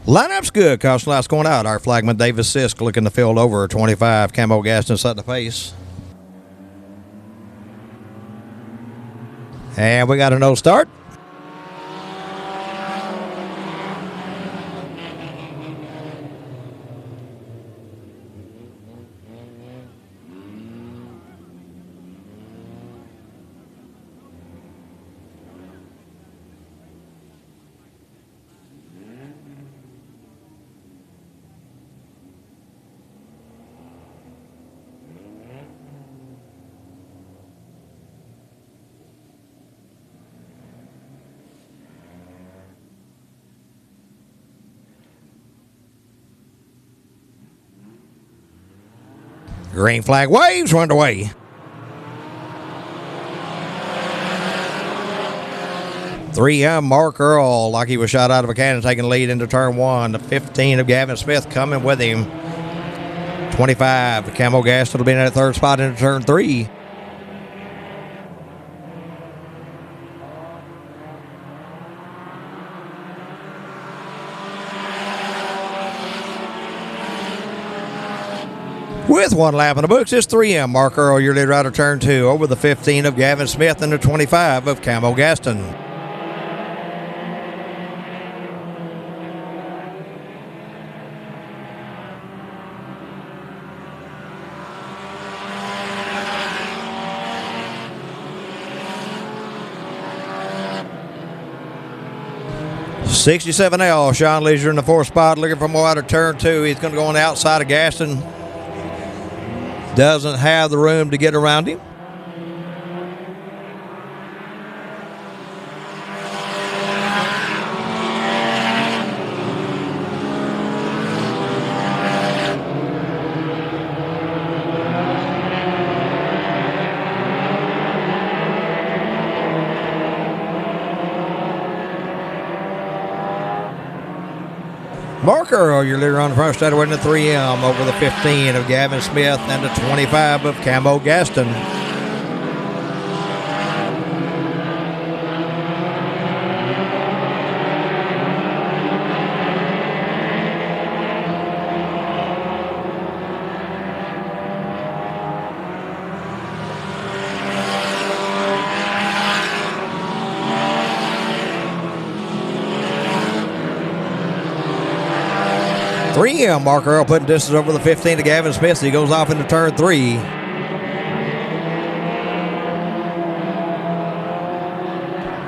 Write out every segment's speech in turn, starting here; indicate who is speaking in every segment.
Speaker 1: Lineup's good. Caution lights going out. Our flagman Davis Sisk looking the field over. 25. Camo Gaston setting the pace. And we got a no start. Green flag waves, run away. Three Mark Earl, like he was shot out of a cannon, taking the lead into turn one. The 15 of Gavin Smith coming with him. 25, the Camo Gas will be in that third spot into turn three. With one lap in the books, it's 3M. Mark Earl, your lead rider, turn two. Over the 15 of Gavin Smith and the 25 of Camo Gaston. $67L, Sean Leisure in the fourth spot, looking for more out of turn two. He's going to go on the outside of Gaston. Doesn't have the room to get around him. Mark Earl, your leader on the front straight away in the 3M over the 15 of Gavin Smith and the 25 of Camo Gaston. Mark Earl putting distance over the 15 to Gavin Smith. He goes off into turn three.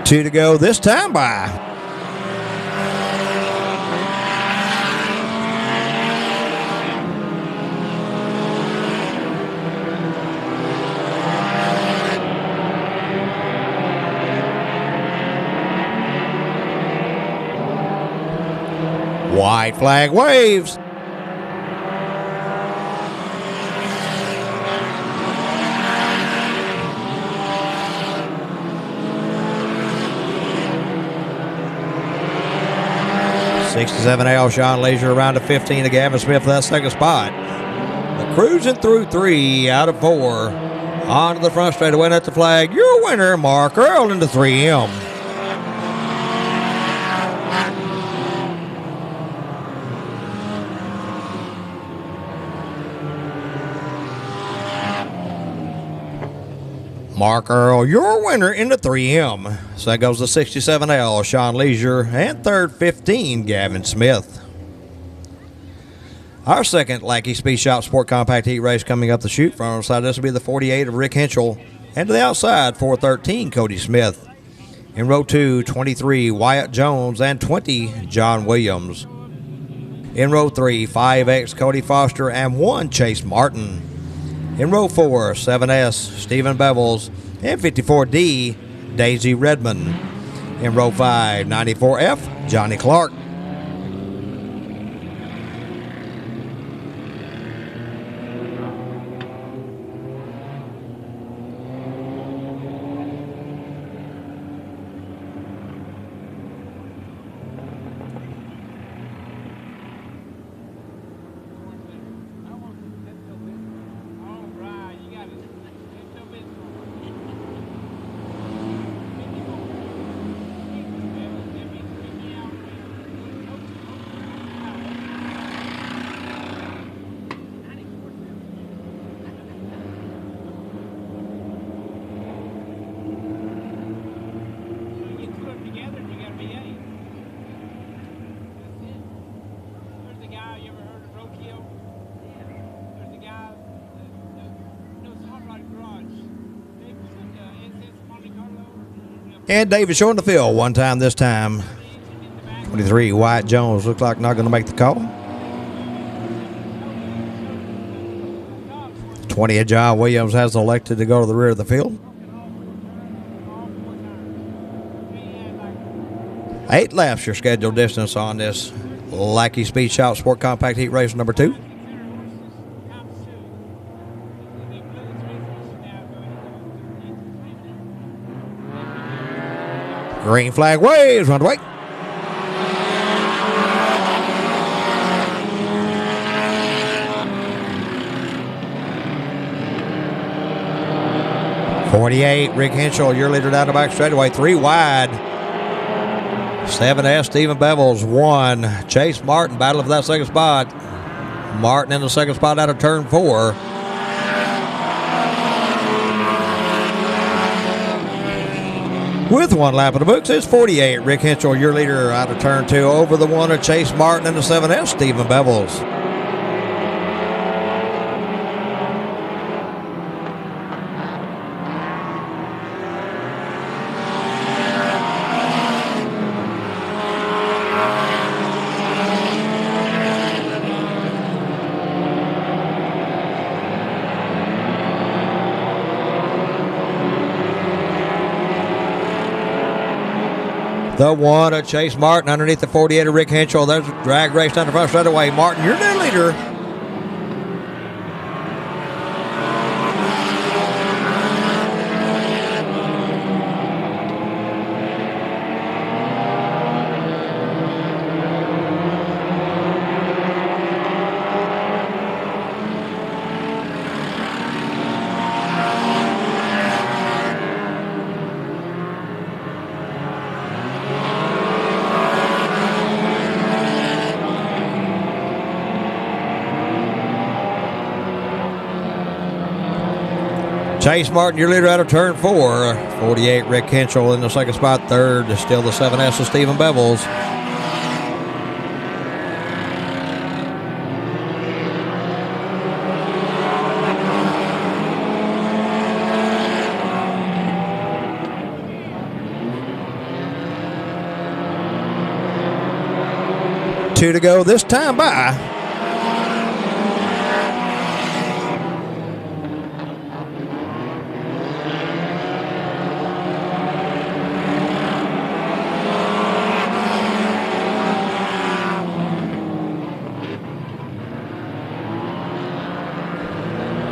Speaker 1: Two to go this time by. White flag waves. $67L Sean Leisure around to 15 to Gavin Smith for that second spot. The cruising through three out of four. On to the front straight to win at the flag. Your winner, Mark Earl into 3M. Mark Earl, your winner into 3M. So that goes to 67L, Sean Leisure, and third, 15, Gavin Smith. Our second Lackey Speed Shop Sport Compact Heat race coming up the chute. Front on the side, this will be the 48 of Rick Henschel. And to the outside, 413, Cody Smith. In row 2, 23, Wyatt Jones, and 20, John Williams. In row 3, 5X, Cody Foster, and 1, Chase Martin. In row 4, 7S, Stephen Bevels, and 54D, Daisy Redmond. In row 5, 94F, Johnny Clark. And David showing the field one time this time. 23, Wyatt Jones looks like not going to make the call. 20, John Williams has elected to go to the rear of the field. 8 laps your scheduled distance on this Lackey Speed Shout Sport Compact Heat Race number 2. Green flag waves, run away. .48, Rick Henschel, your leader down the back straightaway, 3 wide. 7S, Stephen Bevels, 1. Chase Martin battling for that second spot. Martin in the second spot out of turn 4. With 1 lap of the books, it's 48. Rick Henschel, your leader, out of turn 2. Over the 1 of Chase Martin and the 7S, Stephen Bevels. The 1 of Chase Martin underneath the 48 of Rick Henschel. There's a drag race down the front straightaway. Martin, you're the leader. Chase Martin, your leader out of turn 4. 48, Rick Henschel in the second spot. 3rd is still the 7S of Stephen Bevels. Two to go this time by.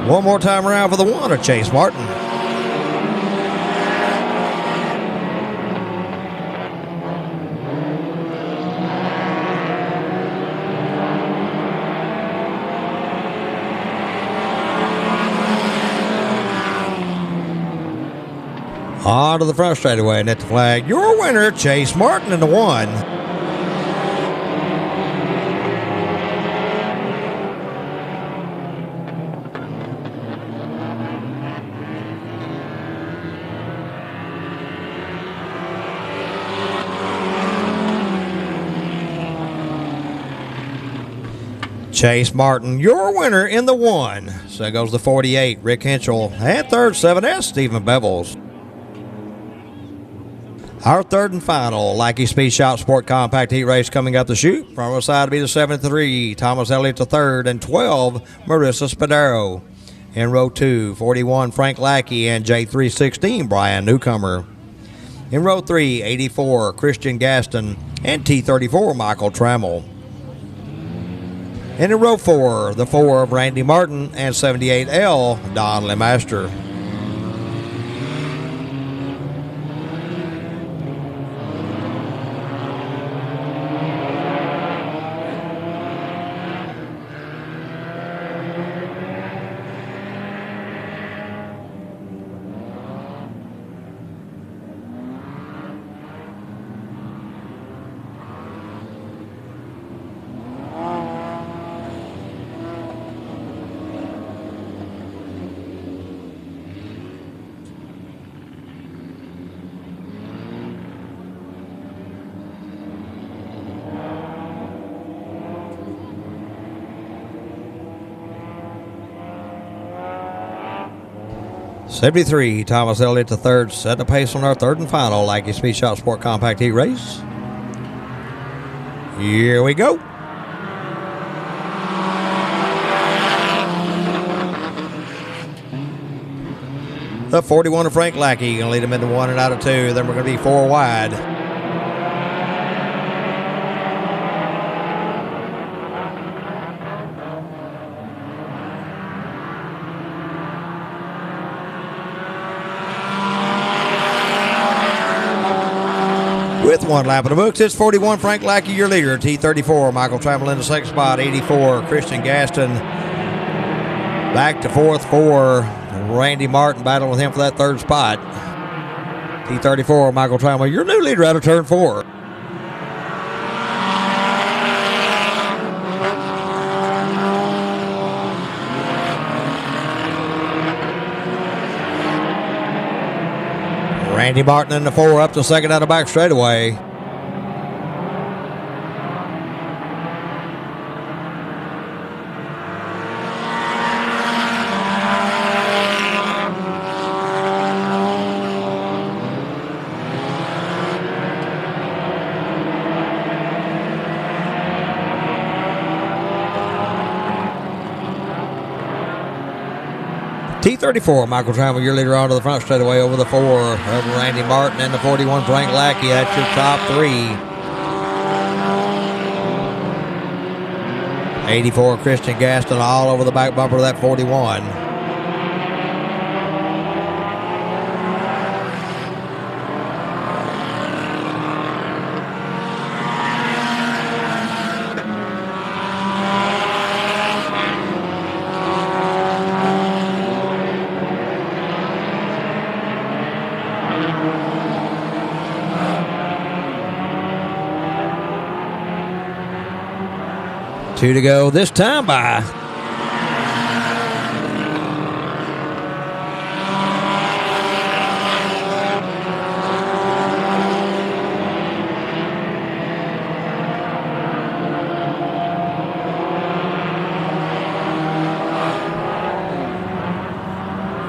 Speaker 1: One more time around for the 1 of Chase Martin. On to the front straightaway and at the flag. Your winner, Chase Martin in the 1. Chase Martin, your winner in the 1. So goes the 48, Rick Henschel. And 3rd, 7S, Stephen Bevels. Our 3rd and final Lackey Speed Shout Sport Compact Heat Race coming up the chute. Front row side to be the 73, Thomas Elliott the 3rd, and 12, Marissa Spadaro. In row 2, 41, Frank Lackey, and J316, Brian Newcomer. In row 3, 84, Christian Gaston, and T34, Michael Trammell. And in row 4, the 4 of Randy Martin and 78L, Don Lemaster. 73, Thomas Elliott to third, set the pace on our third and final Lackey Speed Shop Sport Compact Heat race. Here we go. The 41 of Frank Lackey, going to lead him into 1 and out of 2. Then we're going to be 4 wide. With 1 lap of the books, it's 41 Frank Lackey, your leader. T34, Michael Trammell in the second spot. 84, Christian Gaston back to fourth for Randy Martin, battling with him for that third spot. T34, Michael Trammell, your new leader out of turn 4. Randy Martin in the 4, up to second out of back straightaway. T34, Michael Trammell, your leader onto the front straightaway over the 4 of Randy Martin and the 41 Frank Lackey. That's your top 3. 84 Christian Gaston all over the back bumper of that 41. Two to go this time by.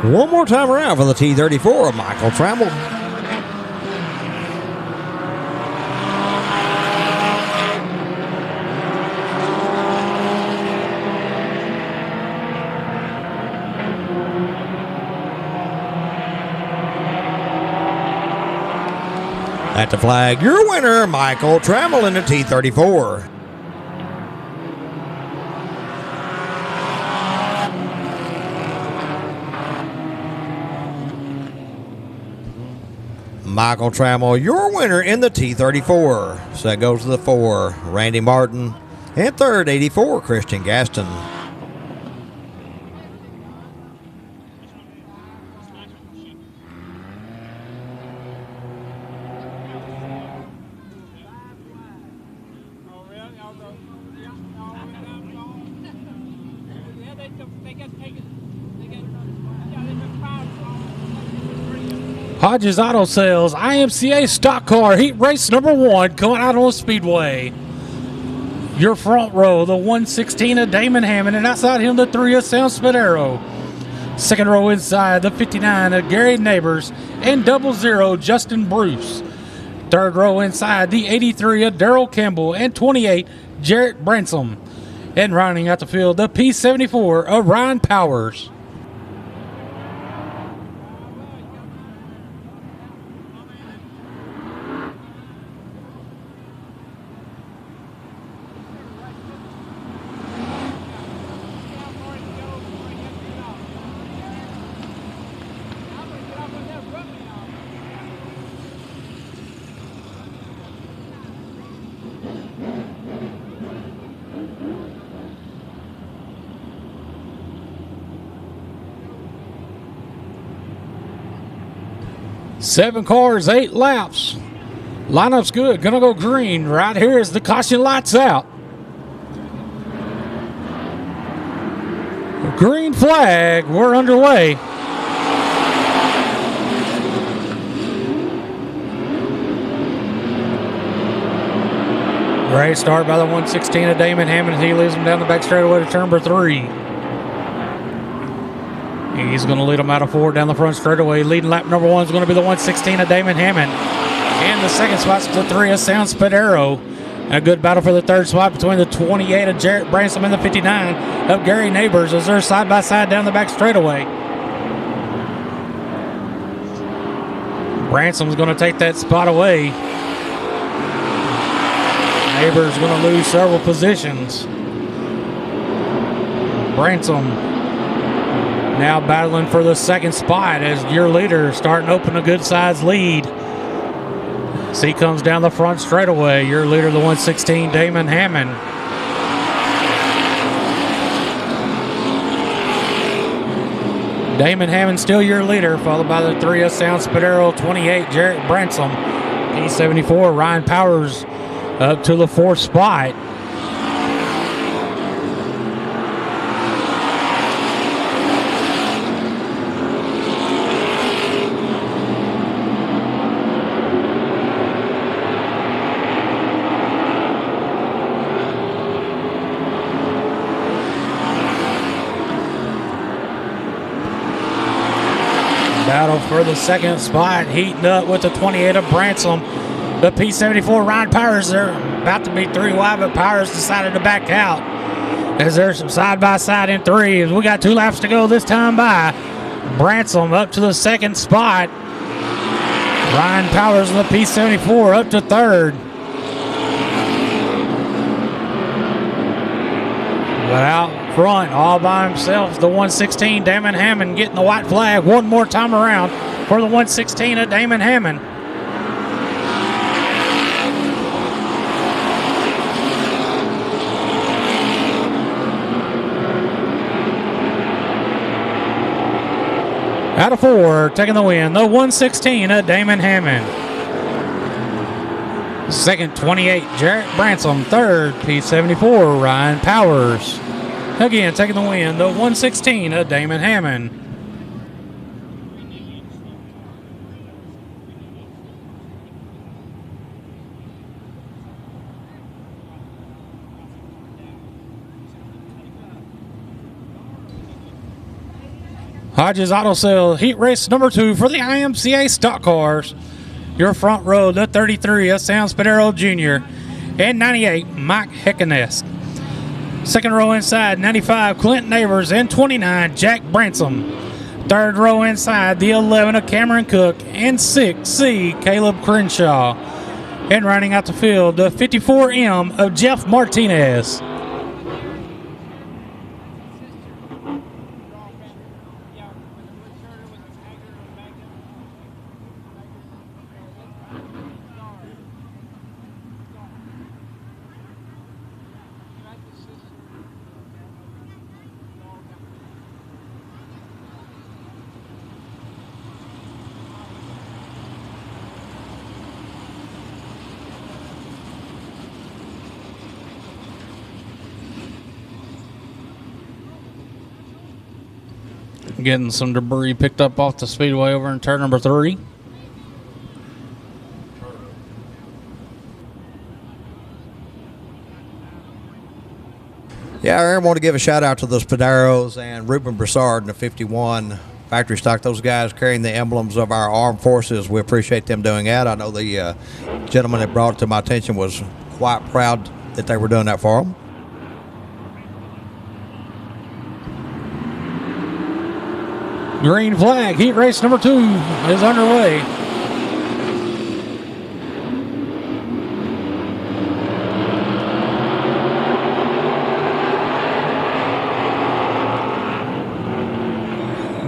Speaker 1: One more time around for the T34 of Michael Trammell. At the flag, your winner, Michael Trammell in the T34. Michael Trammell, your winner in the T34. So that goes to the 4, Randy Martin. And third, 84, Christian Gaston.
Speaker 2: Hodges Auto Sales, IMCA stock car, heat race number 1, coming out on Speedway. Your front row, the 116 of Damon Hammond, and outside him, the 3 of Sam Spadero. Second row inside, the 59 of Gary Neighbors, and 00 Justin Bruce. Third row inside, the 83 of Daryl Campbell, and 28 Jarrett Bransom. And rounding out the field, the P74 of Ryan Powers. Seven cars, 8 laps. Lineup's good. Gonna go green. Right here is the caution lights out. Green flag. We're underway. Great start by the 116 of Damon Hammond. He leads him down the back straightaway to turn number 3. He's going to lead them out of 4 down the front straightaway. Leading lap number 1 is going to be the 116 of Damon Hammond. And the second spot's the 3 of Sound Spadero. A good battle for the third spot between the 28 of Jarrett Bransom and the 59 of Gary Neighbors as they're side by side down the back straightaway. Bransom's going to take that spot away. Neighbors going to lose several positions. Bransom now battling for the second spot as your leader starting to open a good size lead. As he comes down the front straightaway, your leader, the 116, Damon Hammond. Damon Hammond still your leader, followed by the 3 of Sound Spadero, 28, Jarrett Bransom. P74, Ryan Powers up to the 4th spot. Battle for the second spot, heating up with the 28 of Bransom. The P74, Ryan Powers, they're about to be 3 wide, but Powers decided to back out as they're side by side in 3. We got 2 laps to go this time by. Bransom up to the second spot. Ryan Powers in the P74 up to 3rd. But out front, all by himself, the 116, Damon Hammond, getting the white flag one more time around for the 116 of Damon Hammond. Out of 4, taking the win, the 116 of Damon Hammond. Second, 28, Jarrett Bransom. 3rd, P74, Ryan Powers. Again, taking the win, the 116 of Damon Hammond. Hodges Auto Sale Heat Race number 2 for the IMCA Stock Cars. Your front row, the 33 of Sam Spadero Jr. and 98, Mike Heckenest. Second row inside, 95, Clint Neighbors, and 29, Jack Bransom. Third row inside, the 11 of Cameron Cook, and 6C, Caleb Crenshaw. And running out the field, the 54M of Jeff Martinez. Getting some debris picked up off the speedway over in turn number 3.
Speaker 1: Yeah, I want to give a shout out to the Spaderos and Ruben Broussard in the 51 factory stock. Those guys carrying the emblems of our armed forces. We appreciate them doing that. I know the gentleman that brought it to my attention was quite proud that they were doing that for them.
Speaker 2: Green flag, heat race number 2 is underway.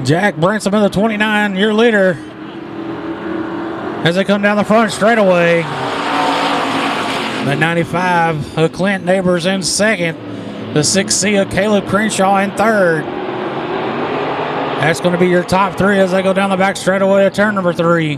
Speaker 2: Jack Branson in the 29, your leader, as they come down the front straightaway. The 95 of Clint Neighbors in second. The 6C of Caleb Crenshaw in third. That's going to be your top 3 as they go down the back straightaway to turn number 3.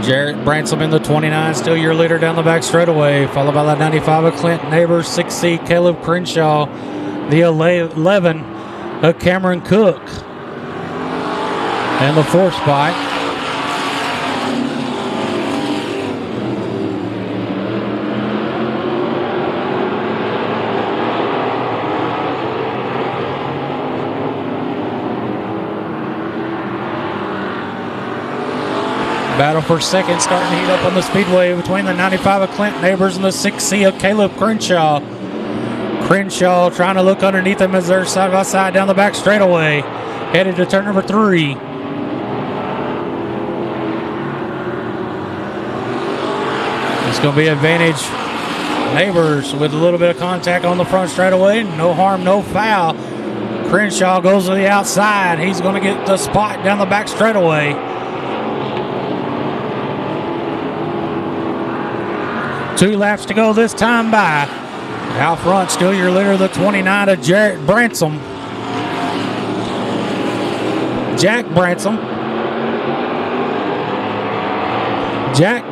Speaker 2: Jarrett Bransom in the 29, still your leader down the back straightaway, followed by that 95 of Clint Neighbors, 6C Caleb Crenshaw, the 11 of Cameron Cook, and the 4th spot Battle for second starting to heat up on the Speedway between the 95 of Clint Neighbors and the 6C of Caleb Crenshaw. Crenshaw trying to look underneath them as they're side by side down the back straightaway. Headed to turn number 3. It's going to be advantage Neighbors with a little bit of contact on the front straightaway. No harm, no foul. Crenshaw goes to the outside. He's going to get the spot down the back straightaway. Two laps to go this time by. Out front, still your leader, the 29 of Jarrett Bransom. Jack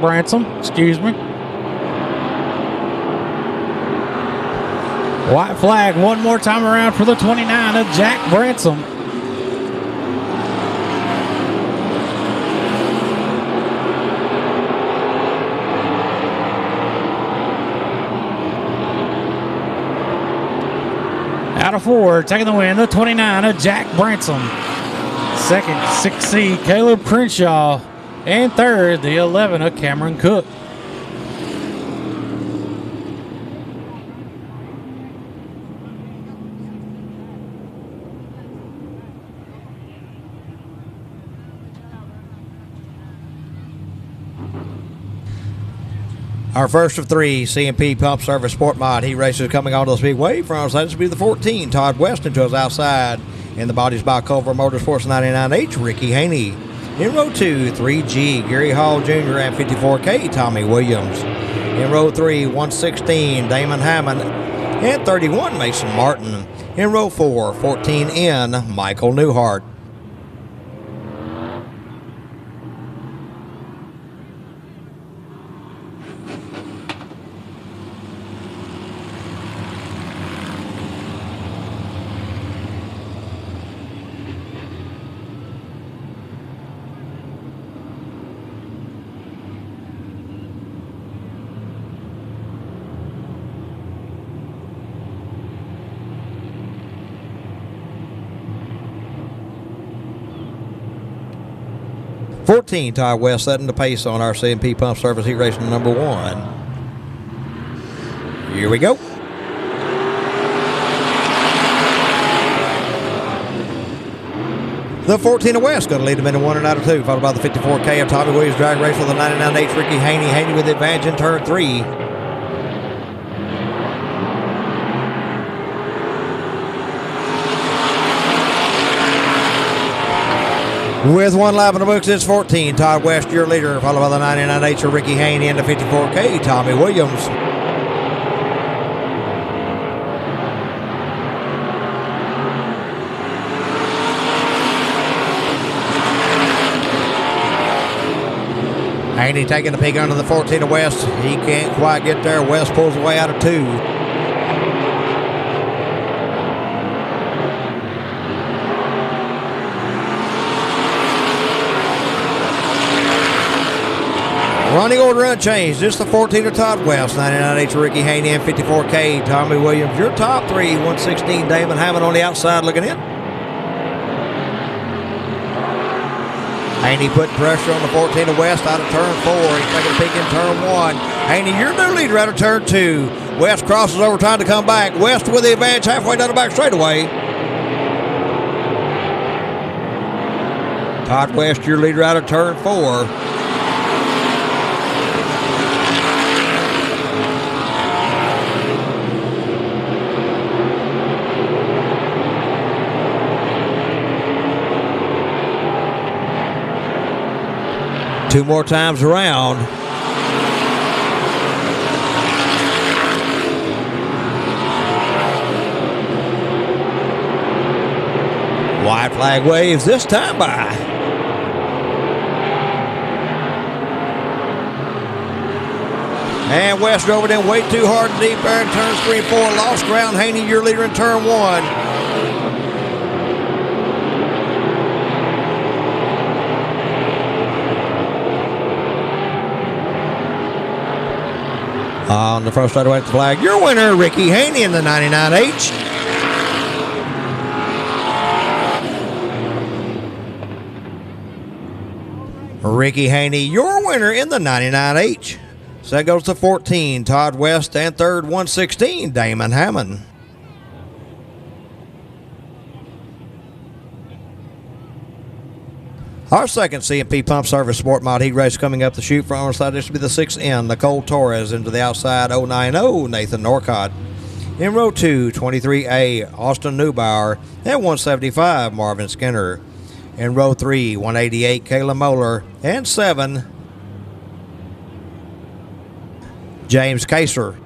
Speaker 2: Bransom, excuse me. White flag one more time around for the 29 of Jack Bransom. Out of 4, taking the win, the 29 of Jack Bransom. Second, 6C, Caleb Crenshaw. And third, the 11 of Cameron Cook.
Speaker 1: Our first of 3 C&P Pump Service Sport Mod heat races coming onto the Speedway. From our side, this will be the 14, Todd Weston to his outside. In the bodies by Culver Motorsports 99H, Ricky Haney. In row 2, 3G, Gary Hall Jr. and 54K, Tommy Williams. In row 3, 116, Damon Hammond and 31, Mason Martin. In row 4, 14N, Michael Newhart. $14, Todd West setting the pace on our C&P Pump Service heat race number 1. Here we go. The 14 of West going to lead them into 1 and out of 2, followed by the 54K of Tommy Williams drag race for the 99H Ricky Haney. Haney with the advantage in turn 3. With 1 lap in the books, it's 14. Todd West, your leader, followed by the 99H of Ricky Haney and the 54K, Tommy Williams. Haney taking the peek under the 14 of West. He can't quite get there. West pulls away out of 2. Running order unchanged. Just the 14 of Todd West, 99H Ricky Haney and 54K Tommy Williams. Your top 3, 116 Damon Hammond on the outside looking in. Haney putting pressure on the 14 of West out of turn 4. He's taking a peek in turn 1. Haney, your new leader out of turn 2. West crosses over trying to come back. West with the advantage halfway down the back straightaway. Todd West, your leader out of turn 4. Two more times around. White flag waves this time by. And West drove it in way too hard and deep there in turns 3 and 4. Lost ground. Haney, your leader in turn 1. On the front straightaway at the flag, your winner, Ricky Haney in the 99H. Ricky Haney, your winner in the 99H. So that goes to 14, Todd West, and third, 116, Damon Hammond. Our second CMP Pump Service Sport Mod Heat race coming up the chute from our side. This will be the 6N, Nicole Torres, into the outside, 090, Nathan Norcott. In row 2, 23A, Austin Neubauer, and 175, Marvin Skinner. In row 3, 188, Kayla Moeller, and 7, James Kaser.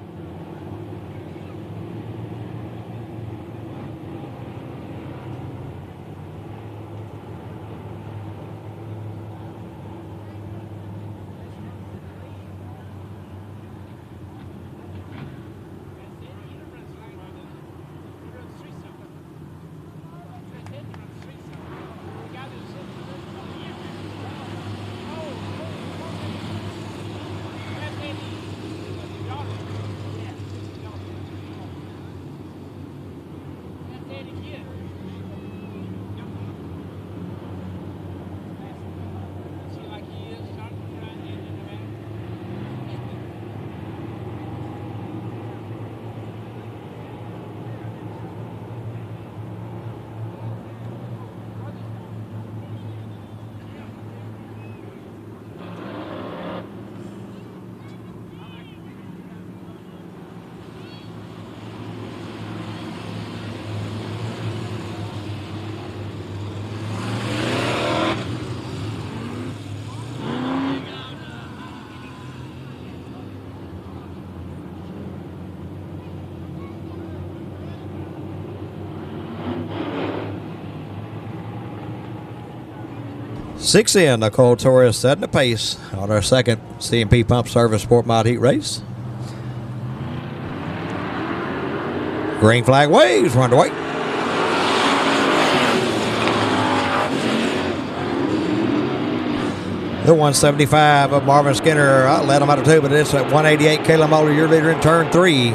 Speaker 1: Six in, Nicole Torres setting the pace on our second CMP Pump Service Sport Mod Heat race. Green flag waves, we're underway. The 175 of Marvin Skinner, I let him out of two, but it's at 188, Kayla Moeller, your leader in turn 3.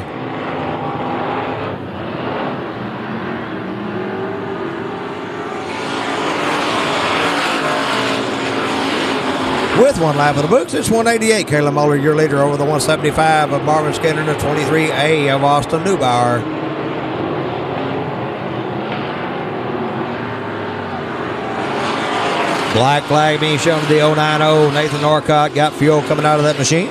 Speaker 1: With one lap of the books, it's 188. Kayla Moeller, your leader over the 175 of Marvin Skinner and the 23A of Austin Neubauer. Black flag being shown to the 090. Nathan Norcott got fuel coming out of that machine.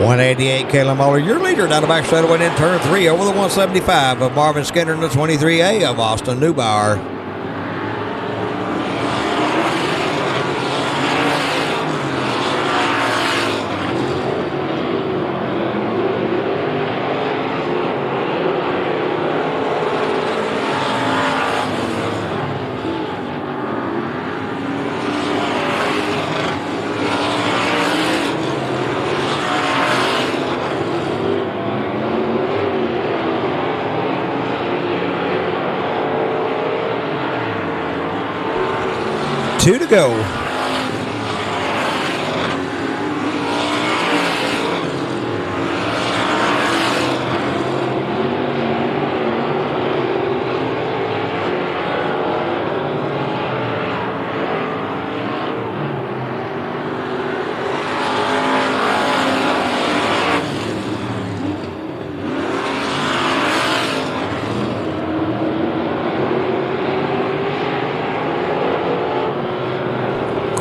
Speaker 1: .188, Kayla Moeller, your leader down the back straightaway in turn 3 over the 175 of Marvin Skinner and the 23A of Austin Neubauer. Two to go.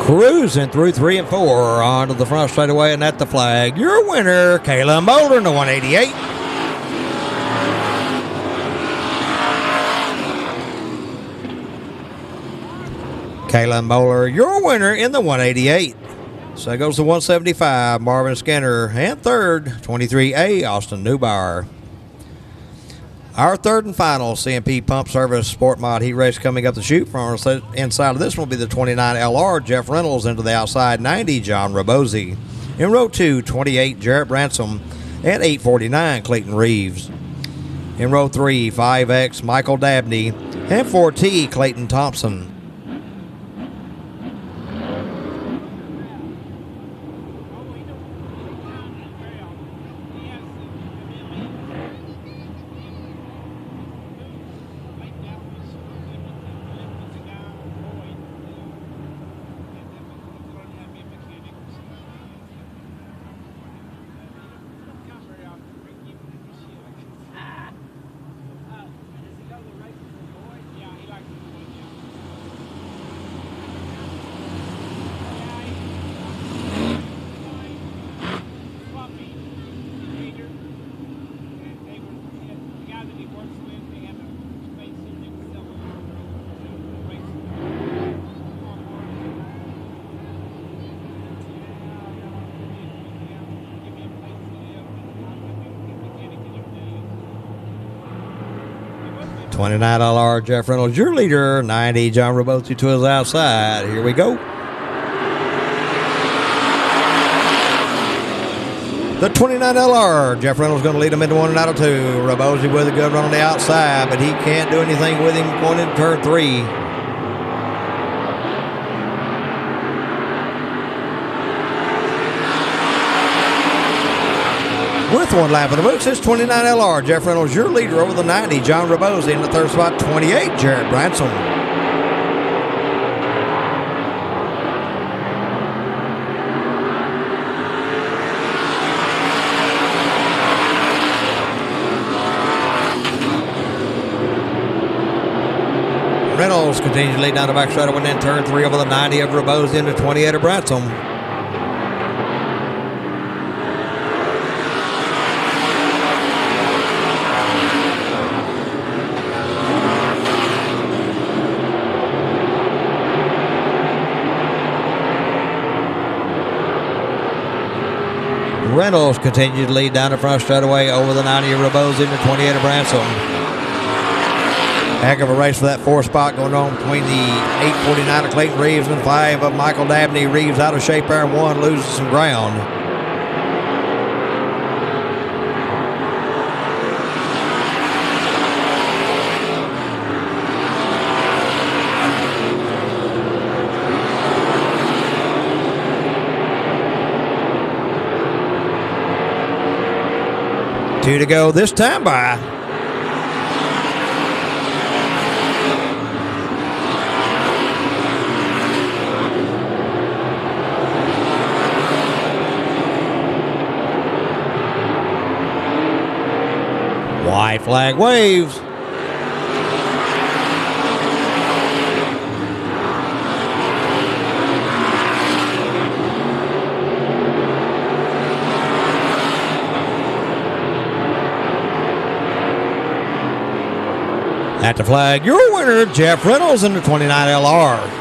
Speaker 1: Cruising through 3 and 4 onto the front straightaway and at the flag. Your winner, Kayla Moeller in the 188. Kayla Moeller, your winner in the 188. So goes the 175, Marvin Skinner, and third, 23A, Austin Neubauer. Our third and final CMP Pump Service Sport Mod Heat race coming up the chute. From our inside of this one will be the 29 LR, Jeff Reynolds, into the outside 90, John Rabosi. In row 2, 28, Jarrett Bransom, and 849, Clayton Reeves. In row 3, 5X, Michael Dabney, and 4T, Clayton Thompson. $29 Jeff Reynolds, your leader. 90 John Robosi to his outside. Here we go. The 29LR, Jeff Reynolds going to lead him into 1 and out of 2. Robosi with a good run on the outside, but he can't do anything with him going into turn 3. With 1 lap in the books, it's 29LR, Jeff Reynolds, your leader over the 90. John Robosi in the third spot, 28, Jared Branson. Reynolds continues to lead down the back straight and then turn 3 over the 90 of Robosi into 28 of Branson. Reynolds continues to lead down the front straightaway over the 90 of Robosi into 28 of Branson. Heck of a race for that 4th spot going on between the 849 of Clayton Reeves and 5 of Michael Dabney. Reeves out of shape there and 1 loses some ground. Two to go this time by. White flag waves. At the flag, your winner, Jeff Reynolds in the 29LR.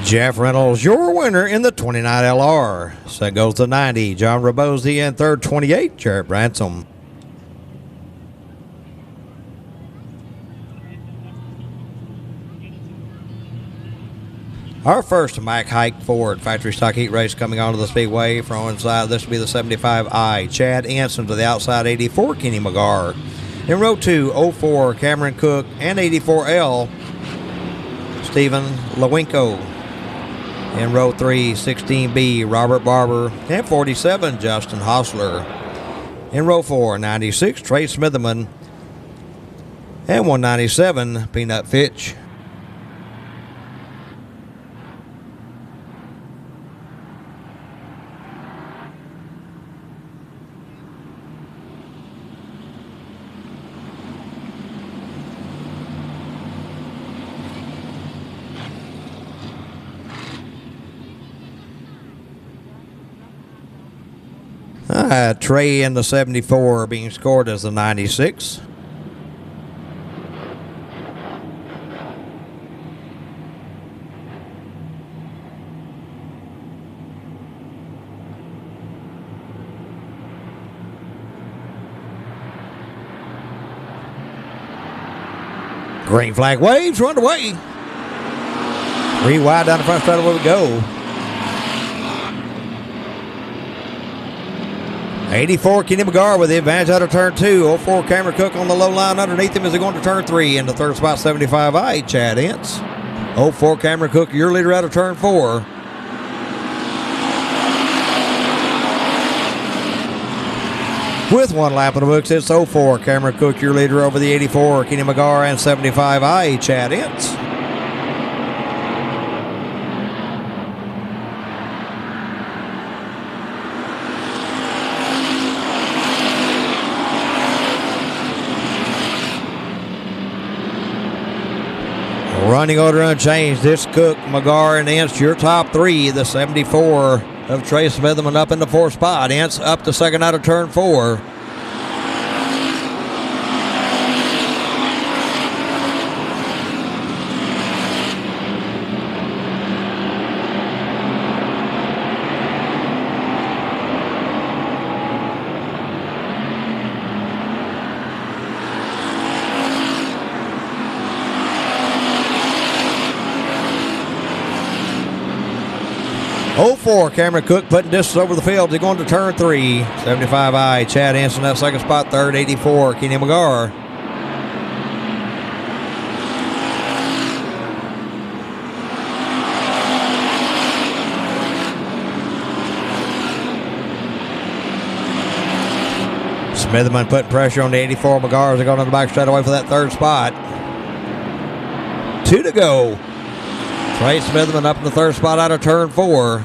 Speaker 1: Jeff Reynolds, your winner in the 29LR. So goes the 90, John Robosi, and third, 28, Jared Branson. Our first Mike Hike Ford factory stock heat race coming onto the Speedway from inside. This will be the 75I. Chad Anson to the outside, 84, Kenny McGar. In row 2, 04, Cameron Cook, and 84L, Stephen Lewinko. In row 3, 16B, Robert Barber, and 47, Justin Hostler. In row 4, 96, Trey Smitherman, and 197, Peanut Fitch. Trey in the 74 being scored as the 96. Green flag waves, we're underway. 3 wide down the front straight where we go. 84, Kenny McGar with the advantage out of turn 2. 04, Cameron Cook on the low line underneath him as they go into turn 3. In the third spot, 75I, Chad Ince. 04, Cameron Cook, your leader out of turn 4. With 1 lap in the books, it's 04, Cameron Cook, your leader over the 84, Kenny McGar, and 75I, Chad Ince. Running order unchanged. This Cook, McGar, and Ince, your top 3. The 74 of Trey Smitherman up in the 4th spot. Ince up to second out of turn 4. 04, Cameron Cook putting distance over the field. He's going to turn 3. 75I, Chad Hansen that second spot. Third, 84, Kenny McGar. Smitherman putting pressure on the 84 McGar as they go on the back straight away for that third spot. 2 to go. Trey Smitherman up in the third spot out of turn 4.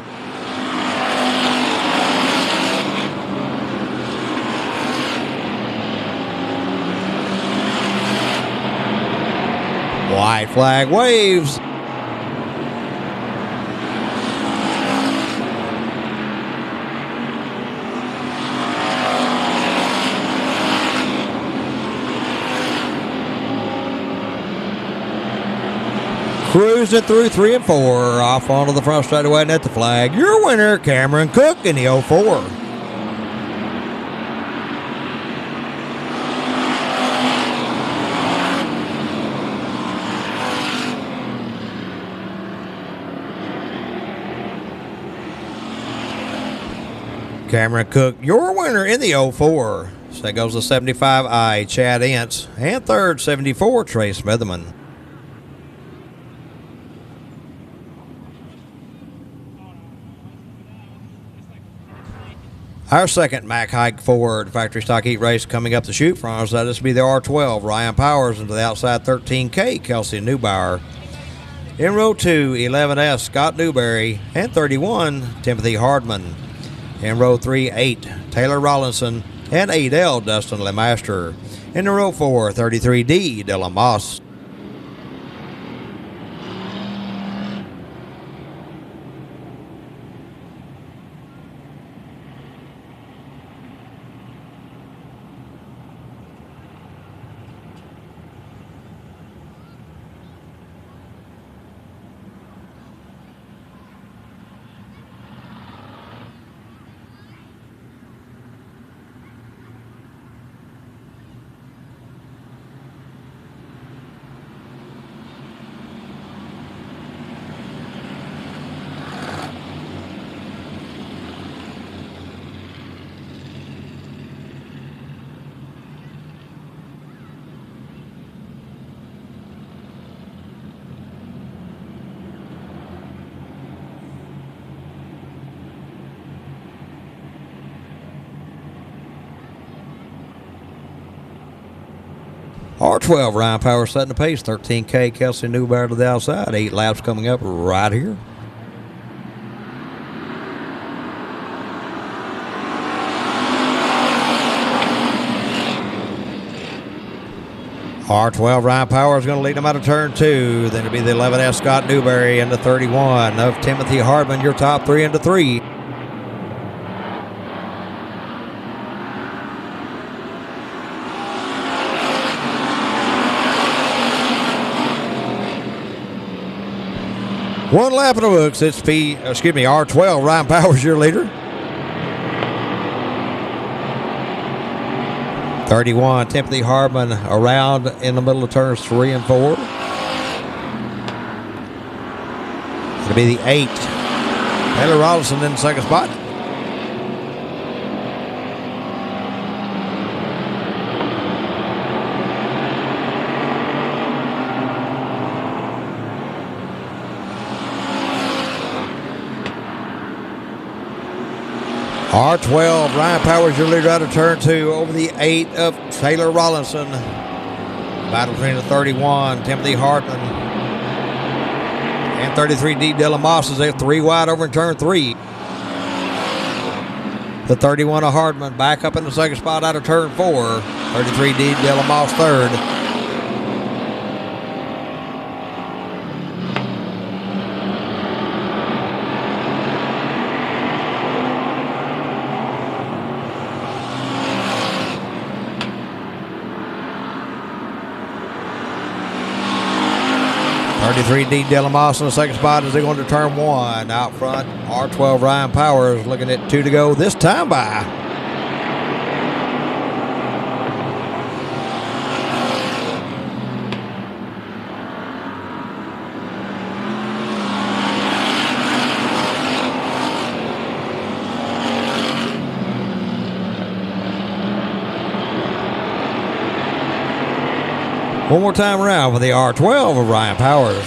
Speaker 1: White flag waves. Cruising through 3 and 4. Off onto the front straightaway and at the flag. Your winner, Cameron Cook in the 04. Cameron Cook, your winner in the 04. So that goes to 75I, Chad Ince. And third, 74, Trey Smitherman. Our second Mack Hike Ford factory stock heat race coming up the chute from us. This will be the R12. Ryan Powers into the outside 13K, Kelsey Neubauer. In row 2, 11S, Scott Newberry. And 31, Timothy Hardman. In row 3, 8, Taylor Rollinson. And 8L, Dustin LeMaster. In row 4, 33D, Dylan Moss. R12, Ryan Powers setting the pace. 13K, Kelsey Newberry to the outside. 8 laps coming up right here. R12, Ryan Powers is going to lead them out of turn 2. Then it'll be the 11S, Scott Newberry into 31 of Timothy Hardman, your top 3 into 3. One lap in the books. It's R12. Ryan Powers, your leader. 31, Timothy Hardman around in the middle of turns 3 and 4. It'll be the 8. Taylor Rollinson in the second spot. R12, Ryan Powers, your leader out of turn 2 over the 8 of Taylor Rollinson. Battle between the 31, Timothy Hartman, and 33D Dylan Moss as they're 3 wide over in turn 3. The 31 of Hardman back up in the second spot out of turn 4. 33D Dylan Moss third. D Dylan Moss in the second spot as they go into turn 1. Out front, R12 Ryan Powers looking at 2 to go this time by. One more time around for the R12 of Ryan Powers.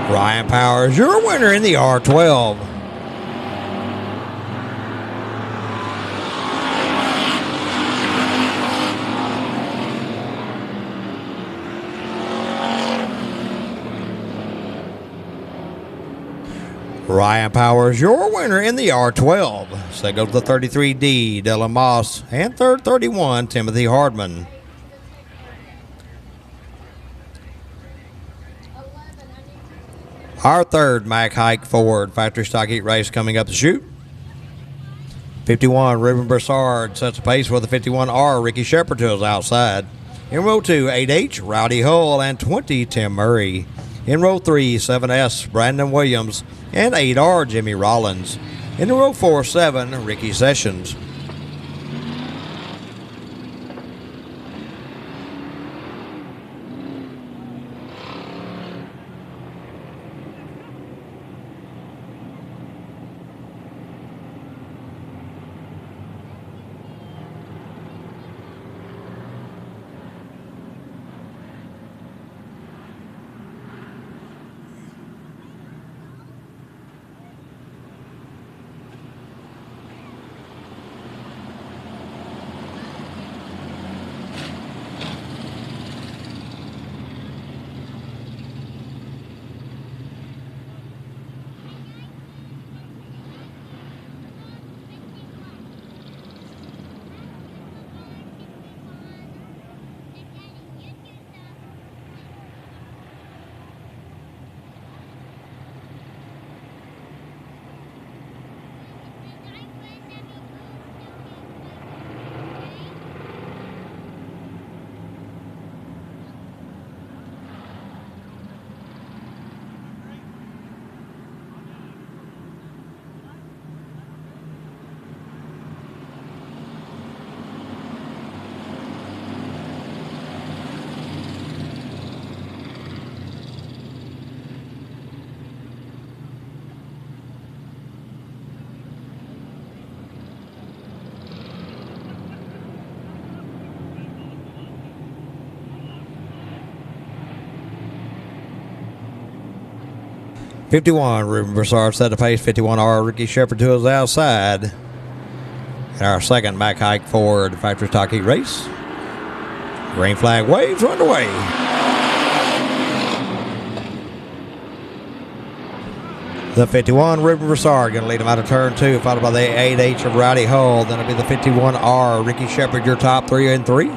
Speaker 1: Ryan Powers, your winner in the R12. Ryan Powers, your winner in the R12. So goes the 33D, Dylan Moss, and third 31, Timothy Hardman. Our third Mac Hike Ford factory stock heat race coming up the chute. 51, Ruben Broussard sets the pace for the 51R, Ricky Shepard to his outside. In row 2, 8H, Rowdy Hull, and 20, Tim Murray. In row 3, 7S, Brandon Williams, and 8R, Jimmy Rollins. In row 4, 7, Ricky Sessions. .51, Ruben Broussard set the pace. 51R, Ricky Shepard to his outside. And our second Mac Hike Ford factory stock heat race. Green flag waves are underway. The 51, Ruben Broussard, going to lead him out of turn 2, followed by the 8H of Rowdy Hull. Then it'll be the 51R, Ricky Shepard, your top 3 and 3.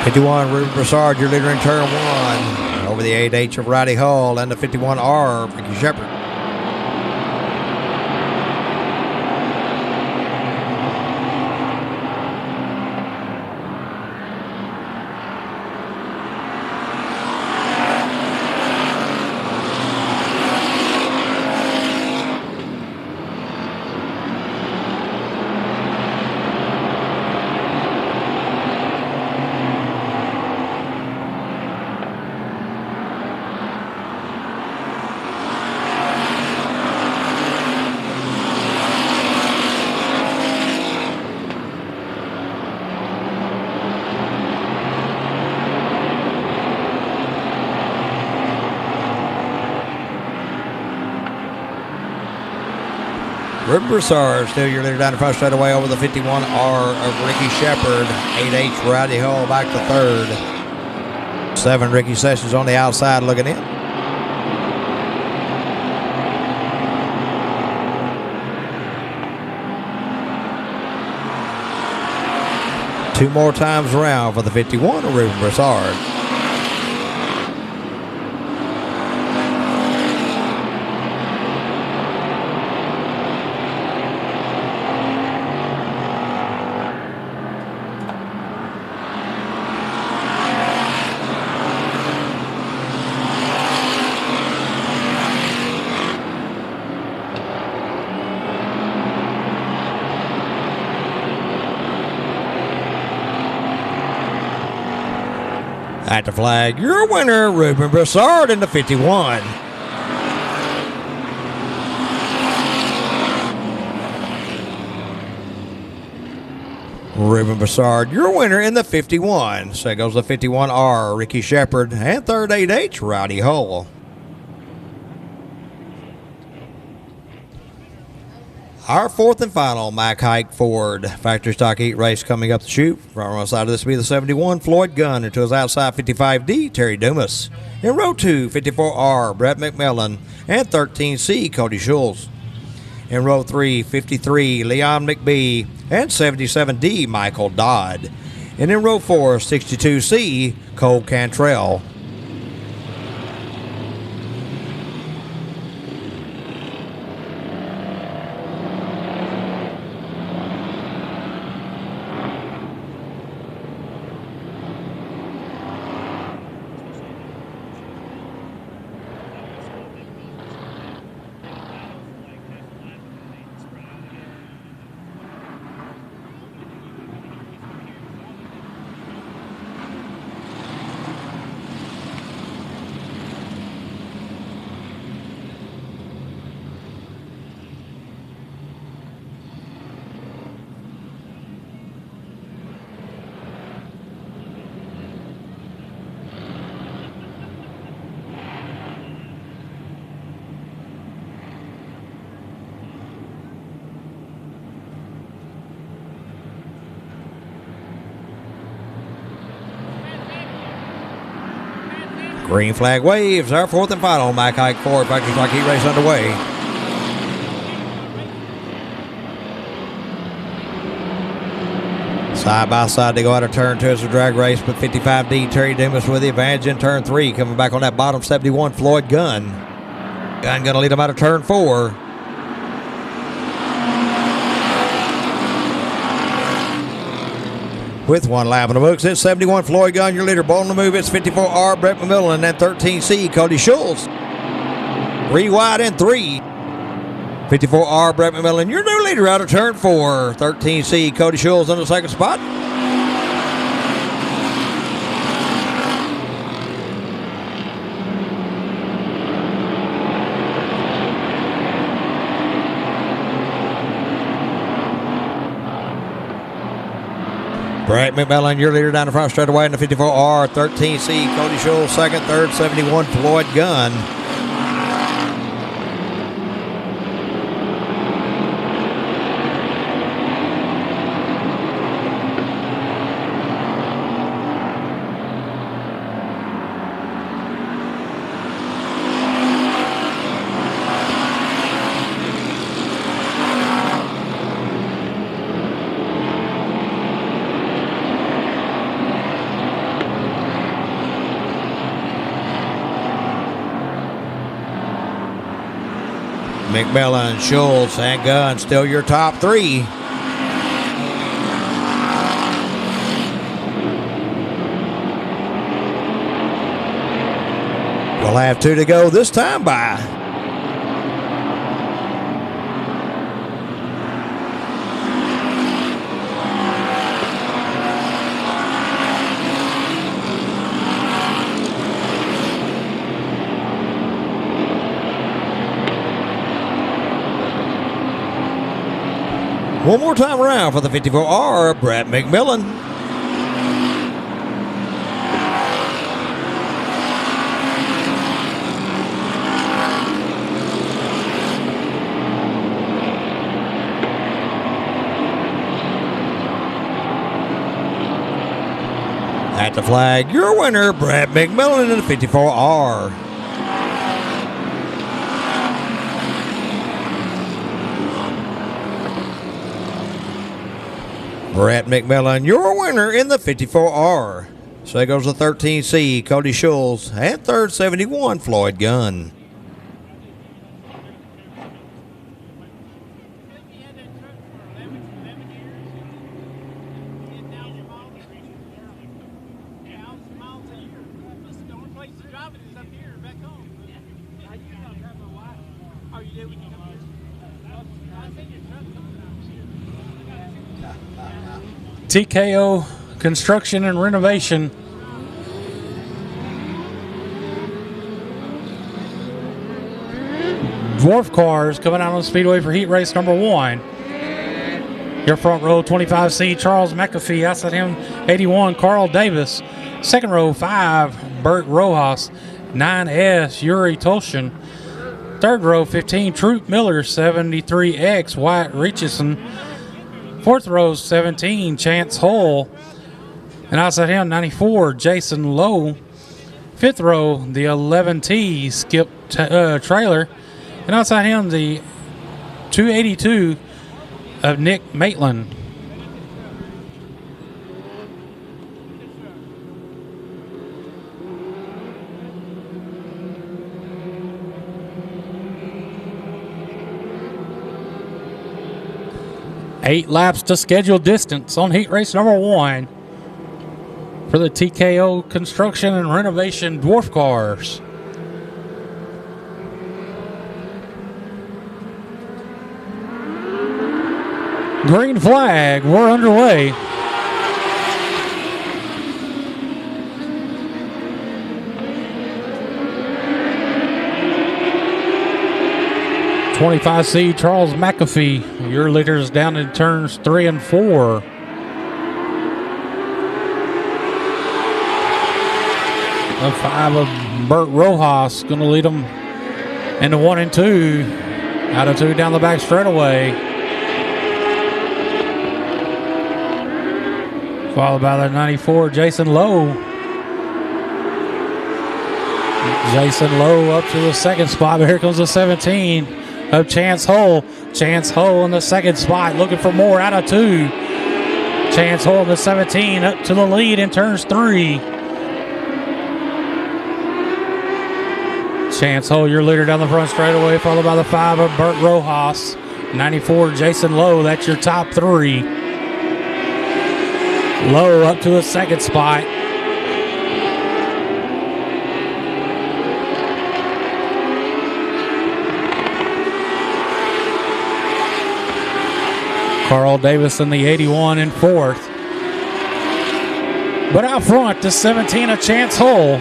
Speaker 1: .51, Ruben Broussard, your leader in turn 1. Over the 8H of Rowdy Hull and the 51R, Ricky Shepard. Ruben Broussard still your leader down the front straight away over the 51R of Ricky Shepard. 8H Rowdy Hull back to third. 7 Ricky Sessions on the outside looking in. Two more times around for the 51 of Ruben Broussard. At the flag, your winner, Ruben Broussard in the 51. Ruben Broussard, your winner in the 51. So goes the 51R, Ricky Shepard, and third 8H, Rowdy Hull. Our fourth and final Mack Hike Ford factory stock heat race coming up the chute. Front row side of this will be the 71, Floyd Gunn, into his outside 55D, Terry Dumas. In row 2, 54R, Brett McMillan, and 13C, Cody Schultz. In row 3, 53, Leon McBee, and 77D, Michael Dodd. And in row 4, 62C, Cole Cantrell. Green flag waves. Our fourth and final Mack Hike Ford factory stock heat race underway. Side by side they go out of turn 2 as a drag race, but 55D Terry Dumas with the advantage in turn 3. Coming back on that bottom 71 Floyd Gunn. Gunn going to lead him out of turn 4. With one lap in the books, it's 71 Floyd Gunn, your leader. Ball on the move, it's 54R Brett McMillan, and 13C Cody Schultz. 3 wide and 3. 54R Brett McMillan, your new leader out of turn 4. 13C Cody Schultz on the second spot. Brett McMillan, your leader down the front straight away in the 54R. 13C Cody Schultz second, third 71 Floyd Gunn. McMillan, Schultz, and Gunn still your top 3. We'll have 2 to go this time by. One more time around for the 54R, Brett McMillan. At the flag, your winner, Brett McMillan in the 54R. Brett McMillan, your winner in the 54R. So there goes the 13C, Cody Schultz, and third 71, Floyd Gunn.
Speaker 2: TKO Construction and Renovation Dwarf cars coming out on the Speedway for heat race number 1. Your front row, 25C, Charles McAfee. Outside him, 81, Carl Davis. Second row, 5, Bert Rojas. 9S, Yuri Toshin. Third row, 15, Troop Miller. 73X, Wyatt Richardson. Fourth row, 17, Chance Hull. And outside him, 94, Jason Lowe. Fifth row, the 11T, Skip Trailer. And outside him, the 282 of Nick Maitland. Eight laps to scheduled distance on heat race number 1 for the TKO Construction and Renovation Dwarf cars. Green flag, we're underway. .25C Charles McAfee, your leaders down in turns 3 and 4. The 5 of Bert Rojas going to lead them into 1 and 2. Out of 2 down the back straightaway. Followed by the 94, Jason Lowe. Jason Lowe up to the second spot, but here comes the 17 of Chance Hull. Chance Hull in the second spot, looking for more out of 2. Chance Hull in the 17 up to the lead in turns 3. Chance Hull, your leader down the front straightaway, followed by the 5 of Bert Rojas. 94, Jason Lowe, that's your top 3. Lowe up to the second spot. Carl Davis in the 81 in 4th. But out front, the 17 of Chance Hull.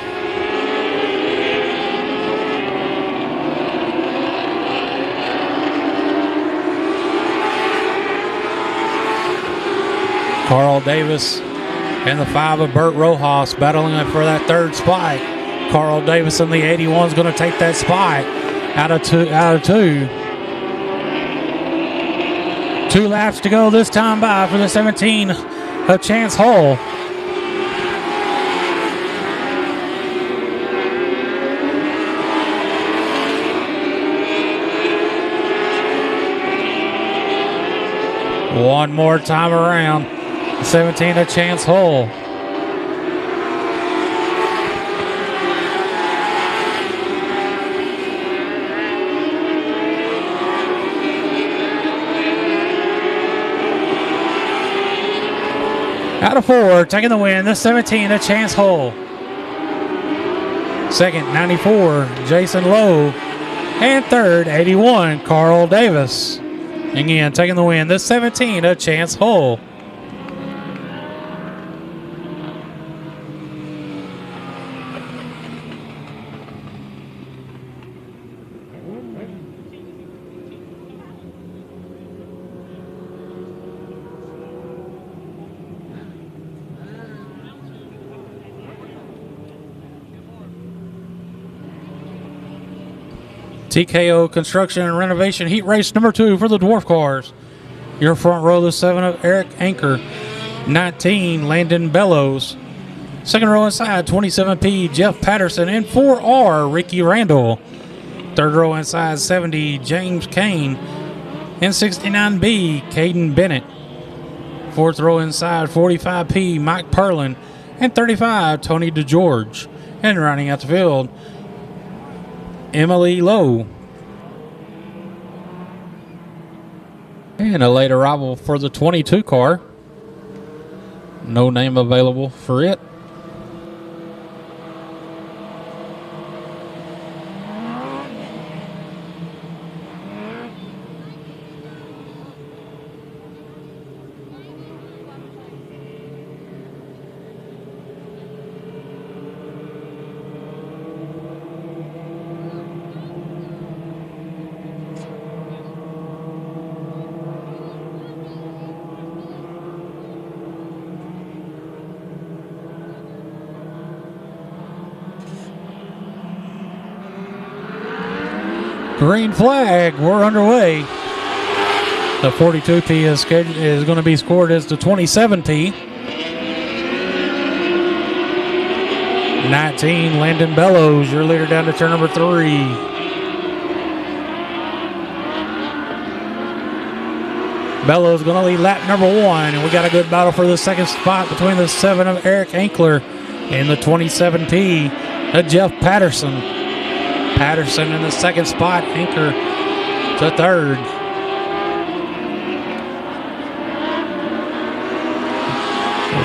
Speaker 2: Carl Davis and the 5 of Bert Rojas battling for that third spot. Carl Davis in the 81 is going to take that spot out of two. 2 laps to go this time by for the 17 of Chance Hull. One more time around. 17 of Chance Hull. Out of 4, taking the win, the 17 of Chance Hull. Second, 94, Jason Lowe. And third, 81, Carl Davis. Again, taking the win, the 17 of Chance Hull. TKO Construction and Renovation Heat Race number 2 for the Dwarf cars. Your front row, the 7 of Eric Anker. 19, Landon Bellows. Second row inside, 27P, Jeff Patterson. And 4R, Ricky Randall. Third row inside, 70, James Kane. And 69B, Caden Bennett. Fourth row inside, 45P, Mike Perlin. And 35, Tony DeGeorge. And rounding out the field, Emily Lowe. And a late arrival for the 22 car. No name available for it. Green flag. We're underway. The 42T is going to be scored as the 27T. 19, Landon Bellows, your leader down to turn number 3. Bellows going to lead lap number 1, and we got a good battle for the second spot between the 7 of Eric Ankler and the 27T of Jeff Patterson. Patterson in the second spot, Anchor to third.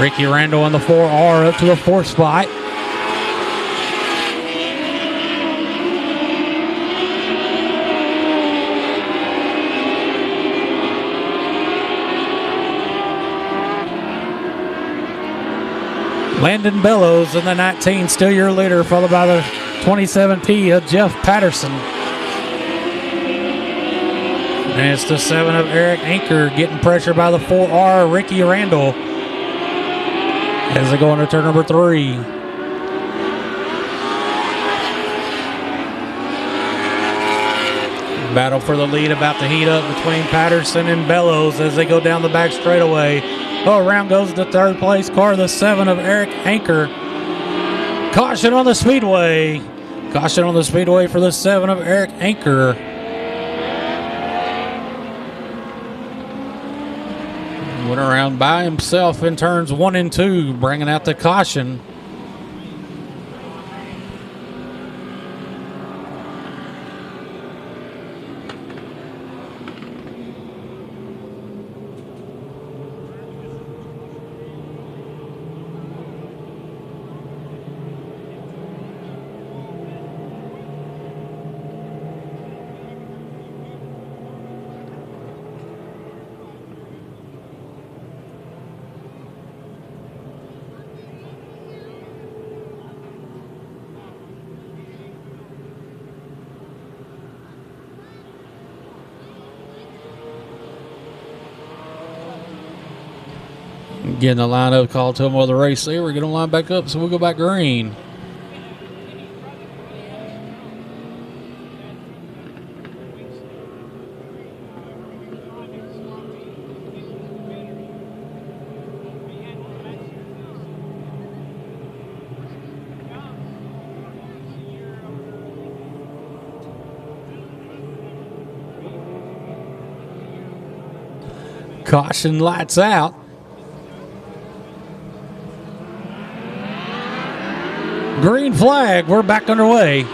Speaker 2: Ricky Randall in the 4R up to the 4th spot. Landon Bellows in the 19, still your leader, followed by the 27T of Jeff Patterson. And it's the 7 of Eric Anchor getting pressure by the 4R, Ricky Randall, as they go into turn number 3. Battle for the lead about to heat up between Patterson and Bellows as they go down the back straightaway. Oh, around goes the third place car, the 7 of Eric Anchor. Caution on the Speedway. Caution on the Speedway for the 7 of Eric Anchor. Went around by himself in turns 1 and 2, bringing out the caution. Getting the lineup called to him while the race there. We're going to line back up, so we'll go back green. Caution, lights out. Green flag, we're back underway.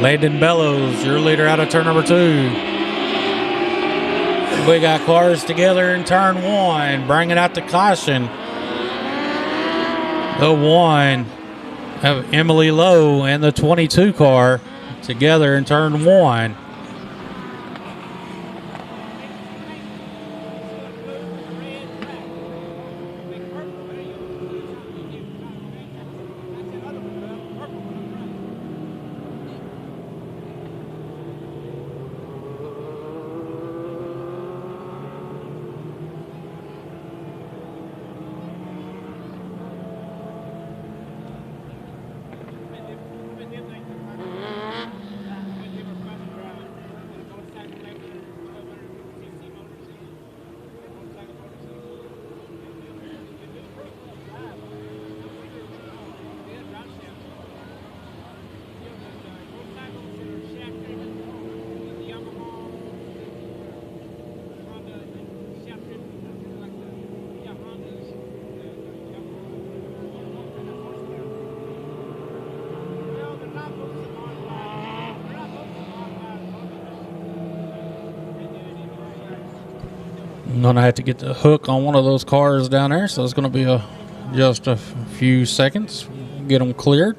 Speaker 2: Landon Bellows, your leader out of turn number 2. We got cars together in turn 1, bringing out the caution. The 1 of Emily Lowe and the 22 car together in turn 1. I'm gonna have to get the hook on one of those cars down there, so it's gonna be just a few seconds, get them cleared.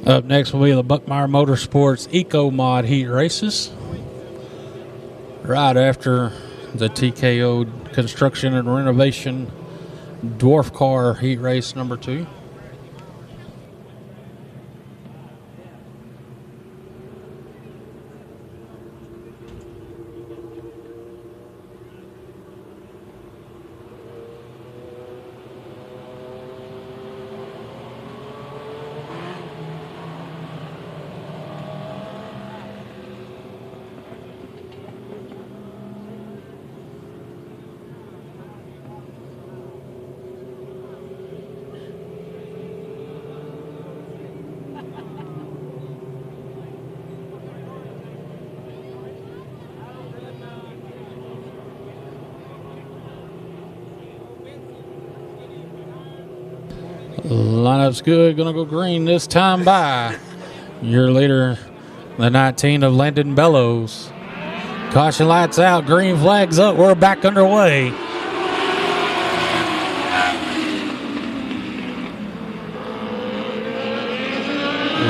Speaker 2: Up next will be the Buckmeyer Motorsports Eco Mod Heat Races. Right after the TKO Construction and Renovation Dwarf Car Heat Race number 2. Lineup's good. Going to go green this time by your leader, the 19 of Landon Bellows. Caution lights out. Green flags up. We're back underway.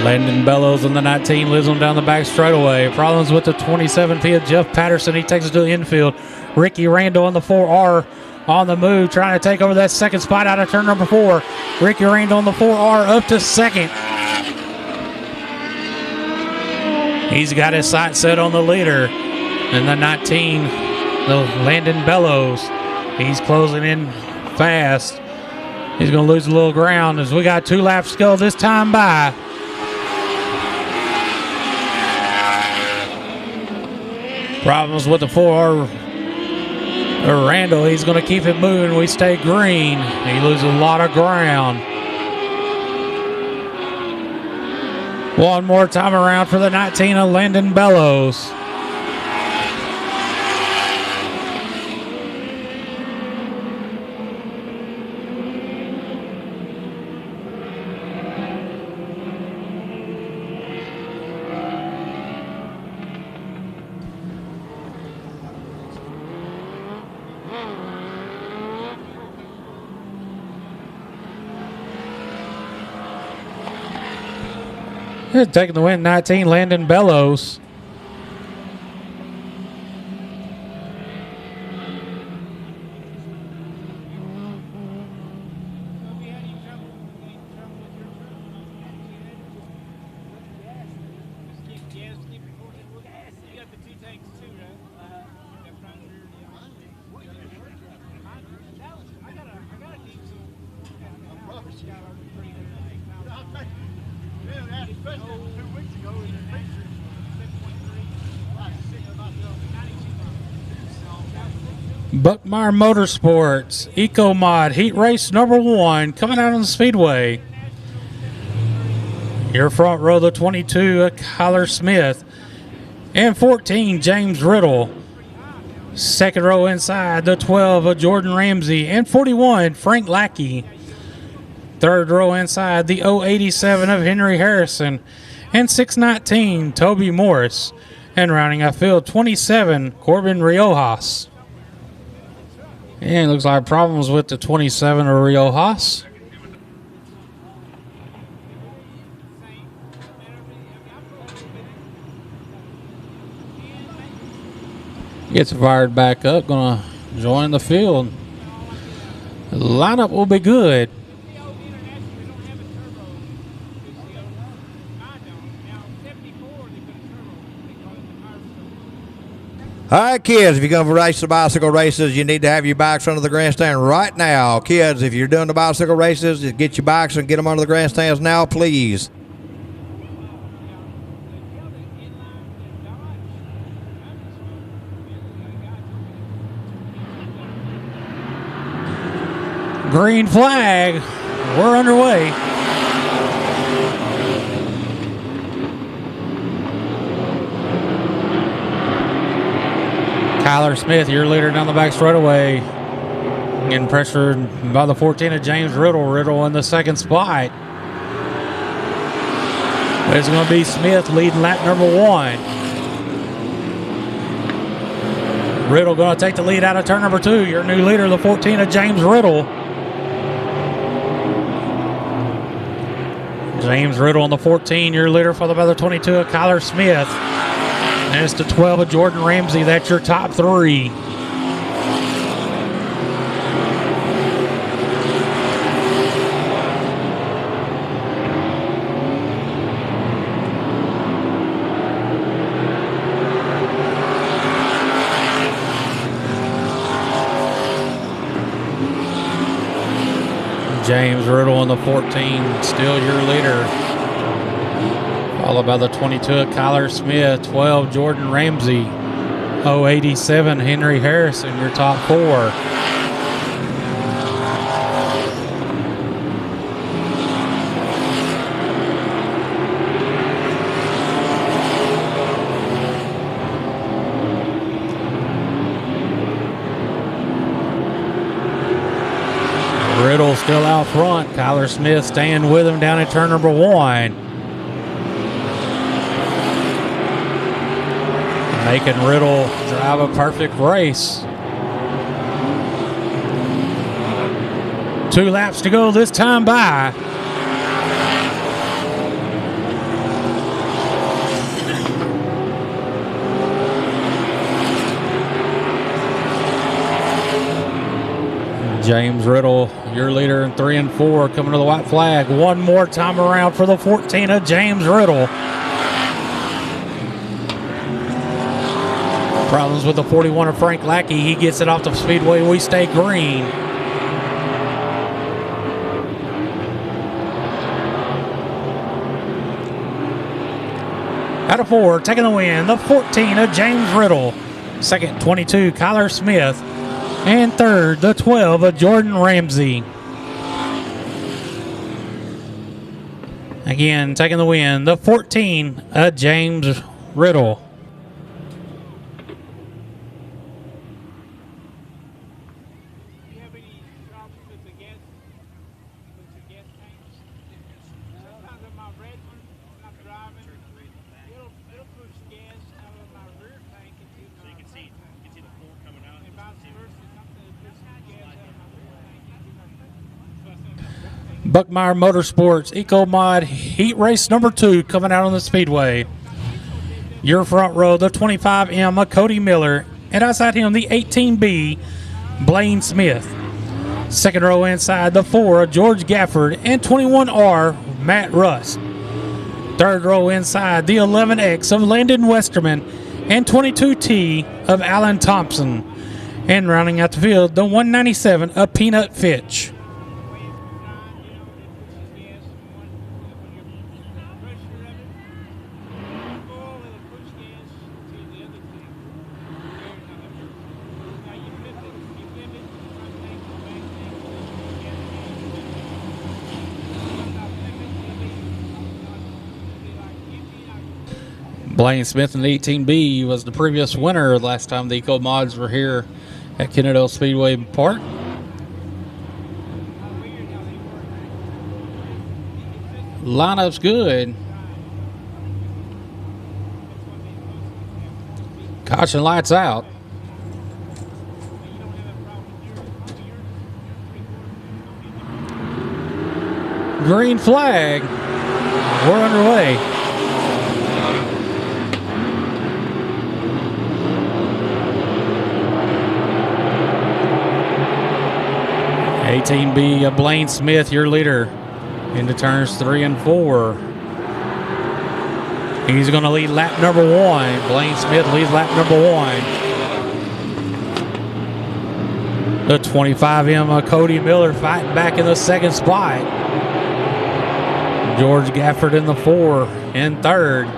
Speaker 2: Landon Bellows on the 19 leads him down the back straightaway. Problems with the 27P of Jeff Patterson. He takes it to the infield. Ricky Randall on the 4R. On the move, trying to take over that second spot out of turn number 4. Ricky Randall on the 4R up to second. He's got his sight set on the leader. And the 19, the Landon Bellows. He's closing in fast. He's going to lose a little ground as we got 2 laps to go this time by. Problems with the 4R. Randall, he's going to keep it moving. We stay green. He loses a lot of ground. One more time around for the 19 of Landon Bellows. Taking the win, 19, Landon Bellows. Buckmeyer Motorsports Eco Mod Heat Race number 1 coming out on the Speedway. Your front row, the 22, Kyler Smith. And 14, James Riddle. Second row inside, the 12 Jordan Ramsey. And 41, Frank Lackey. Third row inside, the 087 of Henry Harrison. And 619, Toby Morris. And rounding out field, 27, Corbin Riojas. And looks like problems with the 27 of Riojas. Gets fired back up, gonna join the field. The lineup will be good.
Speaker 1: All right, kids, if you're going to race the bicycle races, you need to have your bikes under the grandstand right now. Kids, if you're doing the bicycle races, just get your bikes and get them under the grandstands now, please.
Speaker 2: Green flag. We're underway. Kyler Smith, your leader down the back straightaway. Getting pressured by the 14 of James Riddle. Riddle in the second spot. But it's going to be Smith leading lap number 1. Riddle going to take the lead out of turn number 2. Your new leader, the 14 of James Riddle. James Riddle on the 14, your leader, followed by the 22 of Kyler Smith. And it's the 12 of Jordan Ramsey. That's your top three. James Riddle on the 14, still your leader. Followed by the 22 of Kyler Smith, 12 Jordan Ramsey, 087 Henry Harrison, your top four. Riddle still out front. Kyler Smith staying with him down at turn number one. Making Riddle drive a perfect race. 2 laps to go this time by. James Riddle, your leader in 3 and 4, coming to the white flag. One more time around for the 14 of James Riddle. Problems with the 41 of Frank Lackey. He gets it off the Speedway. We stay green. Out of 4, taking the win, the 14 of James Riddle. Second, 22, Kyler Smith. And third, the 12 of Jordan Ramsey. Again, taking the win, the 14 of James Riddle.
Speaker 3: Do you have any problems with the gas, tanks? Sometimes on my red one, when I'm driving, it'll push gas out of my rear tank into my front tank. You can see the floor coming out. And vice versa, something that pushes gas out of my rear tank into my front tank.
Speaker 2: Buckmeyer Motorsports Eco Mod Heat Race number 2 coming out on the Speedway. Your front row, the 25M of Cody Miller, and outside him, the 18B, Blaine Smith. Second row inside, the 4 of George Gafford, and 21R, Matt Rust. Third row inside, the 11X of Landon Westerman, and 22T of Alan Thompson. And rounding out the field, the 197 of Peanut Fitch. Blaine Smith in the 18B was the previous winner last time the Eco Mods were here at Kennedale Speedway Park. Lineup's good. Caution lights out. Green flag. We're underway. B of Blaine Smith, your leader, into turns 3 and 4. He's going to lead lap number 1. Blaine Smith leads lap number 1. The 25M of Cody Miller fighting back in the second spot. George Gafford in the 4 and 3rd.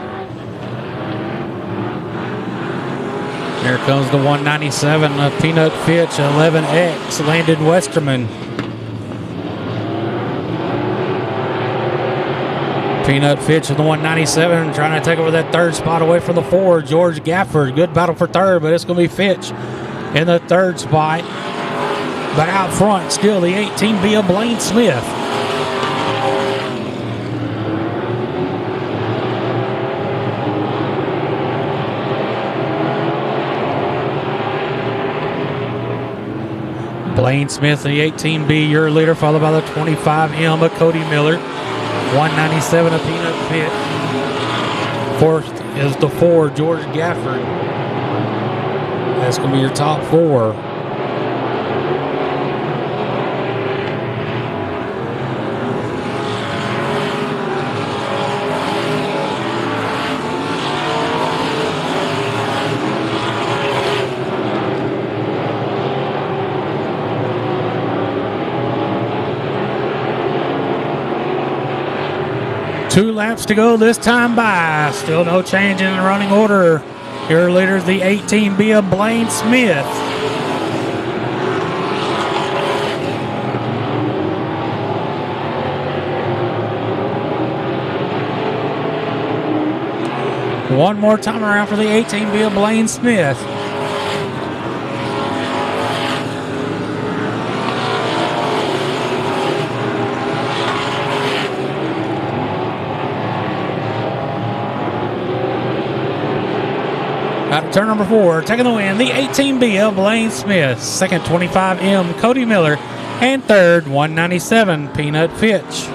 Speaker 2: Here comes the 197 of Peanut Fitch, 11X, Landon Westerman. Peanut Fitch in the 197, trying to take over that 3rd spot away from the 4. George Gafford, good battle for 3rd, but it's going to be Fitch in the 3rd spot. But out front, still the 18B of Blaine Smith. Blaine Smith, the 18B, your leader, followed by the 25M of Cody Miller. 197 a Peanut Pit. Fourth is the 4, George Gafford. That's going to be your top 4. Two laps to go this time by. Still no change in the running order. Your leader is the 18B of Blaine Smith. One more time around for the 18B of Blaine Smith. Out of turn number 4, taking the win, the 18B of Blaine Smith. Second, 25M Cody Miller. And third, 197 Peanut Fitch.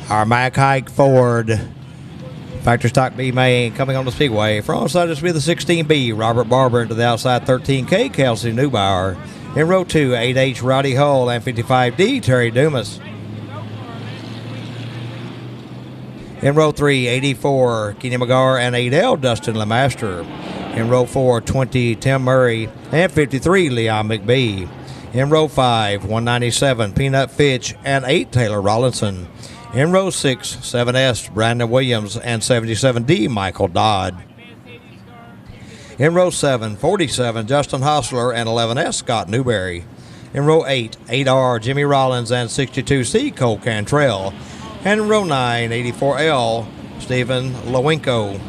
Speaker 1: Our Mack Hike Ford factory stock B main coming on the Speedway. From outside this will be the 16B, Robert Barber, into the outside 13K, Kelsey Neubauer. In row 2, 8H, Roddy Hull, and 55D, Terry Dumas. In row 3, 84, Kenny McGar, and 8L, Dustin Lemaster. In row 4, 20, Tim Murray, and 53, Leon McBee. In row 5, 197, Peanut Fitch, and 8, Taylor Rollinson. In row 6, 7S, Brandon Williams, and 77D, Michael Dodd. In row 7, 47, Justin Hostler, and 11S, Scott Newberry. In row 8, 8R, Jimmy Rollins, and 62C, Cole Cantrell. And in row 9, 84L, Stephen Lewinko.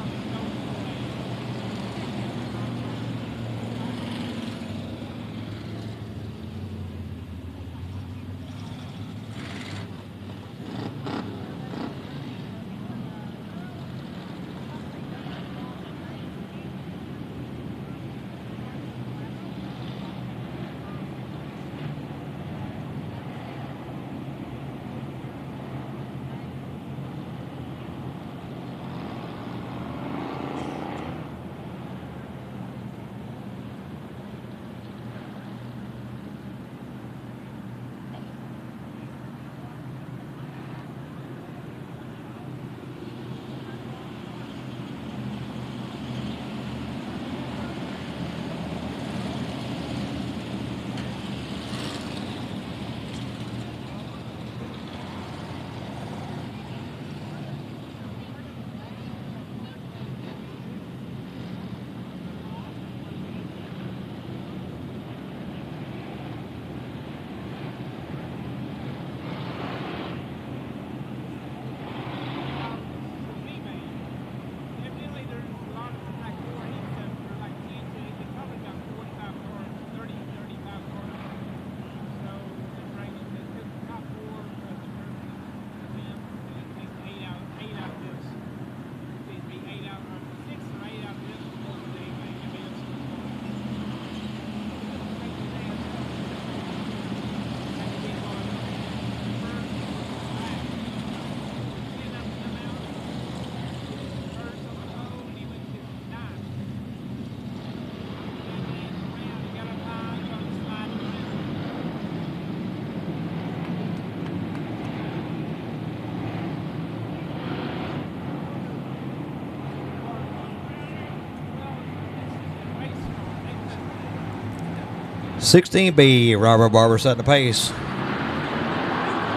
Speaker 1: 16B, Robert Barber setting the pace.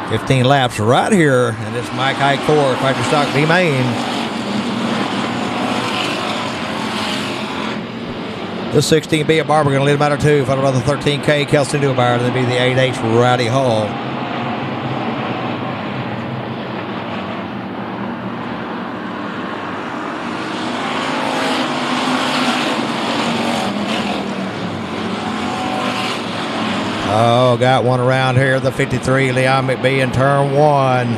Speaker 1: 15 laps right here, and it's Mike Highcore, Factory Stock B Main. This 16B at Barber going to lead about 2, followed by the 13K, Kelsey Newmeyer, and then be the 8H, Rowdy Hall. Oh, got one around here, the 53, Leon McBee in turn 1.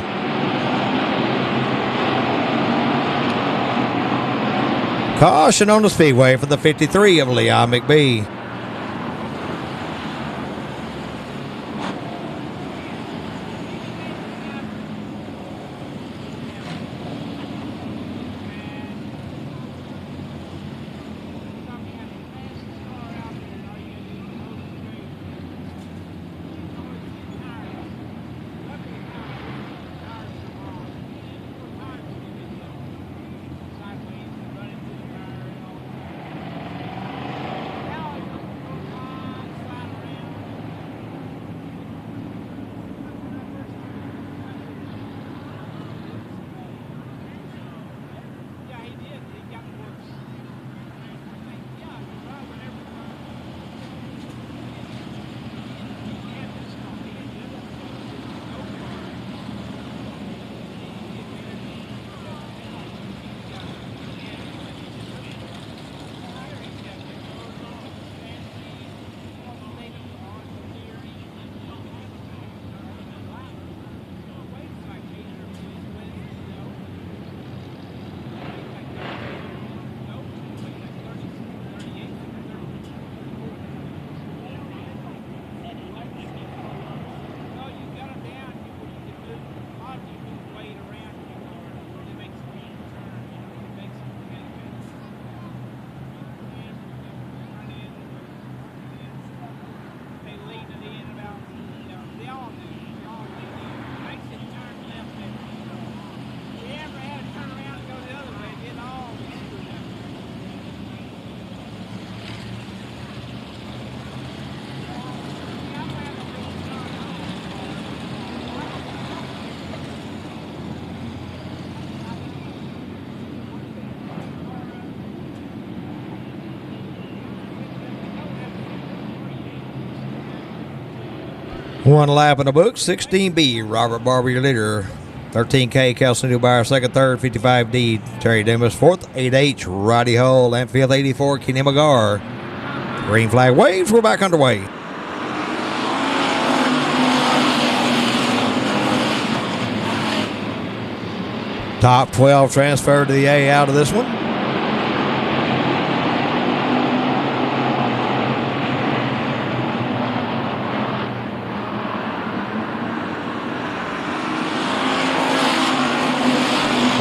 Speaker 1: Caution on the speedway for the 53 of Leon McBee. One lap in the book, 16B, Robert Barber, your leader. 13K, Kelsey Newmeyer, second, third, 55D, Terry Demas, fourth, 8H, Roddy Hull, and fifth, 84, Kenny McGar. Green flag waves, we're back underway. Top 12 transferred to the A out of this one.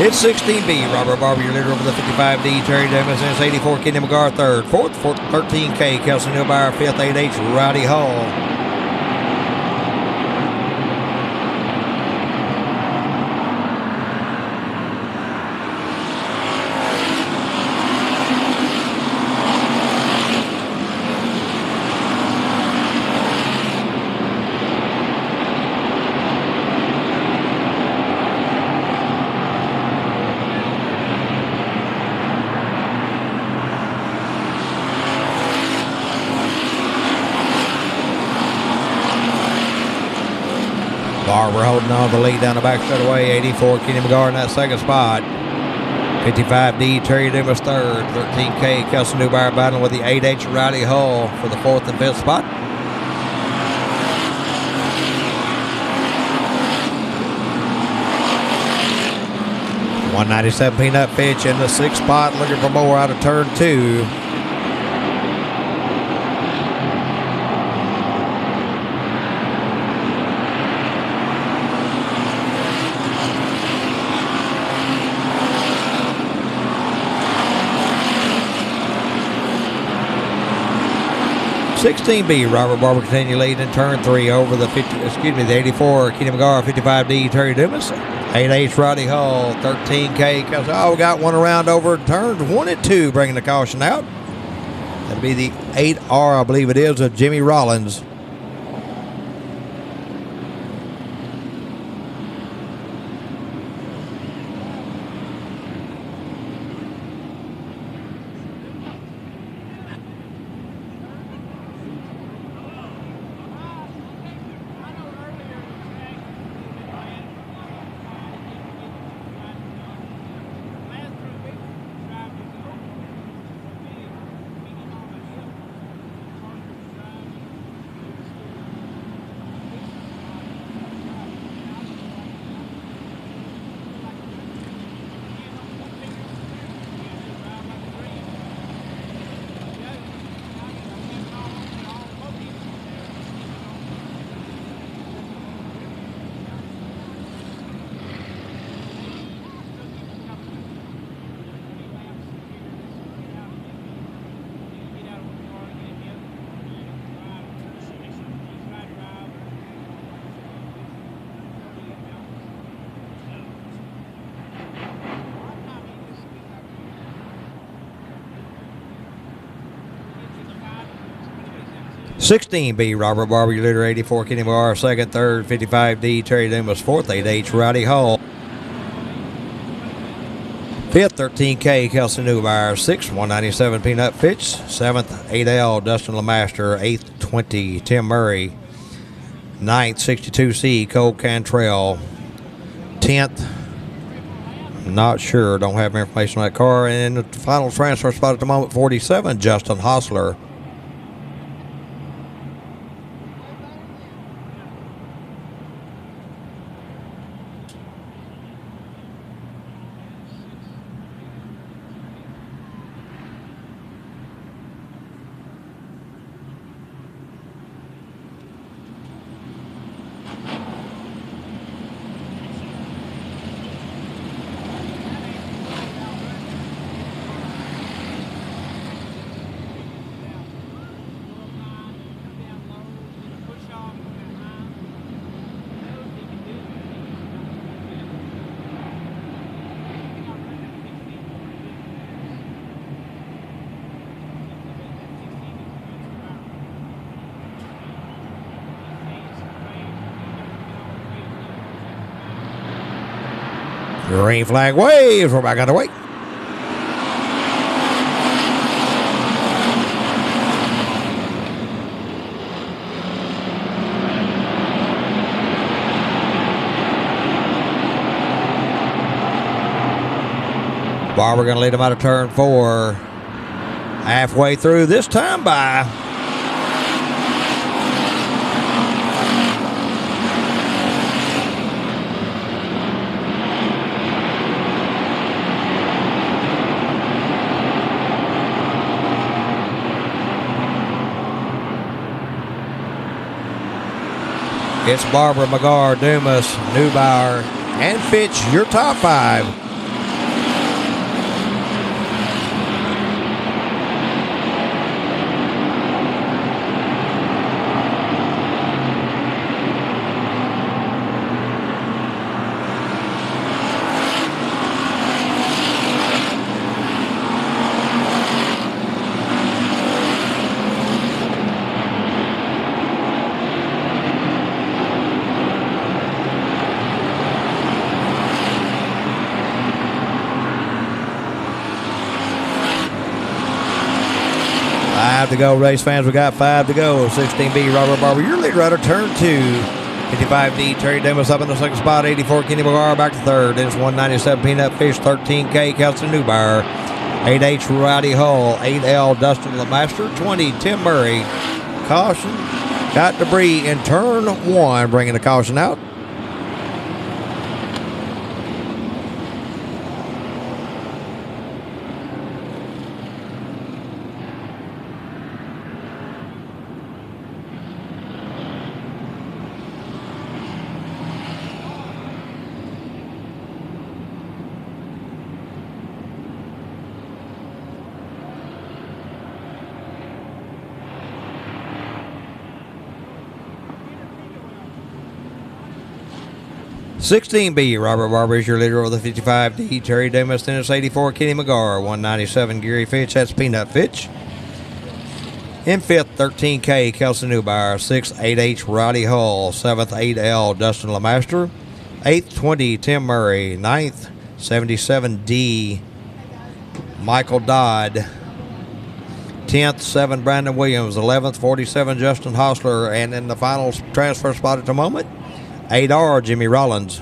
Speaker 1: It's 16B, Robert Barber, your leader over the 55D, Terry Demas, and it's 84, Kenny McGar, third. Fourth, 13K, Kelsey Newmeyer, fifth, 8H, Rowdy Hall. Barber holding on to the lead down the back straightaway. 84, Kenny McGar in that second spot. 55D, Terry Demas third. 13K, Kelsey Newmeyer battling with the 8H, Rowdy Hull for the fourth and fifth spot. .197 Peanut Fitch in the sixth spot, looking for more out of turn 2. .16B, Robert Barber continue leading in turn 3 over the the 84, Kenny McGar, 55D, Terry Demas, 8H, Rowdy Hull, 13K. Oh, we got one around over turns 1 and 2, bringing the caution out. That'll be the 8R, I believe it is, of Jimmy Rollins. $16B, Robert Barber, your leader, 84, Kenny Moore, second, third, 55D, Terry Dumas, fourth, 8H, Rowdy Hall. Fifth, 13K, Kelsey Newbauer. Sixth, 197, Peanut Fitch. Seventh, 8L, Dustin LeMaster. Eighth, 20, Tim Murray. Ninth, 62C, Cole Cantrell. 10th, not sure, don't have information on that car. And the final transfer spot at the moment, 47, Justin Hostler. Green flag waves. We're back on the way. Barber going to lead him out of turn 4. Halfway through this time by. It's Barber, McGar, Dumas, Neubauer, and Fitch, your top 5. To go, race fans. We got 5 to go. 16B, Robert Barber, your lead rider, turn 2. 55D, Terry Dumas up in the second spot. 84, Kenny McGar back to third. It's 197, Peanut Fish. 13K, Kelsey Newbauer. 8H, Rowdy Hull. 8L, Dustin LeMaster. 20, Tim Murray. Caution. Got debris in turn 1, bringing the caution out. $16B, Robert Barber is your leader over the 55D. Terry Dumas, then it's 84, Kenny McGar. 197, Gary Fitch, that's Peanut Fitch. In 5th, 13K, Kelsey Newbauer. 6th, 8H, Roddy Hull. 7th, 8L, Dustin LeMaster. 8th, 20, Tim Murray. 9th, 77D, Michael Dodd. 10th, 7, Brandon Williams. 11th, 47, Justin Hostler. And in the final transfer spot at the moment, 8R, Jimmy Rollins.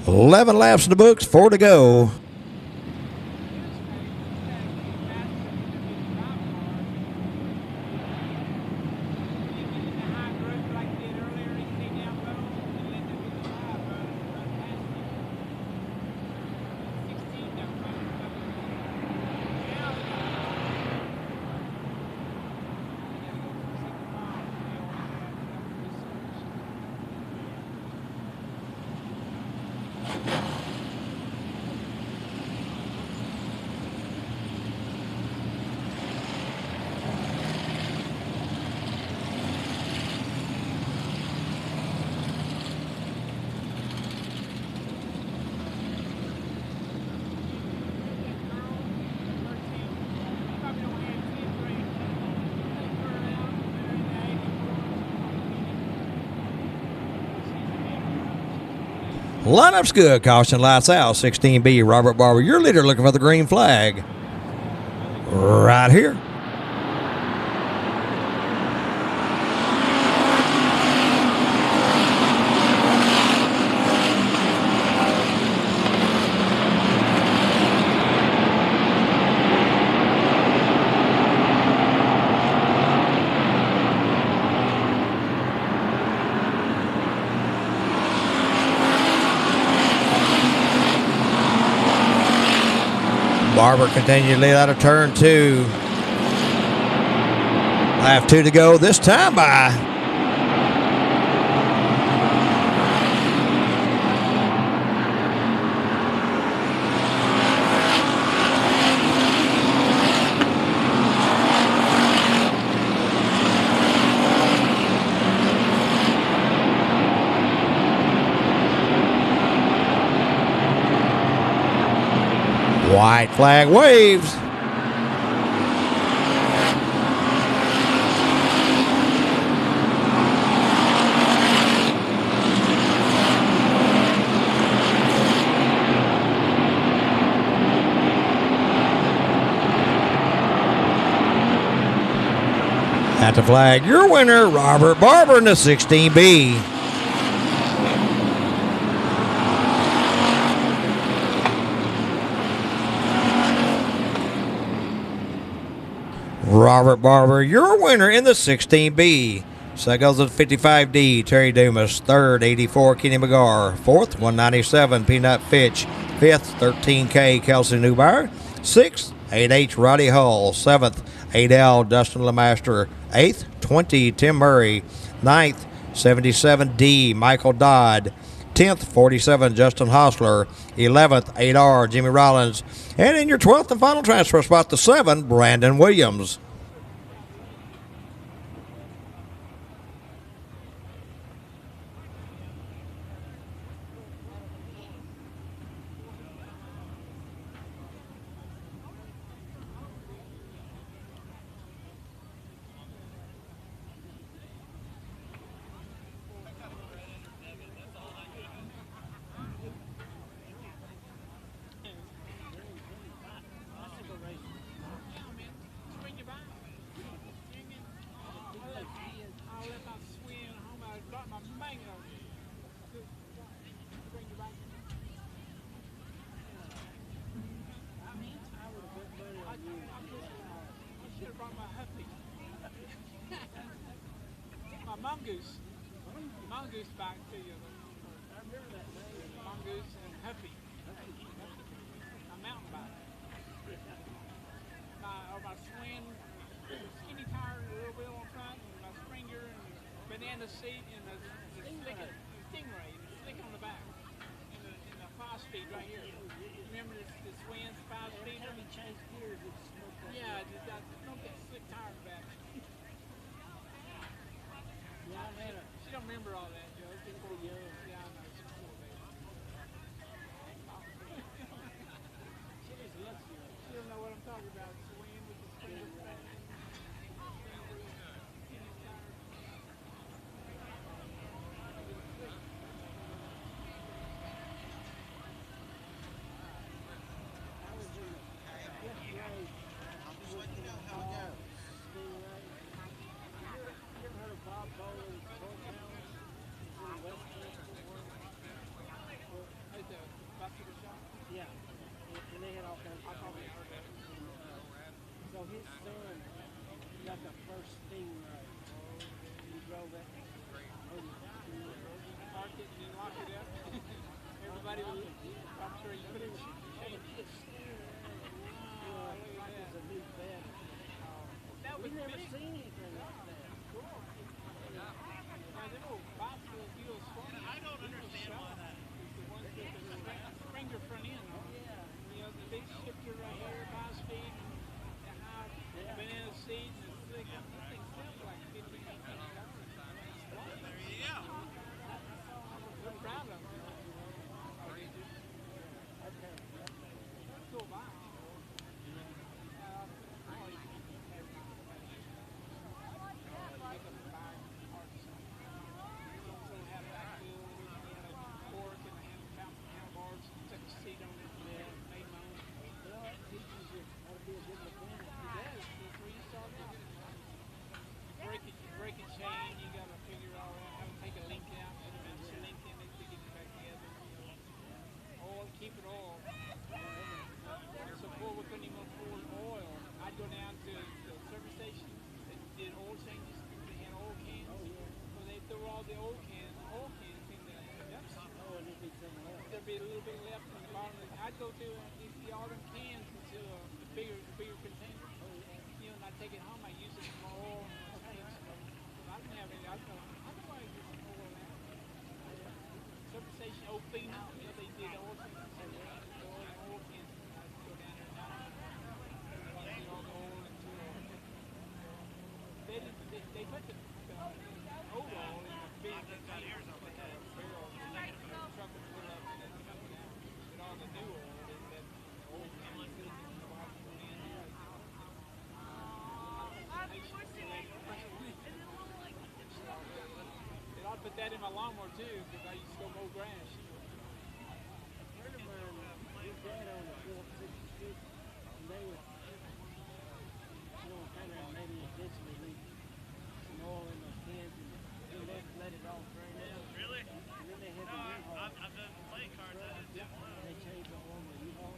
Speaker 1: Eleven laps in the books, 4 to go. Lineup's good. Caution, lights out. 16B, Robert Barber, your leader, looking for the green flag. Right here. Barber continued to lead out of turn 2. Lap 2 to go, this time by white flag waves. At the flag, your winner, Robert Barber in the 16B. Robert Barber, your winner in the 16B. Second goes to 55D, Terry Dumas. Third, 84, Kenny McGar. Fourth, 197, Peanut Fitch. Fifth, 13K, Kelsey Newbauer. Sixth, 8H, Roddy Hull. Seventh, 8L, Dustin LeMaster. Eighth, 20, Tim Murray. Ninth, 77D, Michael Dodd. 10th, 47, Justin Hostler. 11th, 8R, Jimmy Rollins. And in your 12th and final transfer spot, the 7, Brandon Williams.
Speaker 3: Mongoose. Mongoose back to you.
Speaker 4: I remember that name.
Speaker 3: Mongoose and Huffy. My mountain bike. My swing, skinny tire, and a little wheel on front, and my Springer, and banana seat, and the Stingray, and the slick on the back, and the 5-speed right here. Remember the swings, 5-speed?
Speaker 4: Every time he changed gears, it smoked that.
Speaker 3: Yeah, just got that slick tire in the back.
Speaker 4: Yeah, I had a.
Speaker 3: She don't remember all that, Joe. She's
Speaker 4: Pretty young.
Speaker 3: Yeah, I know. She's a poor baby.
Speaker 4: She was lucky.
Speaker 3: She don't know what I'm talking about. Swing with the Springer back.
Speaker 4: I was in the fifth grade. Stingray. You ever heard of Bob Bowling Toy Town? He's in Westchester.
Speaker 3: At the bicycle shop.
Speaker 4: Yeah. And they had all kinds of.
Speaker 3: I probably heard that.
Speaker 4: So his son got the first Stingray. He drove it.
Speaker 3: Park it and then lock it up. Everybody was, I'm sure you put it in.
Speaker 4: Like it's a new bed.
Speaker 3: That was
Speaker 4: We've never
Speaker 3: big.
Speaker 4: seen anything like that.
Speaker 3: Now, them old bicycles, you know, I don't understand why that. The ones with the Springer front end.
Speaker 4: Yeah.
Speaker 3: You know, the big shifter right here, 5-speed, the high banana seat, and the slick. That thing sounds like $15,000. There you go. We're proud of them. Cool bike. Breaking chain, you gotta figure all that. How to take a link out, put a link in it to get it back together. Oil, keep it oil. So before we couldn't even afford oil, I'd go down to the service station and did oil changes. They had oil cans. So they threw all the oil cans in the dumpster.
Speaker 4: Oh, and it'd be something else.
Speaker 3: There'd be a little bit left in the bottom. I'd go to empty all them cans into a bigger container. You know, and I'd take it home. I use it for my oil. I didn't have any. I don't know why I get some oil now. Service station, old FEMA, you know, they did oil changes. Oil cans. I'd go down there and get all the oil into they put the old oil in the big containers. They had a barrel and the truck would fill up and then come down. But all the new oil, that old can in the bottom of the end. I'd put that in my lawnmower too, because I used to go mow grass.
Speaker 4: A friend of mine, his dad owned a Phillips 66, and they would, kind of maybe eventually leave some oil in those cans, and then they'd let it all drain out.
Speaker 5: Really?
Speaker 4: And then they had the
Speaker 5: No,
Speaker 4: U-Haul.
Speaker 5: I've done playing cards. I did too.
Speaker 4: They changed the oil with U-Haul.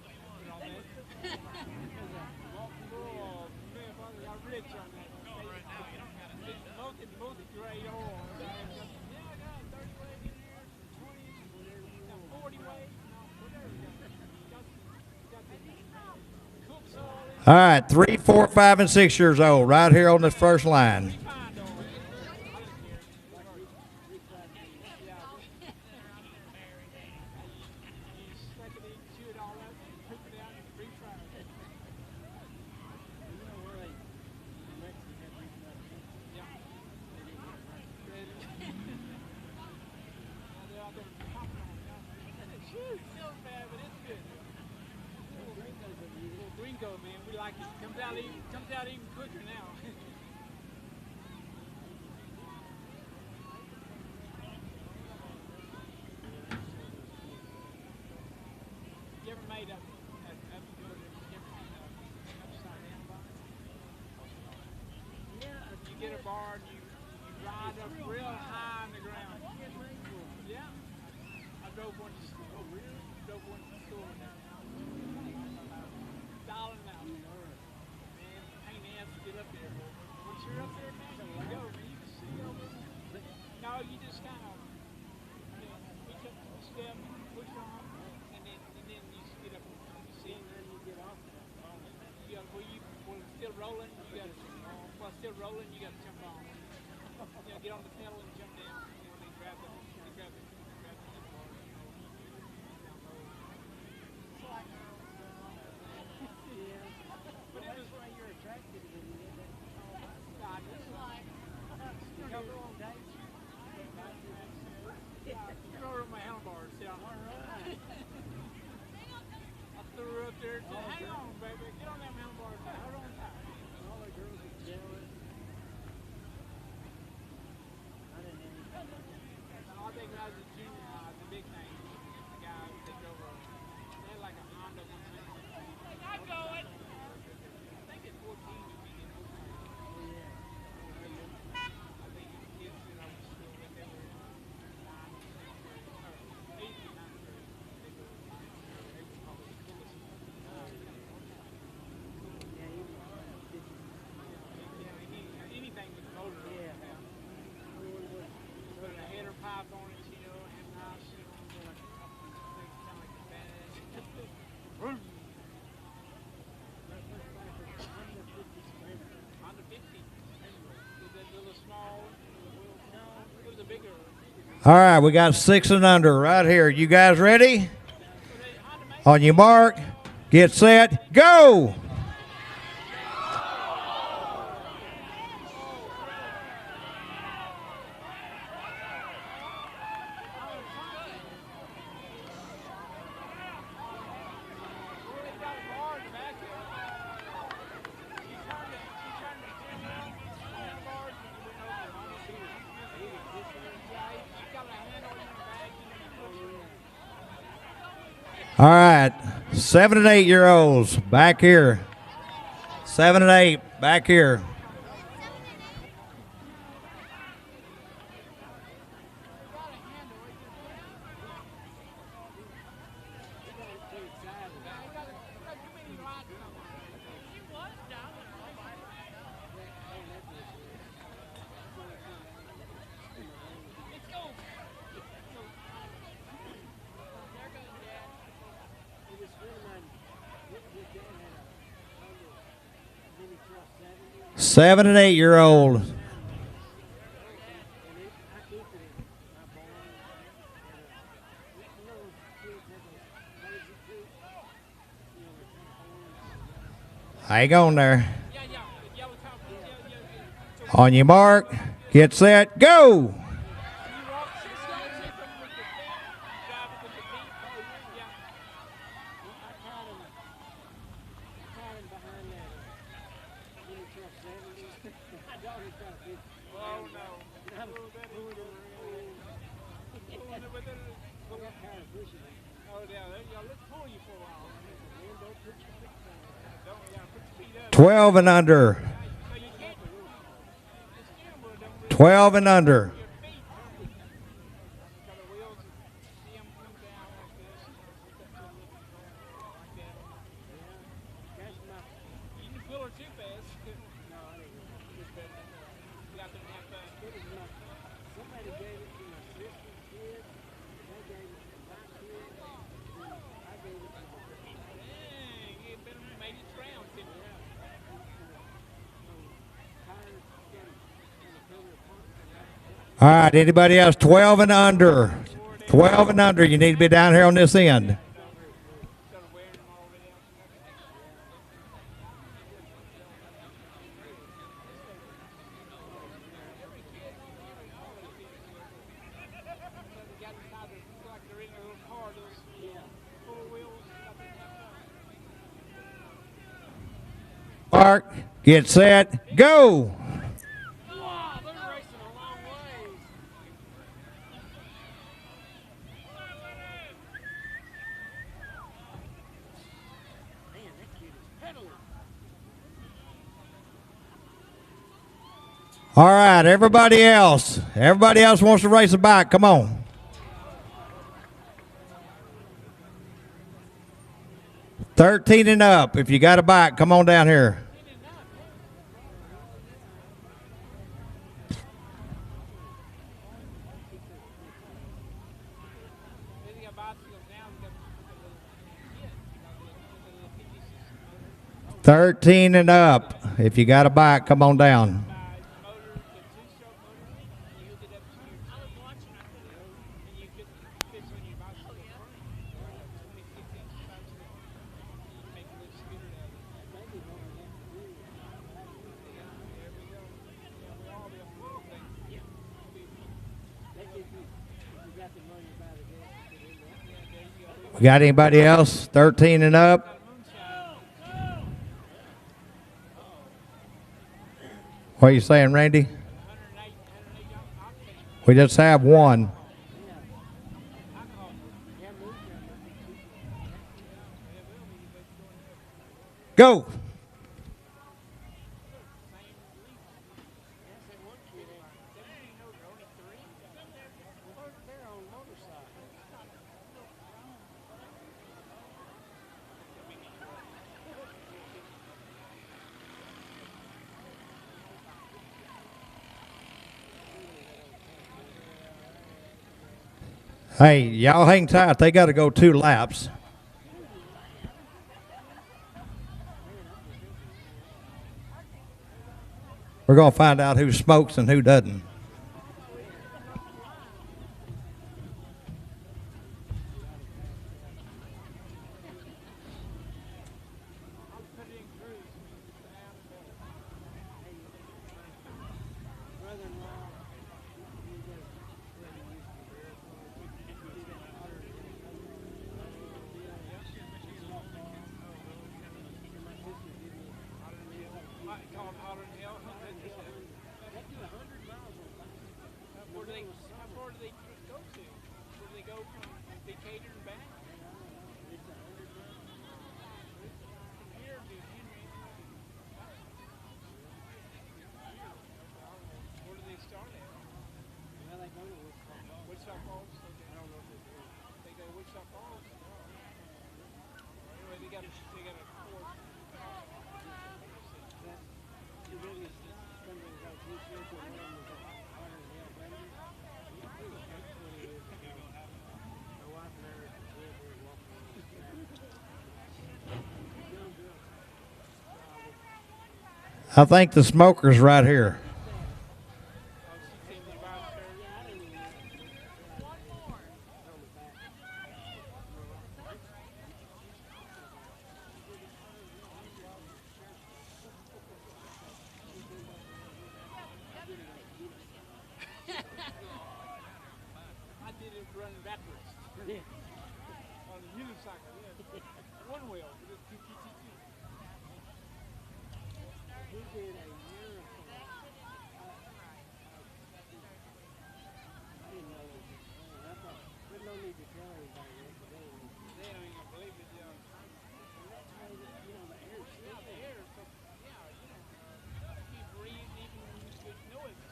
Speaker 3: Oh, man, buddy, I'm rich on that.
Speaker 5: Right now, you don't got to.
Speaker 3: Multi grade oil. Yeah, I got 30 weight in here, 20, 40 weight. Whatever you got. Cook's oil.
Speaker 1: All right, 3, 4, 5, and 6 years old, right here on this first line.
Speaker 3: Refined oil. I didn't care. You suck it in, chew it all up, poop it out, and refry it.
Speaker 4: You know where they, Mexican had refried chicken?
Speaker 3: Yeah.
Speaker 4: They didn't get it right.
Speaker 3: They're out there popping on it. Shoot, still bad, but it's good.
Speaker 4: Gringos have used it.
Speaker 3: Little gringo, man, we like it. Comes out even quicker now. You ever made up upside down bar?
Speaker 4: Yeah,
Speaker 3: You get a bar and you ride up real high on the ground. Yeah. I drove one to school. Drove one to school in there. Dialing out. Man, pain in the ass to get up there. Once you're up there, man, you can go, man. You can see over. still rolling, you got to jump on. Get on the pedal and jump down. They grab the handlebars.
Speaker 4: But that's why you're attracted to me.
Speaker 3: God, this is like,
Speaker 4: You go on dates.
Speaker 3: you're over my handlebars. Yeah.
Speaker 4: All right.
Speaker 3: I threw her up there and said, hang on, baby. Get on that handlebars. Hold on tight.
Speaker 4: All the girls are jealous. I didn't even.
Speaker 3: I think when I was a junior high, the big thing, the guy that drove they had like a Honda 160. I'm going. I think at 14 you beat him.
Speaker 4: Yeah.
Speaker 3: I think the kids that I was still with, they were 9, 10, or 8 and 9 grade. They were probably the coolest.
Speaker 4: Yeah, he was 50.
Speaker 3: Anything with the motor.
Speaker 4: Yeah.
Speaker 3: Put a header pipe on it, and nice, like kind of like a badass. Honda 50. With that little small, no, it was a bigger.
Speaker 1: All right, we got 6 and under right here. You guys ready? On your mark, get set, go! All right, 7 and 8 year olds back here. 7 and 8 back here.
Speaker 4: It was really my, his dad had a Honda Mini Cross 70.
Speaker 1: 7 and 8 year old.
Speaker 4: And I keep it in my barn. And, you know, those kids have those lazy feet. You know, they're kind of horns.
Speaker 1: Hang on there.
Speaker 3: Yeah, we talked. Yeah.
Speaker 1: On your mark, get set, go!
Speaker 3: You walk 6 yards in from with the feet, drive it with the feet. Yeah.
Speaker 4: I tied him behind that Mini Cross 70. My daughter's got a big.
Speaker 3: Oh no.
Speaker 4: And I'm pulling it around. I got tired of pushing it.
Speaker 3: Oh yeah, let's pull you for a while.
Speaker 4: Man, don't put your feet down.
Speaker 3: Don't put your feet up.
Speaker 1: 12 and under.
Speaker 3: So you can't. The steering wheel don't really
Speaker 1: 12 and under.
Speaker 3: your feet. So the wheels, see them come down like this. Like that.
Speaker 4: That's my.
Speaker 3: You can pull her too fast.
Speaker 4: No, I didn't.
Speaker 3: You got them half fast.
Speaker 4: It was my. Somebody gave it to my sister's kid. They gave it to my kid. And I gave it to my.
Speaker 3: Dang, you better made it round, didn't you?
Speaker 4: Tires got a cover apart.
Speaker 1: All right, anybody else 12 and under? 12 and under, you need to be down here on this end.
Speaker 3: Started wearing them already out. They got inside like they're in a little car, those 4 wheels.
Speaker 1: Mark, get set, go!
Speaker 3: Wow, they're racing a long way.
Speaker 4: Man, that kid is pedaling.
Speaker 1: All right, everybody else wants to race a bike, come on. $13 and up, if you got a bike, come on down here.
Speaker 3: They got bicycles now. We got the little 56 motor.
Speaker 1: 13 and up, if you got a bike, come on down. We got anybody else? 13 and up? What are you saying, Randy? We just have one. Go. Hey, y'all hang tight. They got to go 2 laps. We're going to find out who smokes and who doesn't. I think the smoker's right here.
Speaker 3: I did it running backwards. On the unicycle, yeah. One wheel, just two.
Speaker 4: He did a miracle. I didn't know it was his phone. I thought, there's no need to tell anybody that today.
Speaker 3: They don't even believe it, yeah.
Speaker 4: You know, the air's still
Speaker 3: The air is so, yeah, you know, you breathe even when you just know it's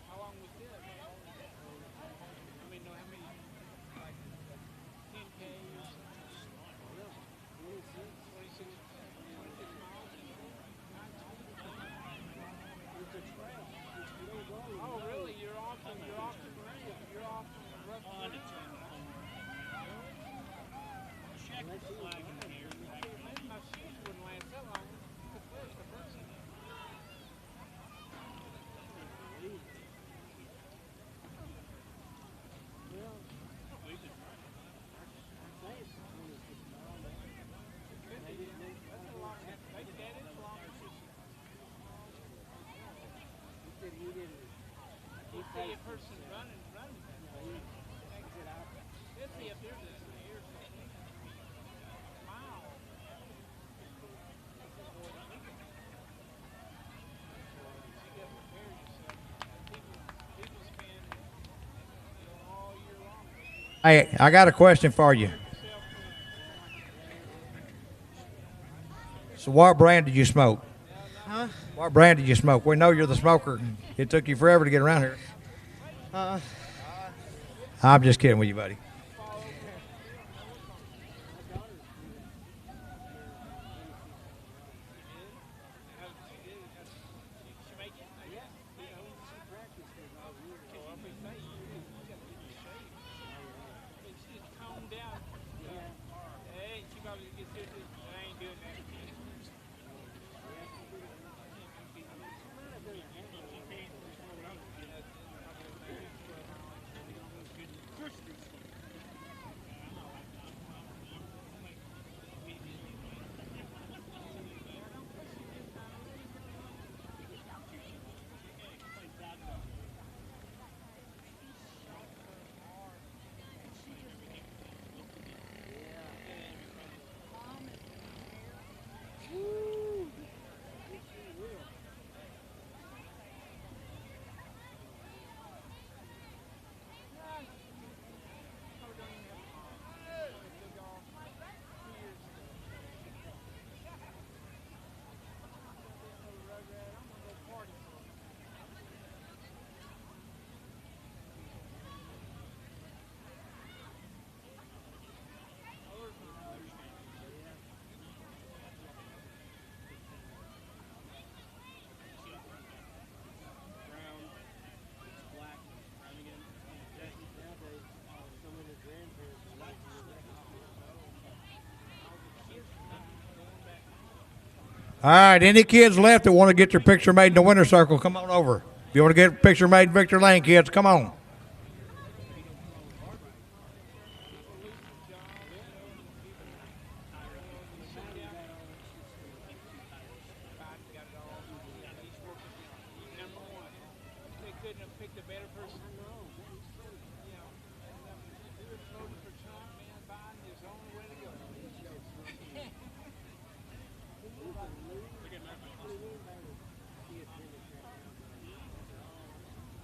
Speaker 3: how long was this? I mean, how many, like 10K or something? 26 miles.
Speaker 4: It's a trail. You don't go.
Speaker 3: Oh, really? You're off the rough. My shoes wouldn't last that long. The first one. See a person running. Let's see if there's a air mile. You got to prepare yourself. People spend all year long.
Speaker 1: Hey, I got a question for you. So what brand did you smoke?
Speaker 6: Huh?
Speaker 1: What brand did you smoke? We know you're the smoker. It took you forever to get around here. I'm just kidding with you, buddy. All right, any kids left that want to get their picture made in the winner's circle, come on over. If you want to get a picture made in Victor Lane, kids, come on.
Speaker 3: They couldn't have picked a better person. You know, if we were voting for Trump, man, Biden is the only way to go.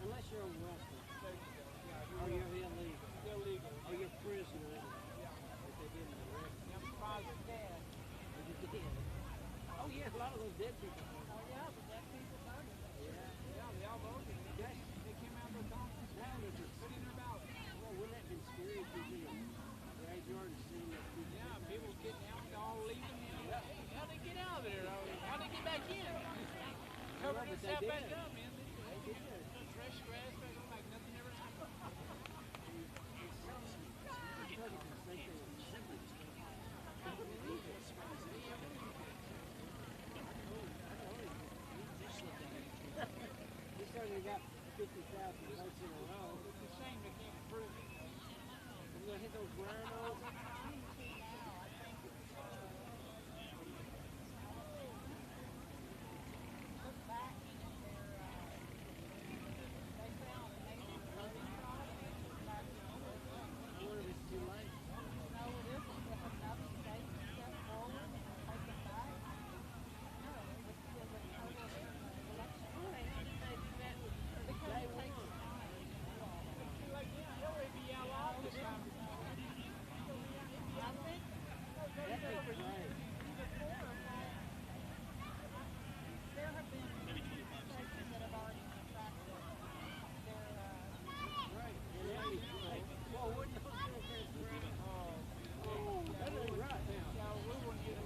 Speaker 4: Unless you're on welfare. Or you're illegal.
Speaker 3: Illegal.
Speaker 4: Or you're a prisoner. If they didn't arrest you.
Speaker 3: I'm surprised dad.
Speaker 4: Or you did. Oh yeah, a lot of those dead people.
Speaker 3: Oh, yeah, but that people voted. Yeah, they all voted. They came out of their conference.
Speaker 4: Now they're just,
Speaker 3: Put in their ballot.
Speaker 4: well, wouldn't that been scary if you did? Graveyard and seeing that people.
Speaker 3: Yeah, people getting out, they all leaving. You know, how'd they get out of there? How'd they get back in? Covered
Speaker 4: but they
Speaker 3: themselves back
Speaker 4: did.
Speaker 3: up, man. They did. Fresh grass back on like nothing ever happened.
Speaker 4: They certainly got 50,000 votes in a row.
Speaker 3: It's a shame they can't prove it.
Speaker 4: I'm gonna hit those rhinos. I wonder if it's too late. That'd be great. Right. And that'd be great. Well, wouldn't those Democrats run? That ain't right now.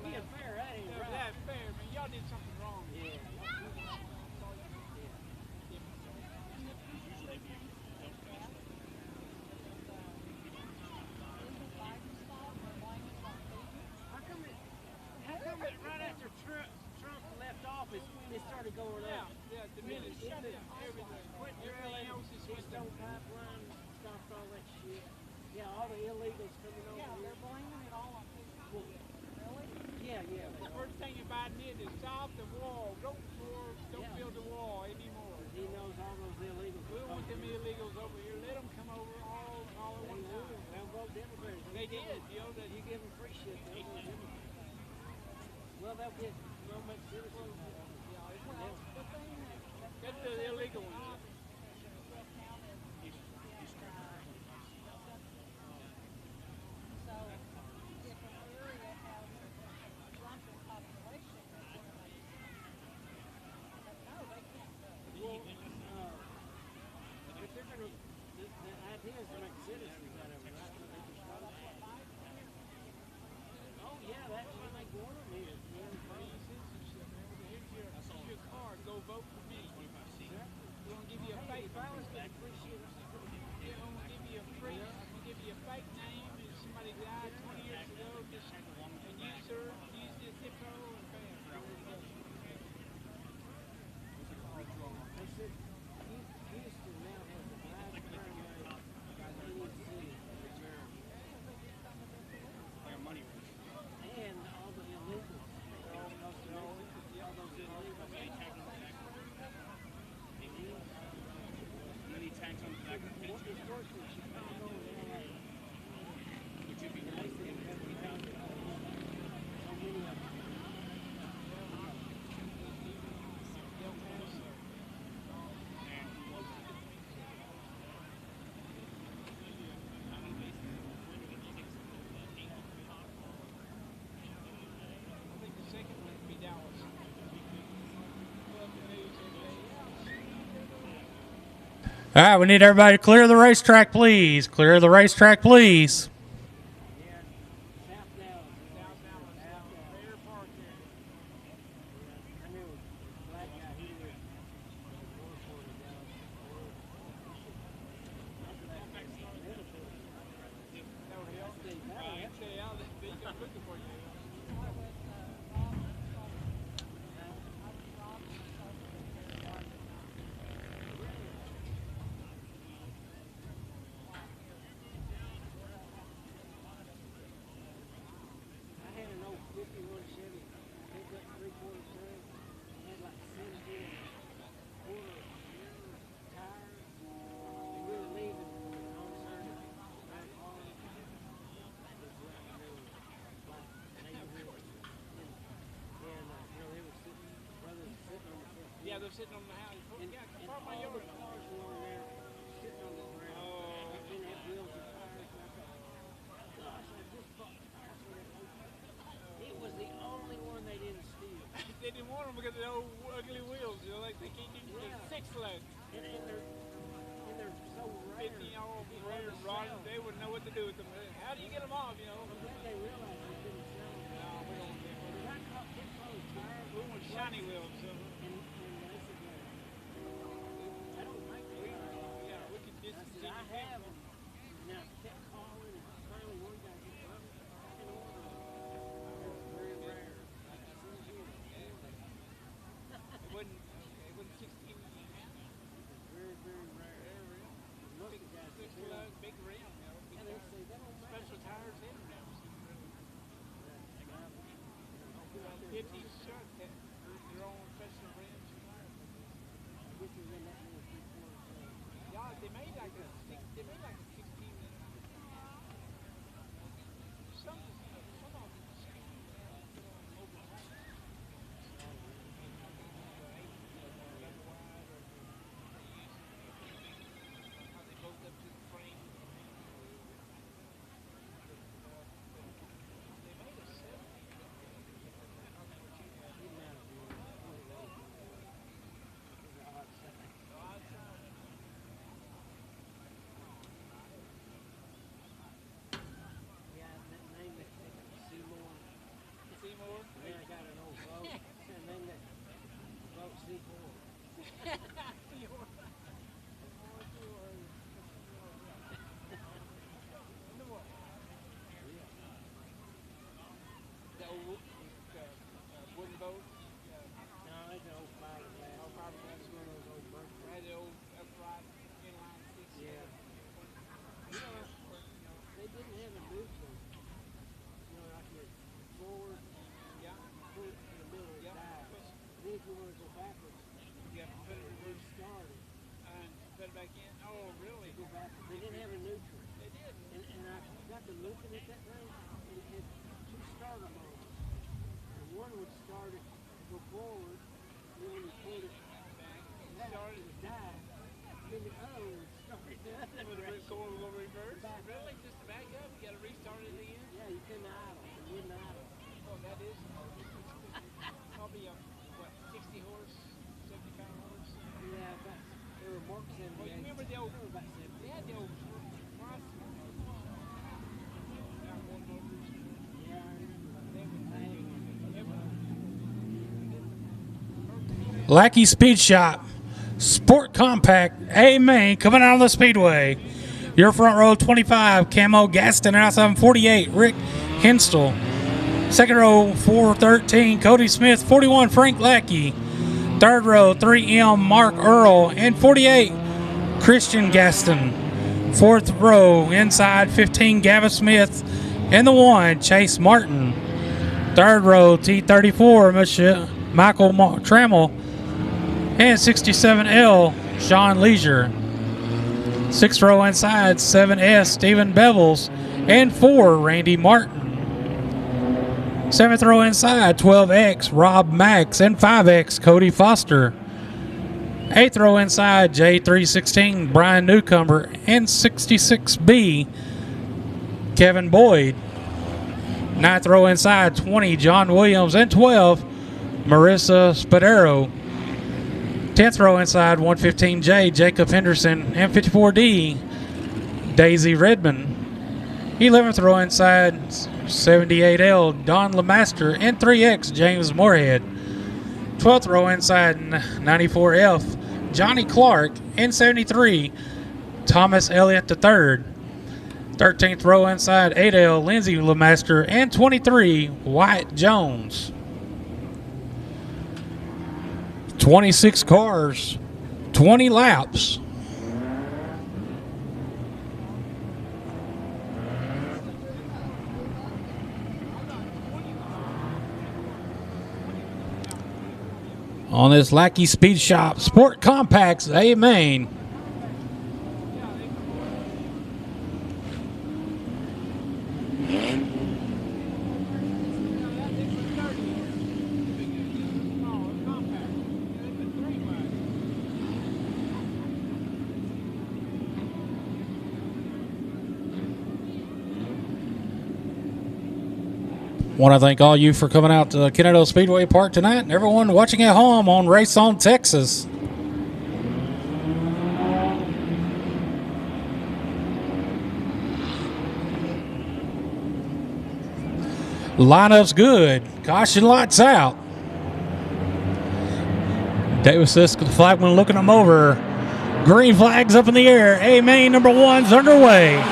Speaker 4: Being fair, that ain't right.
Speaker 3: That's fair, man. Y'all did something wrong.
Speaker 4: Yeah. How come it right after Trump left office, it started going up?
Speaker 3: Yeah, diminished. Everything.
Speaker 4: Quit
Speaker 3: Everything
Speaker 4: drilling,
Speaker 3: else is
Speaker 4: Keystone Pipeline, stopped all that shit. Yeah, all the illegals coming over here.
Speaker 3: They're blaming it all on people.
Speaker 4: Yeah, yeah.
Speaker 3: The first thing that Biden did is stop the wall. Don't
Speaker 4: Yeah.
Speaker 3: build the wall anymore.
Speaker 4: He knows all those illegals.
Speaker 3: We don't want them illegals over here. Let them come over all at
Speaker 4: They
Speaker 3: one
Speaker 4: will.
Speaker 3: time.
Speaker 4: They'll vote Democrats.
Speaker 3: They did, you know, that
Speaker 4: You give them free shit, they'll vote Democrats. Well, they'll make citizens.
Speaker 3: get the illegal ones.
Speaker 4: If they're gonna, the idea is to make citizens out of it, right? So they can start. Oh yeah, that's what they want them here.
Speaker 3: Here's your card. Go vote for me. We're gonna give you a fake.
Speaker 4: If I was to appreciate it,
Speaker 3: We're gonna give you a free. We'll give you a fake name. And somebody died 20 years ago. Just and use this info and bam.
Speaker 4: they said Houston now has the highest crime rate of any city. And all the illegals. All those illegals. It's worse than Chicago and LA. So many of them.
Speaker 3: I think the second one would be Dallas. Pull up the news every day.
Speaker 2: All right, we need everybody to clear the racetrack, please. Clear the racetrack, please.
Speaker 4: Yeah. South Dallas.
Speaker 3: South Dallas, Fair Park there.
Speaker 4: I knew a black guy, he was Dwarf for the Dallas.
Speaker 3: No hell. Stay out. They come looking for you. Yeah, they're sitting on the house.
Speaker 4: And,
Speaker 3: Yeah,
Speaker 4: and
Speaker 3: part of my
Speaker 4: all
Speaker 3: yard.
Speaker 4: the cars were on there sitting on the ground.
Speaker 3: Oh.
Speaker 4: They didn't have wheels or tires. And I thought, gosh, I just bought tires for that old car. It was the only one they didn't steal.
Speaker 3: They didn't want them because of the old ugly wheels. You know, like they can't use
Speaker 4: Yeah.
Speaker 3: the 6 legs.
Speaker 4: And they're so rare.
Speaker 3: 50-year-old
Speaker 4: It's
Speaker 3: rare
Speaker 4: hard to
Speaker 3: rod.
Speaker 4: sell.
Speaker 3: They wouldn't know what to do with them. How do you get them off? You know.
Speaker 4: I'm glad they realized they couldn't sell them.
Speaker 3: No, we don't.
Speaker 4: Because I caught this on tires.
Speaker 3: We want shiny wheels. So.
Speaker 4: And they said, I don't like the tires.
Speaker 3: Yeah, we could
Speaker 4: I
Speaker 3: just.
Speaker 4: said, I have them. And I kept calling, and finally one guy said, well, I can order them. They're very rare. Like I said, here.
Speaker 3: It wasn't 16
Speaker 4: Very, very rare. Most of the guys
Speaker 3: Six
Speaker 4: that do
Speaker 3: lug, big rim. You know, big
Speaker 4: and they
Speaker 3: tires.
Speaker 4: say they don't matter.
Speaker 3: Special tires and rims. 50 short that your own special rims and tires.
Speaker 4: This is in that little 3/4.
Speaker 3: Yeah, they made like a 16. Some of them. Over time. How they bolt up to the frame. They made a 70.
Speaker 4: Yeah, that name that Seymour.
Speaker 3: Seymour.
Speaker 4: And then I got an old boat. And then that boat Seymour.
Speaker 3: The old wooden boat.
Speaker 4: No, it's an old fiberglass.
Speaker 3: Oh, fiberglass.
Speaker 4: It's one of those old bird
Speaker 3: Had the old upright inline six.
Speaker 4: Yeah. You know, they didn't have a neutral. You know, like your forward,
Speaker 3: Yeah.
Speaker 4: put it in the middle,
Speaker 3: Yeah.
Speaker 4: dive. Then if you want to go backwards,
Speaker 3: You have to put it reverse
Speaker 4: restart it.
Speaker 3: and put it back in. Oh, really?
Speaker 4: Go backwards. They didn't have a neutral.
Speaker 3: They did.
Speaker 4: And I got to looking at that thing, and it had two starter modes. And one would start it to go forward, and then when you put it back,
Speaker 3: Started.
Speaker 4: it would die. Then the other one would start it the other
Speaker 3: With the
Speaker 4: direction.
Speaker 3: go reverse.
Speaker 4: Back.
Speaker 3: Really? Just to back up? You got to restart it again?
Speaker 4: Yeah, you couldn't idle. You wouldn't idle.
Speaker 3: Oh, that is. Probably a, what, 60 horse, 75 horse?
Speaker 4: Yeah, but they were more than
Speaker 3: Well, you remember the old,
Speaker 4: They were about 70.
Speaker 3: they had the old cross. Got one motors.
Speaker 4: Yeah, I remember.
Speaker 3: They would,
Speaker 4: I
Speaker 3: they would.
Speaker 2: Lackey Speed Shop, Sport Compact, A main coming out of the Speedway. Your front row 25, Camo Gaston, and outside 48, Rick Henstel. Second row 413, Cody Smith, 41, Frank Lackey. Third row 3M, Mark Earl, and 48, Christian Gaston. Fourth row inside 15, Gavin Smith, and the 1, Chase Martin. Third row T34, Michael Trammell, and 67L, Sean Leisure. Sixth row inside, 7S, Stephen Bevels, and 4, Randy Martin. Seventh row inside, 12X, Rob Max, and 5X, Cody Foster. Eighth row inside, J316, Brian Newcomer, and 66B, Kevin Boyd. Ninth row inside, 20, John Williams, and 12, Marissa Spadero. 10th row inside, 115J, Jacob Henderson, and 54D, Daisy Redmond. 11th row inside, 78L, Don Lemaster, and 3X, James Moorhead. 12th row inside, 94F, Johnny Clark, and 73, Thomas Elliott III. 13th row inside, 8L, Lindsay Lemaster, and 23, Wyatt Jones. 26 cars, 20 laps. On this Lackey Speed Shop Sport Compacts A main.
Speaker 3: Oh, compact. They put 3
Speaker 2: Want to thank all you for coming out to Kennedale Speedway Park tonight, and everyone watching at home on Race on Texas. Lineup's good. Caution lights out. Davis Sisk, the flagman, looking them over. Green flags up in the air. A main number 1's underway.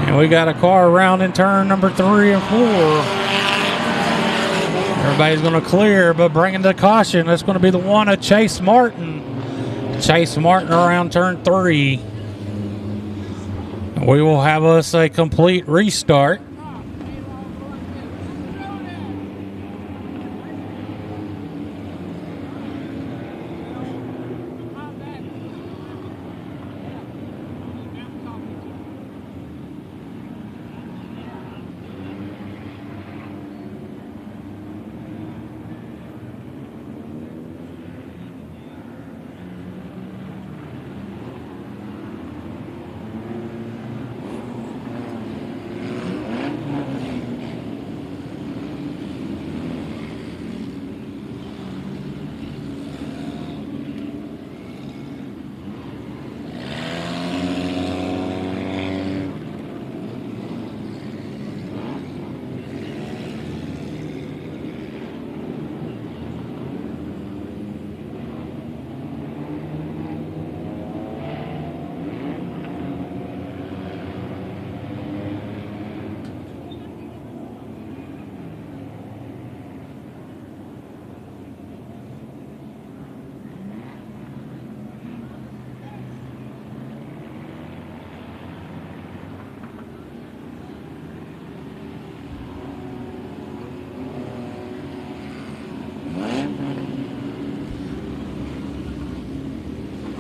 Speaker 2: And we got a car around in turn number 3 and 4. Everybody's going to clear, but bringing the caution, that's going to be the one of Chase Martin. Chase Martin around turn 3. We will have us a complete restart.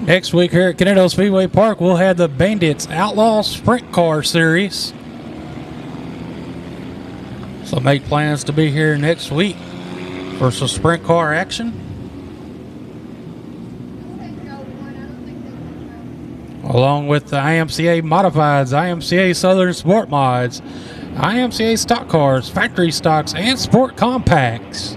Speaker 2: Next week here at Kennedale Speedway Park, we'll have the Bandits Outlaw Sprint Car Series. So make plans to be here next week for some sprint car action. Along with the IMCA Modifieds, IMCA Southern Sport Mods, IMCA Stock Cars, Factory Stocks, and Sport Compacts.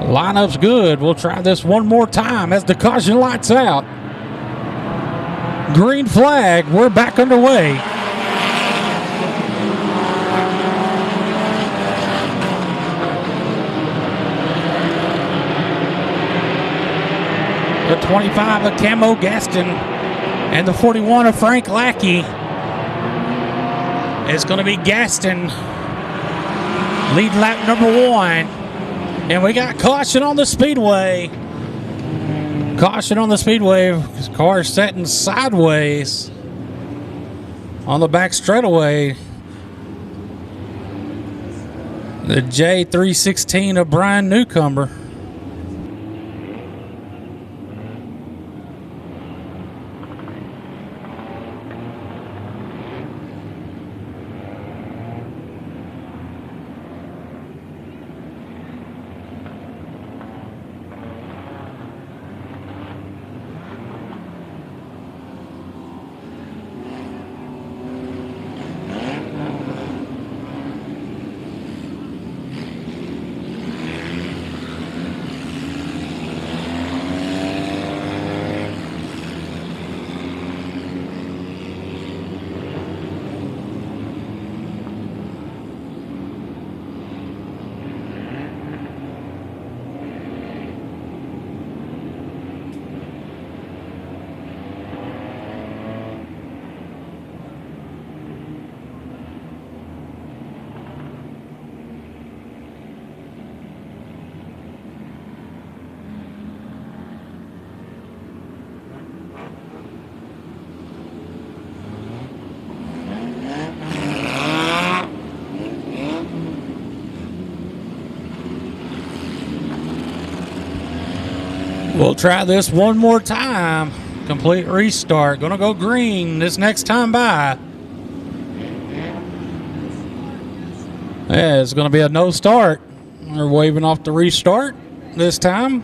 Speaker 2: Lineup's good. We'll try this one more time as the caution lights out. Green flag. We're back underway. The 25 of Camo Gaston and the 41 of Frank Lackey. It's going to be Gaston. Lead lap number 1. And we got caution on the speedway. Caution on the speedway. His car is setting sideways on the back straightaway. The J316 of Brian Newcomer. We'll try this one more time. Complete restart. Gonna go green this next time by. Yeah, it's going to be a no start. They're waving off the restart this time.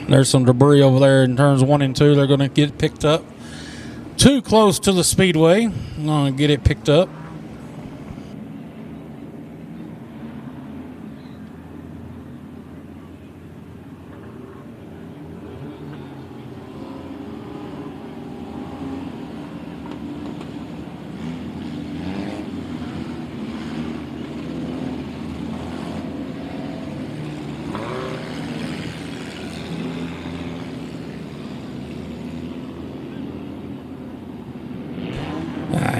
Speaker 2: There's some debris over there in turns 1 and 2. They're going to get picked up. Too close to the speedway. I'm going to get it picked up.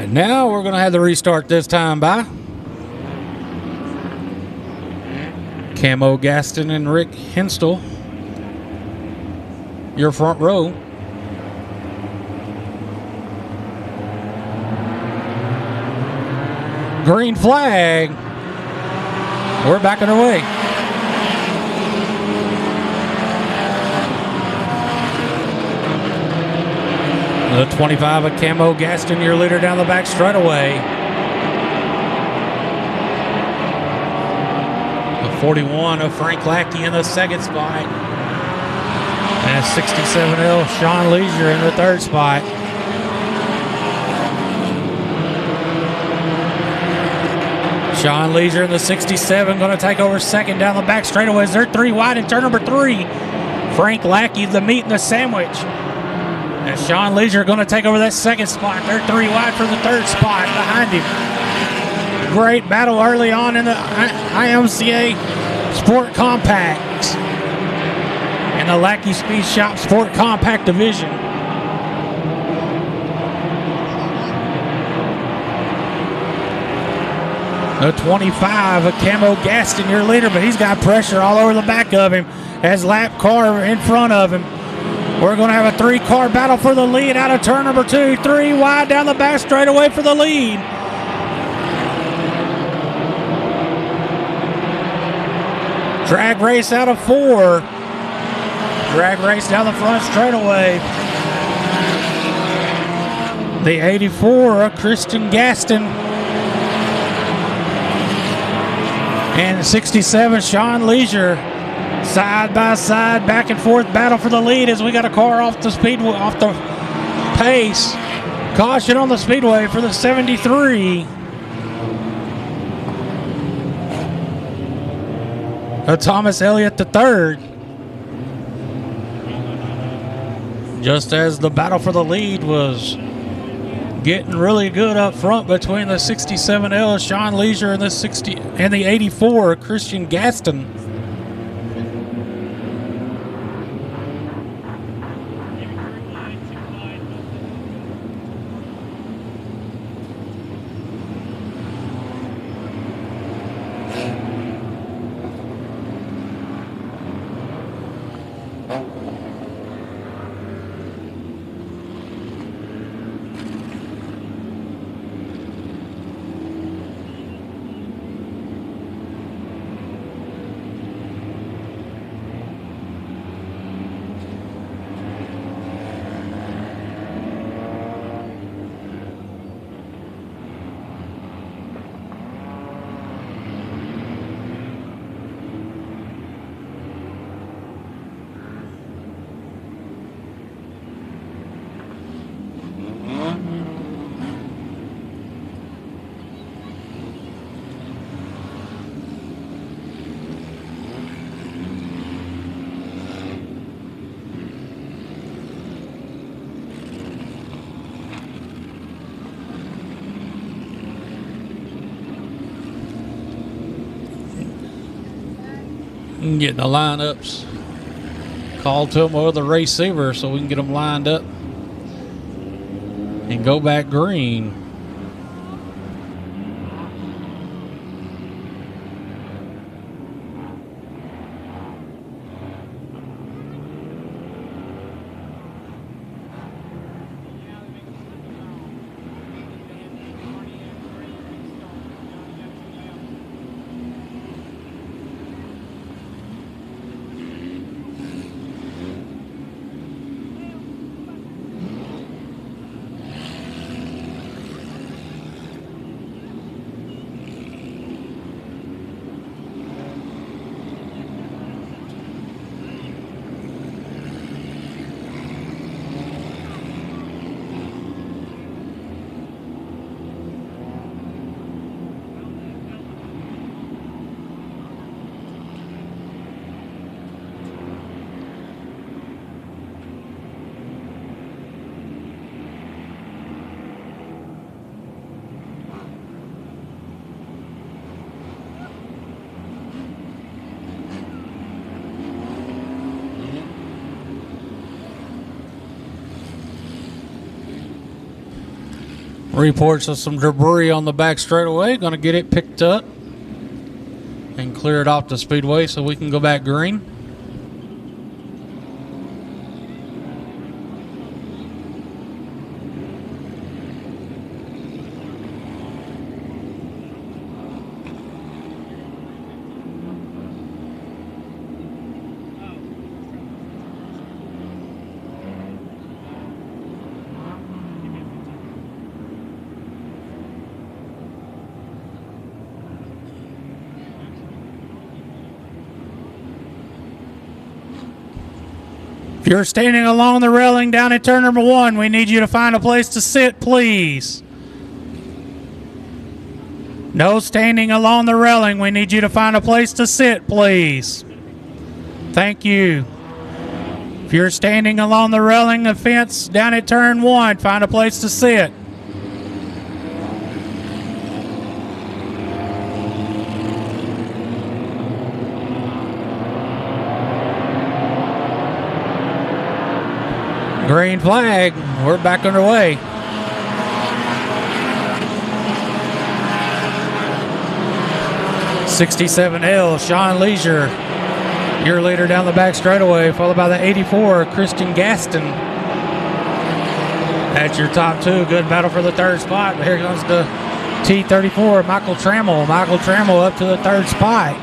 Speaker 2: Now we're going to have the restart this time by Camo Gaston and Rick Henstel. Your front row. Green flag. We're back underway. The 25 of Camo Gaston, your leader down the back straightaway. The 41 of Frank Lackey in the second spot. And 67L Sean Leisure in the third spot. Sean Leisure in the 67 going to take over second down the back straightaways. They're 3 wide in turn number 3. Frank Lackey, the meat and the sandwich. And Sean Leisure going to take over that second spot. They're 3 wide for the third spot behind him. Great battle early on in the IMCA Sport Compacts and the Lackey Speed Shop Sport Compact Division. The 25 of Camo Gaston, your leader, but he's got pressure all over the back of him as lap car in front of him. We're going to have a 3-car battle for the lead out of turn number 2. 3 wide down the back straightaway for the lead. Drag race out of 4. Drag race down the front straightaway. The 84 of Christian Gaston. And 67 Sean Leisure. Side by side, back and forth battle for the lead as we got a car off the speedway, off the pace. Caution on the speedway for the 73. Thomas Elliott III. Just as the battle for the lead was getting really good up front between the 67L Sean Leisure and the 84 Christian Gaston. Getting the lineups called to them over the receiver so we can get them lined up and go back green. Reports of some debris on the back straightaway. Going to get it picked up and clear it off the speedway so we can go back green. If you're standing along the railing down at turn number 1, we need you to find a place to sit, please. No standing along the railing. We need you to find a place to sit, please. Thank you. If you're standing along the railing of fence down at turn 1, find a place to sit. Green flag. We're back underway. '67L, Sean Leisure, your leader down the back straightaway, followed by the 84, Christian Gaston. That's your top two. Good battle for the third spot. But here comes the T34, Michael Trammell. Michael Trammell up to the third spot.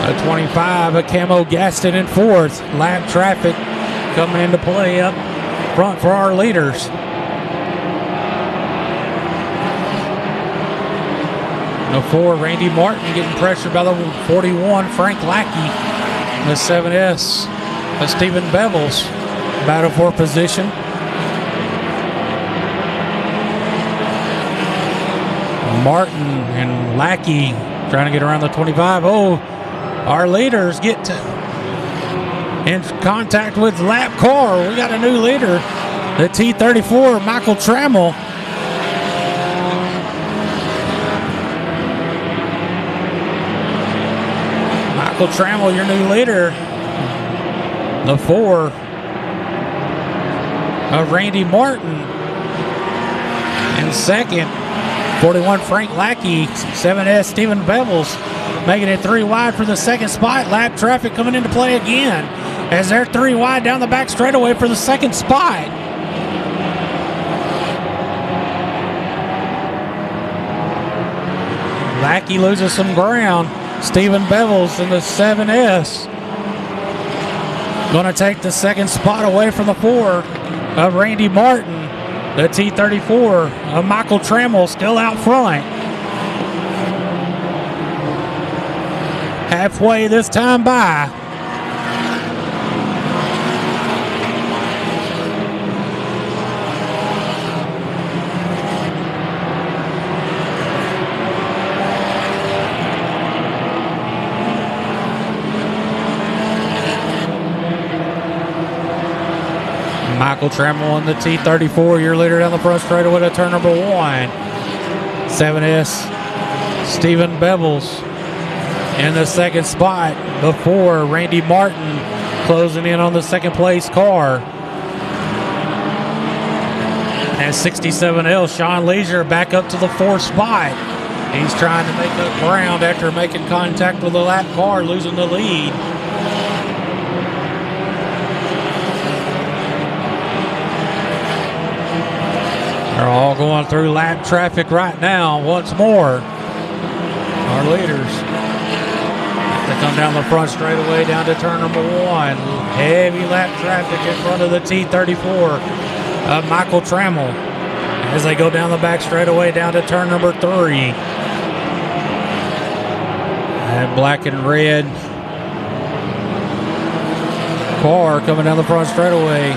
Speaker 2: A 25, a Camo Gaston in fourth. Lap traffic coming into play up front for our leaders. The 4, Randy Martin getting pressured by the 41, Frank Lackey. The 7S, Stephen Bevels, battle for position. Martin and Lackey trying to get around the 25. Oh, our leaders get in contact with lap car. We got a new leader, the T34, Michael Trammell. Michael Trammell, your new leader. The 4 of Randy Martin. And second, 41, Frank Lackey. 7S, Stephen Bevels, making it 3 wide for the second spot. Lap traffic coming into play again as they're 3 wide down the back straightaway for the second spot. Lackey loses some ground. Stephen Bevels in the 7S going to take the second spot away from the 4 of Randy Martin. The T34 of Michael Trammell still out front. Halfway this time by. Michael Trammell on the T34, your leader down the front straightaway to turn number 1. 7S, Stephen Bevels in the second spot. The 4, Randy Martin, closing in on the second place car. And 67L, Sean Leisure, back up to the 4th spot. He's trying to make up ground after making contact with the lap car, losing the lead. They're all going through lap traffic right now once more. Our leaders. They come down the front straightaway down to turn number 1. Heavy lap traffic in front of the T34 of Michael Trammell as they go down the back straightaway down to turn number 3. And black and red car coming down the front straightaway.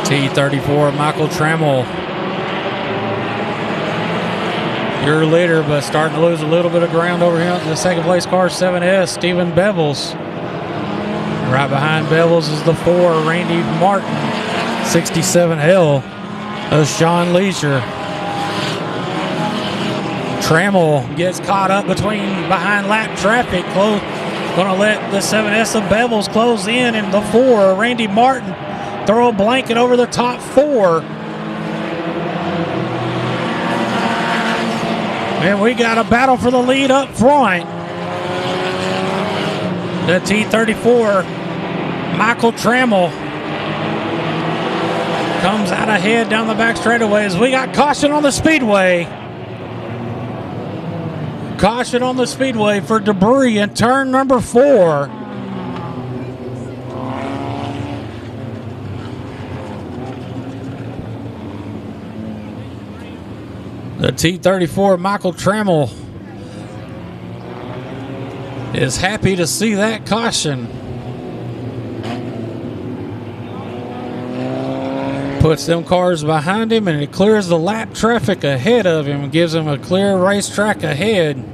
Speaker 2: T34, Michael Trammell, your leader, but starting to lose a little bit of ground over here. The second place car, 7S, Stephen Bevels. Right behind Bevels is the 4, Randy Martin. 67L of Sean Leisure. Trammell gets caught up behind lap traffic, Gonna let the 7S of Bevels close in, and the 4, Randy Martin, throw a blanket over the top 4. And we got a battle for the lead up front. The T34, Michael Trammell, comes out ahead down the back straightaways. We got caution on the Speedway. Caution on the Speedway for debris in turn number 4. The T34, Michael Trammell, is happy to see that caution. Puts them cars behind him, and it clears the lap traffic ahead of him and gives him a clear racetrack ahead.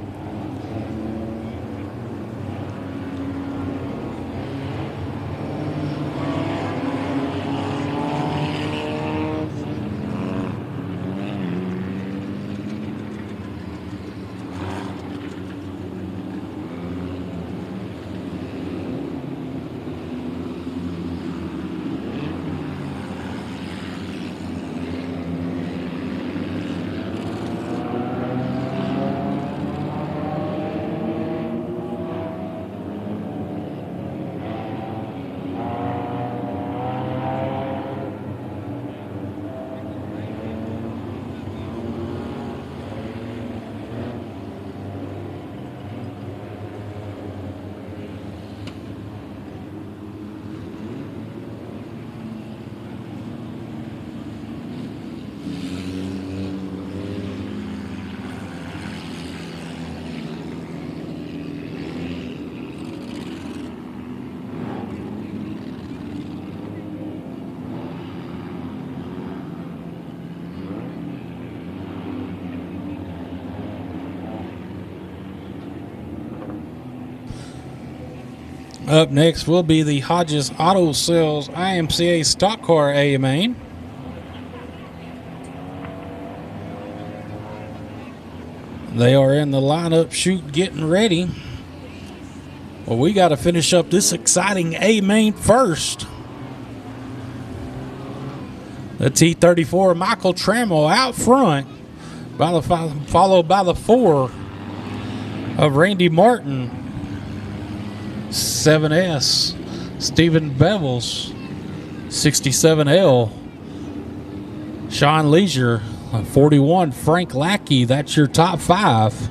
Speaker 2: Up next will be the Hodges Auto Sales IMCA Stock Car A main. They are in the lineup chute getting ready. Well, we got to finish up this exciting A main first. The T34 Michael Trammell out front, followed by the 4 of Randy Martin. 7S, Stephen Bevels, 67L, Sean Leisure, 41, Frank Lackey. That's your top 5.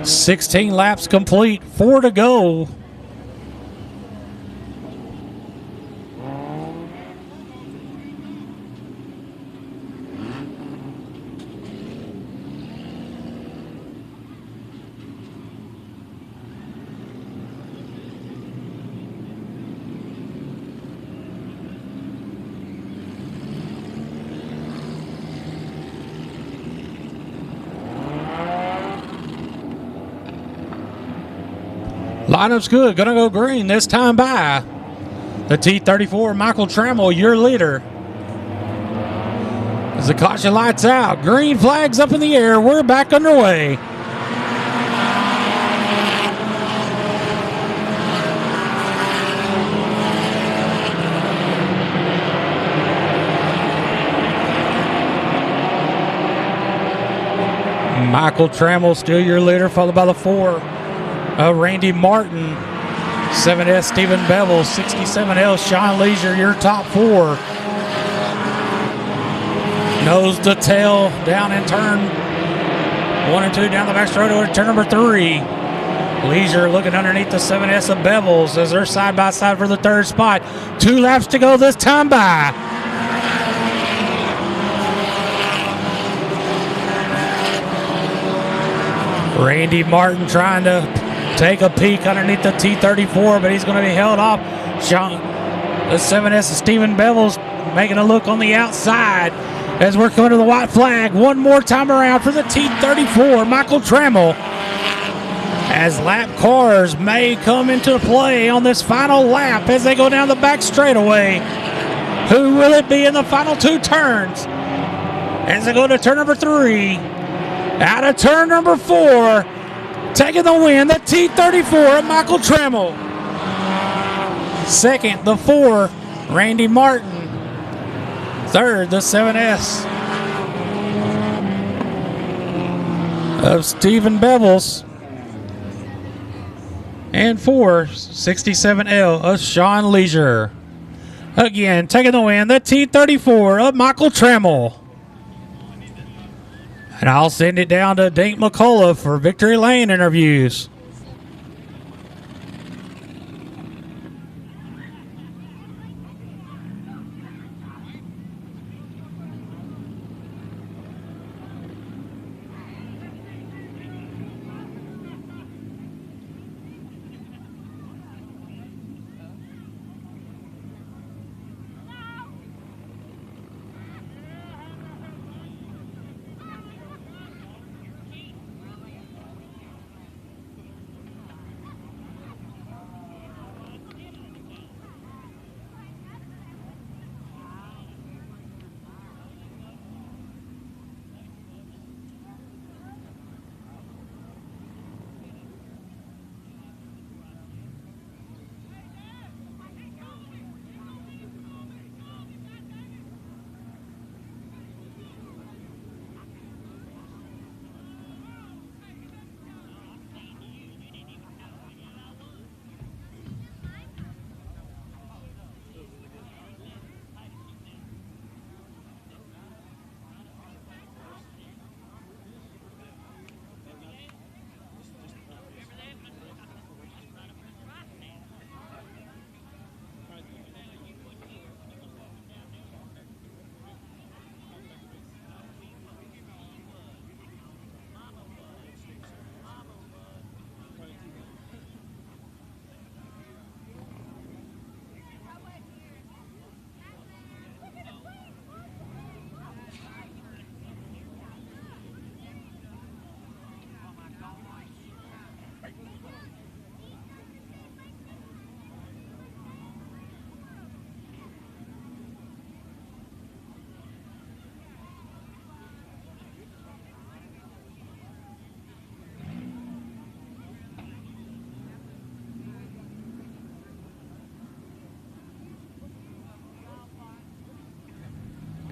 Speaker 2: $16 laps complete, 4 to go. Lineup's good. Gonna go green this time by the T34 Michael Trammell, your leader. As the caution lights out, green flags up in the air. We're back underway. Michael Trammell still your leader, followed by the 4. Randy Martin. 7S Stephen Bevel. 67L Sean Leisure, your top 4. Nose to tail down in turn 1 and 2 down the back straight over to turn number 3. Leisure looking underneath the 7S of Bevels as they're side by side for the 3rd spot. 2 laps to go this time by. Randy Martin trying to take a peek underneath the T34, but he's going to be held off. The 7S of Stephen Bevels making a look on the outside as we're coming to the white flag. One more time around for the T34, Michael Trammell. As lap cars may come into play on this final lap as they go down the back straightaway. Who will it be in the final 2 turns? As they go to turn number 3. Out of turn number 4. Taking the win, the T34 of Michael Trammell. 2nd, the 4, Randy Martin. 3rd, the 7S of Stephen Bevels. And 4, 67L of Sean Leisure. Again, taking the win, the T34 of Michael Trammell. And I'll send it down to Dink McCullough for Victory Lane interviews.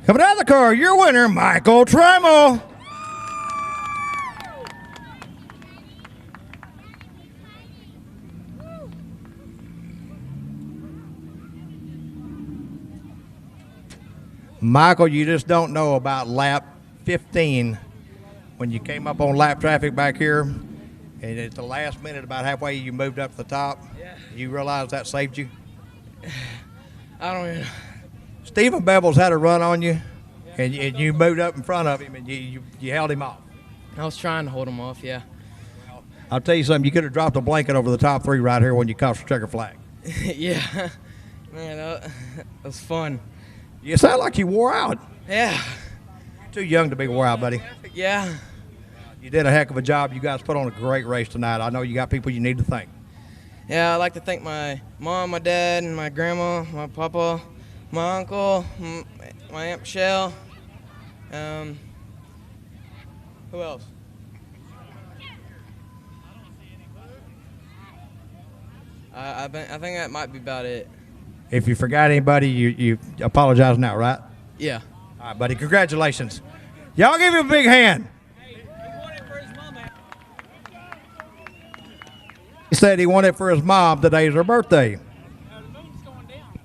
Speaker 1: Coming out of the car, your winner, Michael Trammell. Michael, you just don't know about lap 15 when you came up on lap traffic back here, and at the last minute, about halfway, you moved up to the top.
Speaker 6: Yeah.
Speaker 1: You realize that saved you?
Speaker 6: I don't even know.
Speaker 1: Stephen Bevels had a run on you, and you moved up in front of him, and you held him off.
Speaker 6: I was trying to hold him off, yeah.
Speaker 1: I'll tell you something, you could have dropped a blanket over the top 3 right here when you crossed the checker flag.
Speaker 6: Yeah. Man, that was fun.
Speaker 1: You sound like you wore out.
Speaker 6: Yeah.
Speaker 1: You're too young to be wore out, buddy.
Speaker 6: Yeah.
Speaker 1: You did a heck of a job. You guys put on a great race tonight. I know you got people you need to thank.
Speaker 6: Yeah, I'd like to thank my mom, my dad, and my grandma, my papa, my uncle, my Aunt Michelle. Who else? I think that might be about it.
Speaker 1: If you forgot anybody, you apologize now, right?
Speaker 6: Yeah.
Speaker 1: All right, buddy. Congratulations. Y'all give him a big hand.
Speaker 5: He won it for his
Speaker 1: said he won it for his mom. Today's her birthday.
Speaker 3: The moon's going down.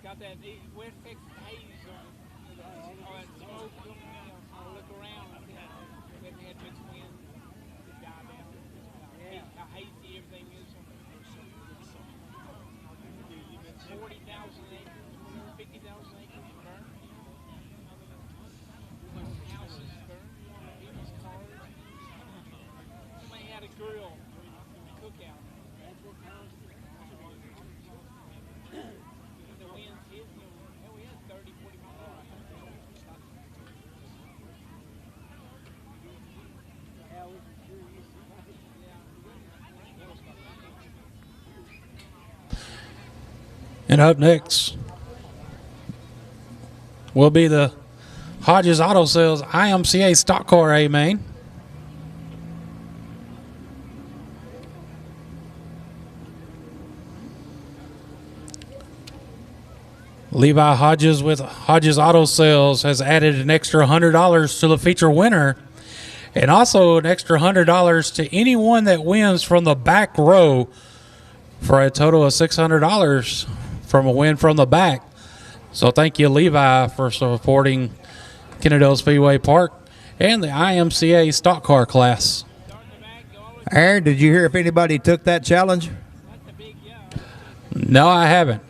Speaker 3: Got that West Texas haze on it. All that smoke coming down. I look around and then we had mixed wind. Just died down. How hazy everything is. 40,000 acres, 50,000 acres burned. Houses burned. People's cars. Somebody had a grill, cookout. The winds hit, hell, we had 30, 40 miles an hour.
Speaker 2: And up next will be the Hodges Auto Sales IMCA Stock Car A main. Levi Hodges with Hodges Auto Sales has added an extra $100 to the feature winner, and also an extra $100 to anyone that wins from the back row, for a total of $600 from a win from the back. So thank you, Levi, for supporting Kennedale Speedway Park and the IMCA stock car class.
Speaker 1: Aaron, did you hear if anybody took that challenge?
Speaker 2: No, I haven't.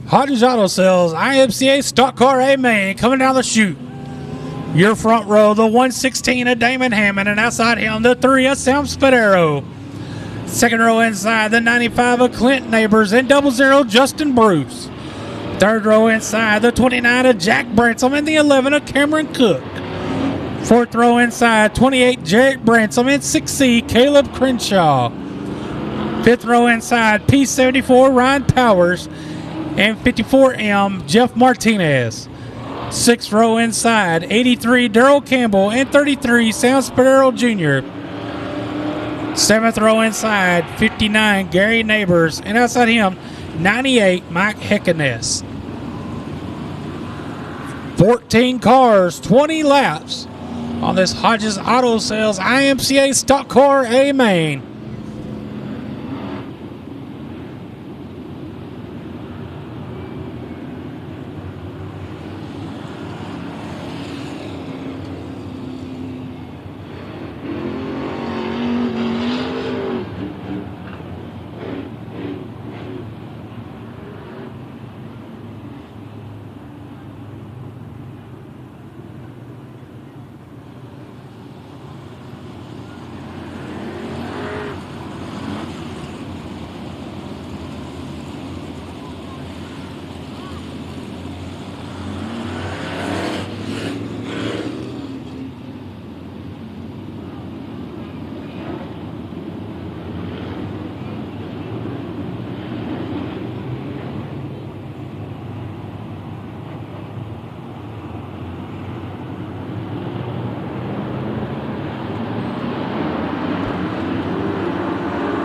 Speaker 2: Hodges Auto Sales, IMCA Stock Car A main coming down the chute. Your front row, the 116 of Damon Hammond, and outside him, the 3 of Sam Spadero. Second row inside, the 95 of Clint Neighbors, and 00 Justin Bruce. Third row inside, the 29 of Jack Bransom, and the 11 of Cameron Cook. Fourth row inside, 28 Jarrett Bransom, and 6C Caleb Crenshaw. Fifth row inside, P74 Ryan Powers, and 54M Jeff Martinez. Sixth row inside, 83 Daryl Campbell, and 33 Sam Spadero Jr. Seventh row inside, 59 Gary Neighbors, and outside him, 98 Mike Heckeness. 14 cars, 20 laps on this Hodges Auto Sales IMCA Stock Car A main.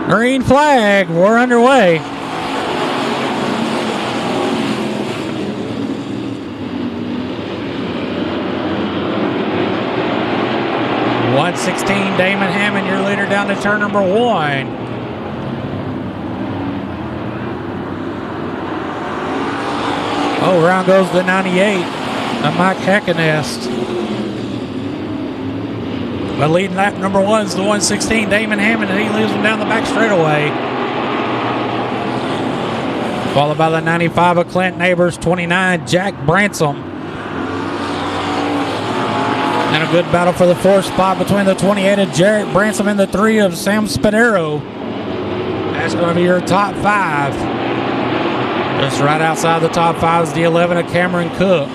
Speaker 2: Green flag, we're underway. .116 Damon Hammond, your leader down to turn number 1. Oh, around goes the 98 of Mike Heckenest. But leading lap number 1 is the 116, Damon Hammond, and he leaves him down the back straightaway. Followed by the 95 of Clint Neighbors, 29, Jack Bransom. And a good battle for the 4th spot between the 28 of Jarrett Bransom and the 3 of Sam Spadero. That's going to be your top 5. Just right outside the top 5 is the 11 of Cameron Cook.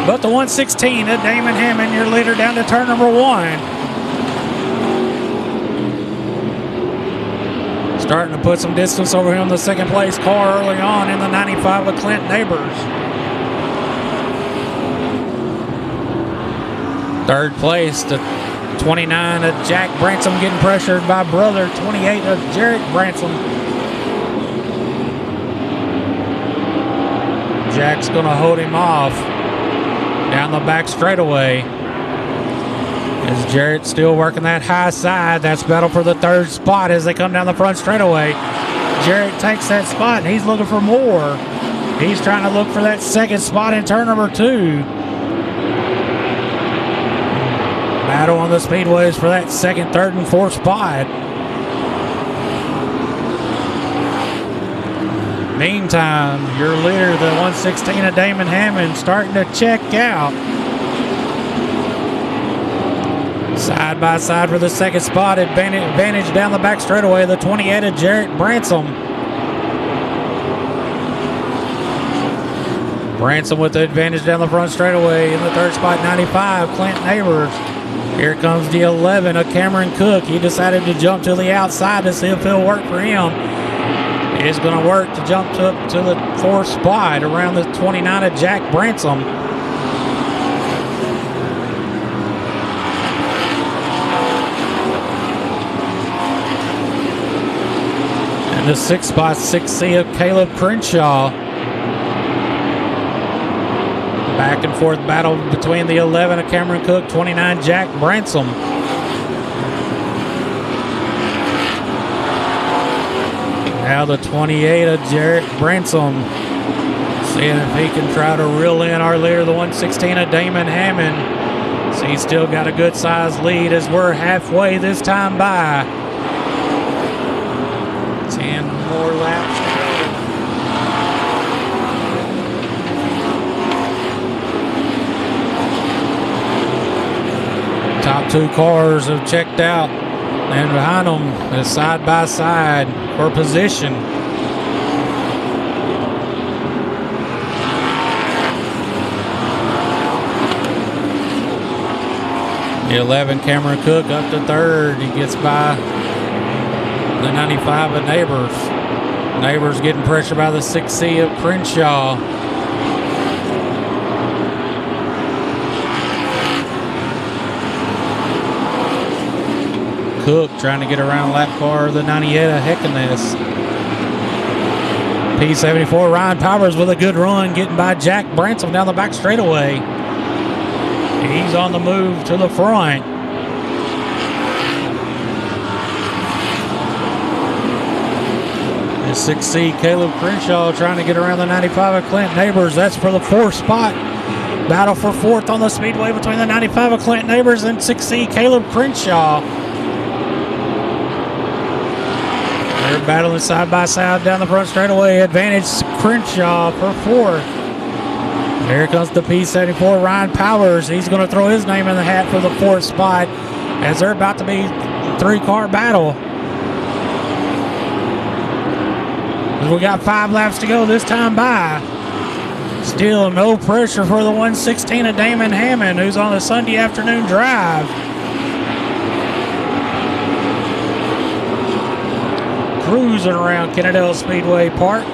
Speaker 2: But the 116 of Damon Hammond, your leader down to turn number 1. Starting to put some distance over him, the second place car early on in the 95 of Clint Neighbors. Third place, the 29 of Jack Bransom getting pressured by brother 28 of Jarrett Bransom. Jack's going to hold him off down the back straightaway. As Jarrett still working that high side. That's battle for the 3rd spot as they come down the front straightaway. Jarrett takes that spot and he's looking for more. He's trying to look for that 2nd spot in turn number 2. Battle on the speedways for that 2nd, 3rd, and 4th spot. Meantime, your leader, the 116 of Damon Hammond, starting to check out. Side by side for the 2nd spot, advantage down the back straightaway, the 28 of Jarrett Bransom. Bransom with the advantage down the front straightaway in the 3rd spot, 95, Clint Neighbors. Here comes the 11 of Cameron Cook. He decided to jump to the outside to see if it'll work for him. It's going to work to jump to the 4th spot around the 29 of Jack Bransom. And the 6th spot, 6C of Caleb Crenshaw. Back and forth battle between the 11 of Cameron Cook, 29 Jack Bransom. Now the 28 of Jarrett Bransom. Seeing if he can try to reel in our leader, the 116 of Damon Hammond. So he's still got a good size lead as we're halfway this time by. 10 more laps. Top 2 cars have checked out, and behind them is side by side for position. The 11 Cameron Cook up to 3rd. He gets by the 95 of Neighbors. Neighbors getting pressure by the 6C of Crenshaw. Cook trying to get around lap car, the 98 of Heckeness. P74, Ryan Powers with a good run, getting by Jack Bransom down the back straightaway. He's on the move to the front. The 6C, Caleb Crenshaw trying to get around the 95 of Clint Neighbors. That's for the 4th spot. Battle for 4th on the speedway between the 95 of Clint Neighbors and 6C, Caleb Crenshaw. They're battling side by side down the front straightaway. Advantage Crenshaw for 4th. Here comes the P74, Ryan Powers. He's going to throw his name in the hat for the 4th spot as they're about to be a 3-car battle. We got 5 laps to go this time by. Still no pressure for the 116 of Damon Hammond, who's on a Sunday afternoon drive. Cruising around Kennedale Speedway Park.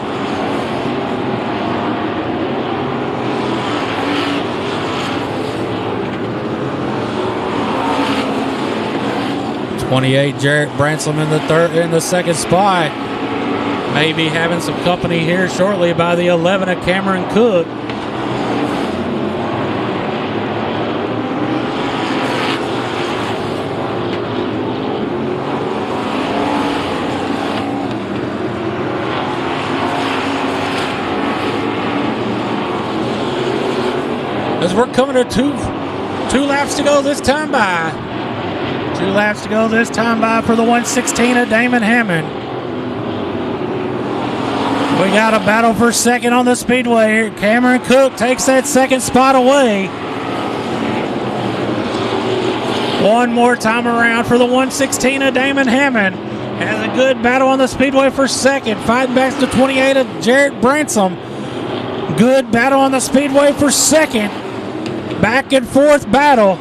Speaker 2: '28 Jarrett Bransom in the 2nd spot. Maybe having some company here shortly by the 11 of Cameron Cook. as we're coming to two laps to go this time by. 2 laps to go this time by for the 116 of Damon Hammond. We got a battle for second on the Speedway. Cameron Cook takes that second spot away. One more time around for the 116 of Damon Hammond. Has a good battle on the Speedway for second. Fighting back to 28 of Jarrett Bransom. Good battle on the Speedway for second. Back and forth battle.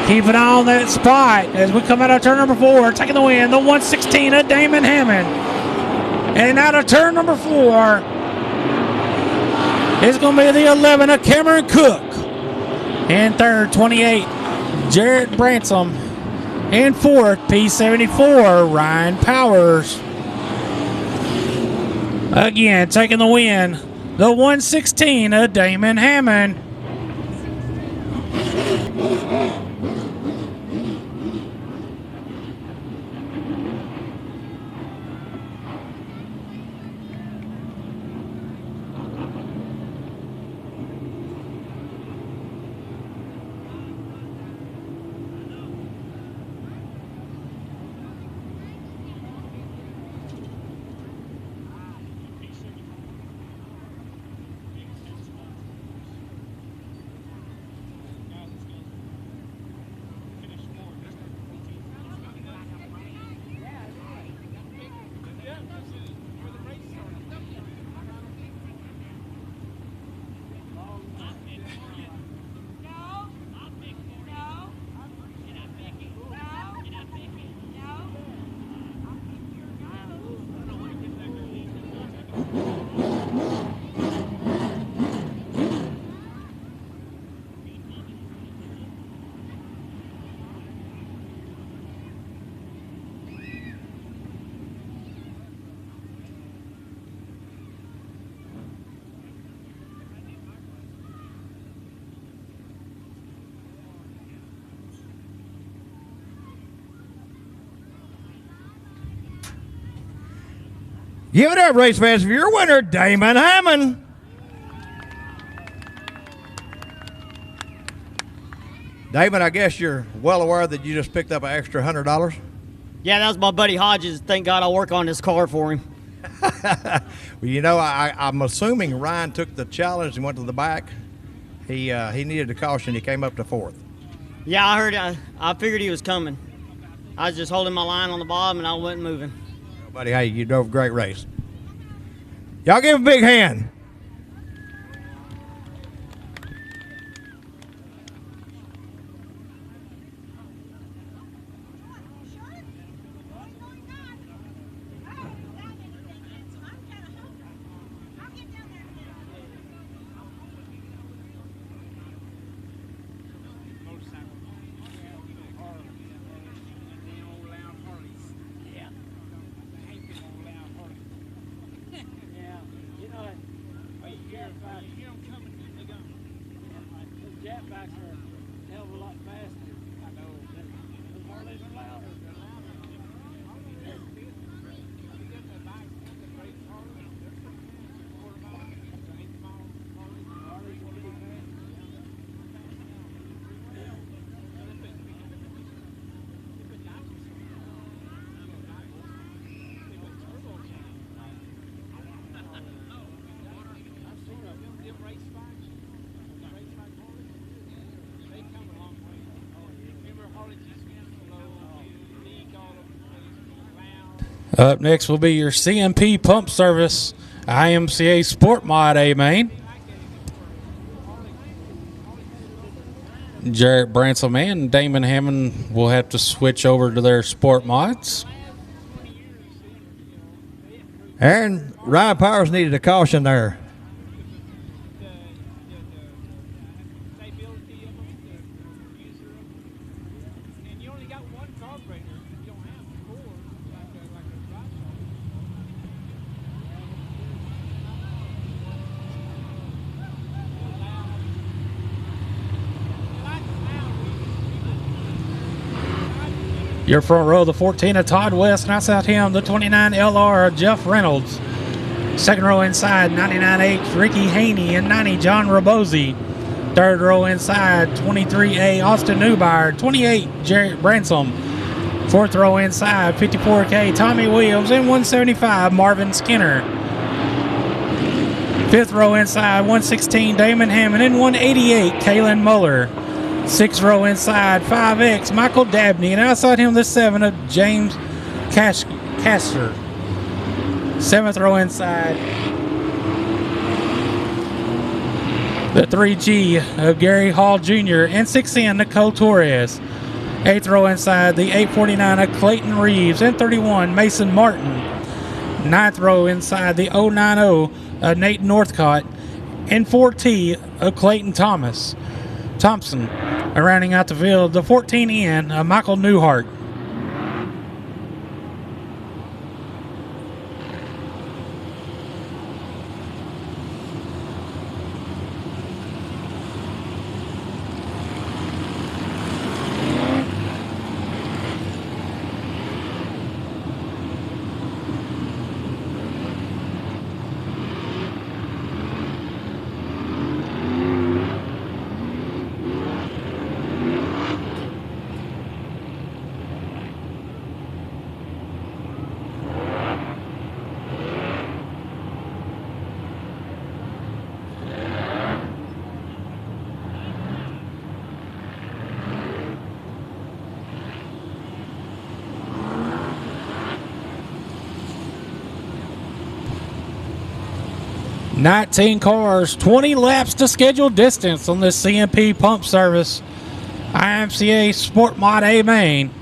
Speaker 2: Keep an eye on that spot as we come out of turn number 4. Taking the win, the 116 of Damon Hammond. And out of turn number 4 is going to be the 11 of Cameron Cook. In third, 28, Jarrett Bransom. In fourth, P74, Ryan Powers. Again, taking the win, the 116 of Damon Hammond.
Speaker 1: Give it up, race fans, for your winner, Damon Hammond. Damon, I guess you're well aware that you just picked up an extra $100.
Speaker 7: Yeah, that was my buddy Hodges. Thank God I'll work on this car for him.
Speaker 1: Well, you know, I'm assuming Ryan took the challenge and went to the back. He needed a caution. He came up to fourth.
Speaker 7: Yeah, I heard. I figured he was coming. I was just holding my line on the bottom, and I wasn't moving.
Speaker 1: Buddy, hey, you drove a great race. Y'all give him a big hand.
Speaker 2: Up next will be your CMP Pump Service IMCA Sport Mod A main. Jarrett Bransom and Damon Hammond will have to switch over to their sport mods.
Speaker 1: Aaron, Ryan Powers needed a caution there.
Speaker 2: Your front row, the 14 of Todd West, knocks out him, the 29 LR of Jeff Reynolds. Second row inside, 99H Ricky Haney and 90 John Rabosi. Third row inside, 23A Austin Newbauer. 28 Jarrett Bransom. Fourth row inside, 54K Tommy Williams. And 175 Marvin Skinner. Fifth row inside, 116 Damon Hammond. And 188 Kalen Muller. Sixth row inside, 5X Michael Dabney. And outside him, the 7 of James Castor. Seventh row inside, the 3G of Gary Hall Jr. And 6N Nicole Torres. Eighth row inside, the 849 of Clayton Reeves. And 31 Mason Martin. Ninth row inside, the 090 of Nate Northcott. And 4T of Clayton Thompson. Rounding out the field, the 14N of Michael Newhart. $19 cars, 20 laps to scheduled distance on this CMP pump service. IMCA Sport Mod A main.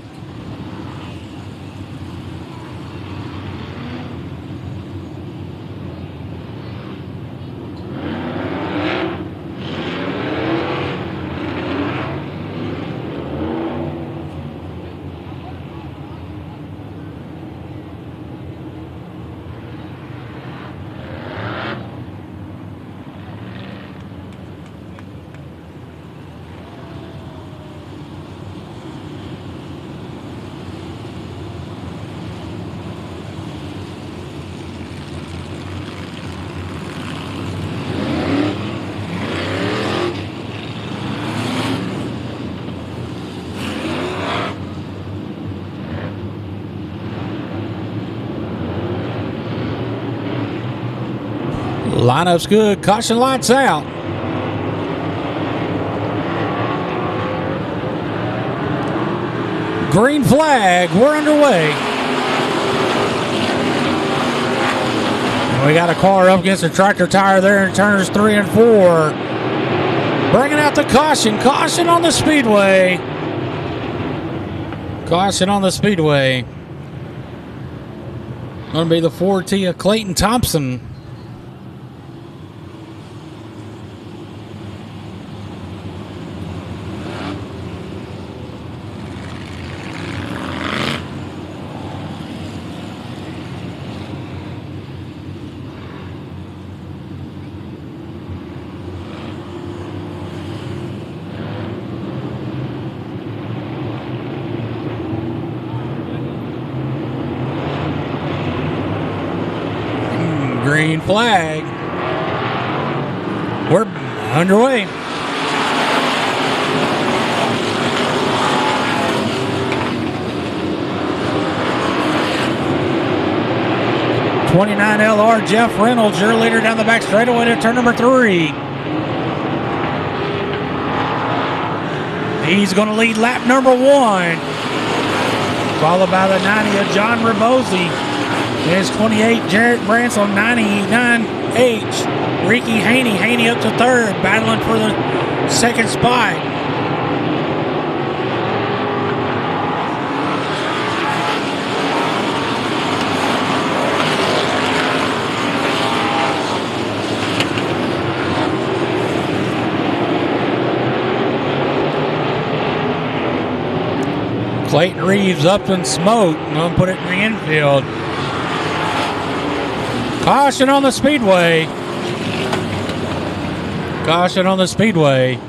Speaker 2: Lineup's good. Caution lights out. Green flag. We're underway. We got a car up against a tractor tire there in turns 3 and 4. Bringing out the caution. Caution on the Speedway. Caution on the Speedway. Going to be the 4T of Clayton Thompson. Green flag. We're underway. '29 LR Jeff Reynolds, your leader down the back straightaway to turn number 3. He's going to lead lap number 1, followed by the 90 of John Rebosi. There's 28 Jarrett Branson, 99H Ricky Haney. Haney up to third, battling for the second spot. Clayton Reeves up in smoke. I'm going to put it in the infield. Caution on the Speedway. Caution on the Speedway.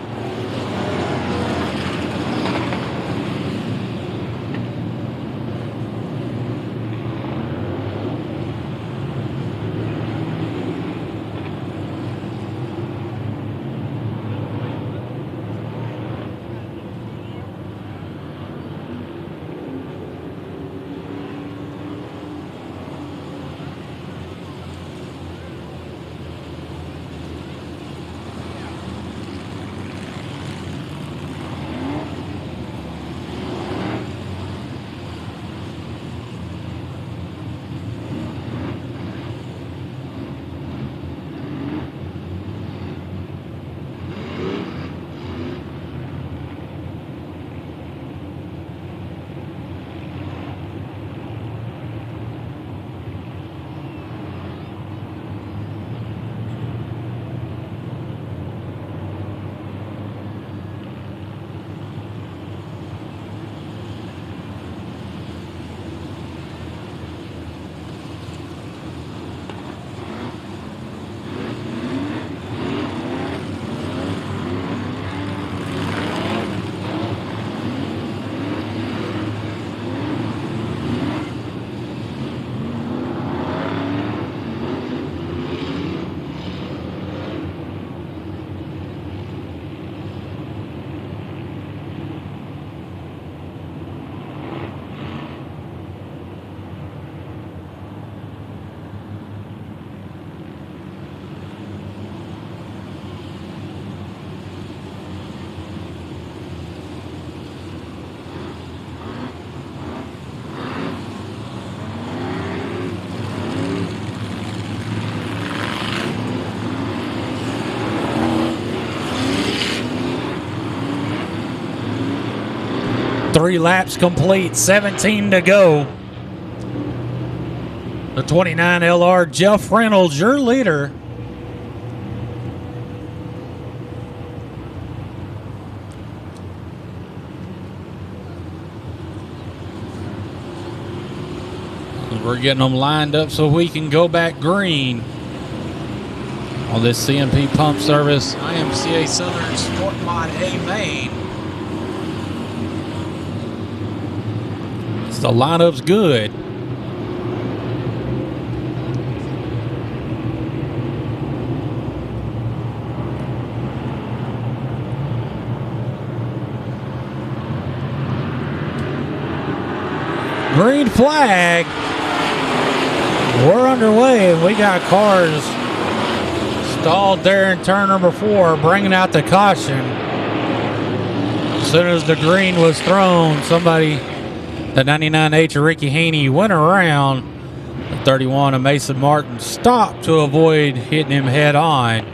Speaker 2: 3 laps complete, 17 to go. The 29 LR, Jeff Reynolds, your leader. We're getting them lined up so we can go back green on this CMP pump service, IMCA Southern Sport Mod A main. The lineup's good. Green flag. We're underway, and we got cars stalled there in turn number 4, bringing out the caution. As soon as the green was thrown, somebody, the 99H of Ricky Haney, went around. The 31 of Mason Martin stopped to avoid hitting him head on.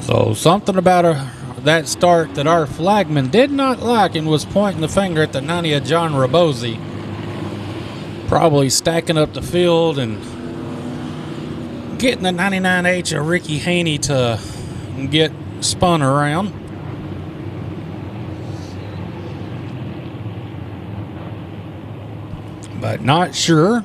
Speaker 2: So something about that start that our flagman did not like and was pointing the finger at the 90 of John Rabosi. Probably stacking up the field and getting the 99H of Ricky Haney to get spun around. But not sure.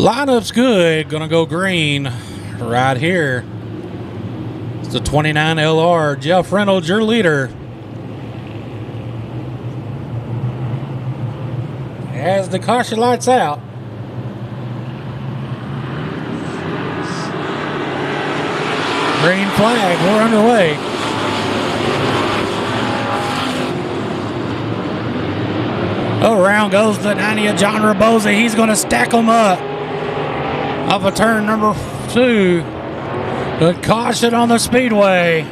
Speaker 2: Lineup's good. Gonna go green right here. It's the 29 LR. Jeff Reynolds, your leader. As the caution lights out. Green flag. We're underway. Around goes the 90 of John Rabosi. He's going to stack them up off of turn number 2. The caution on the Speedway.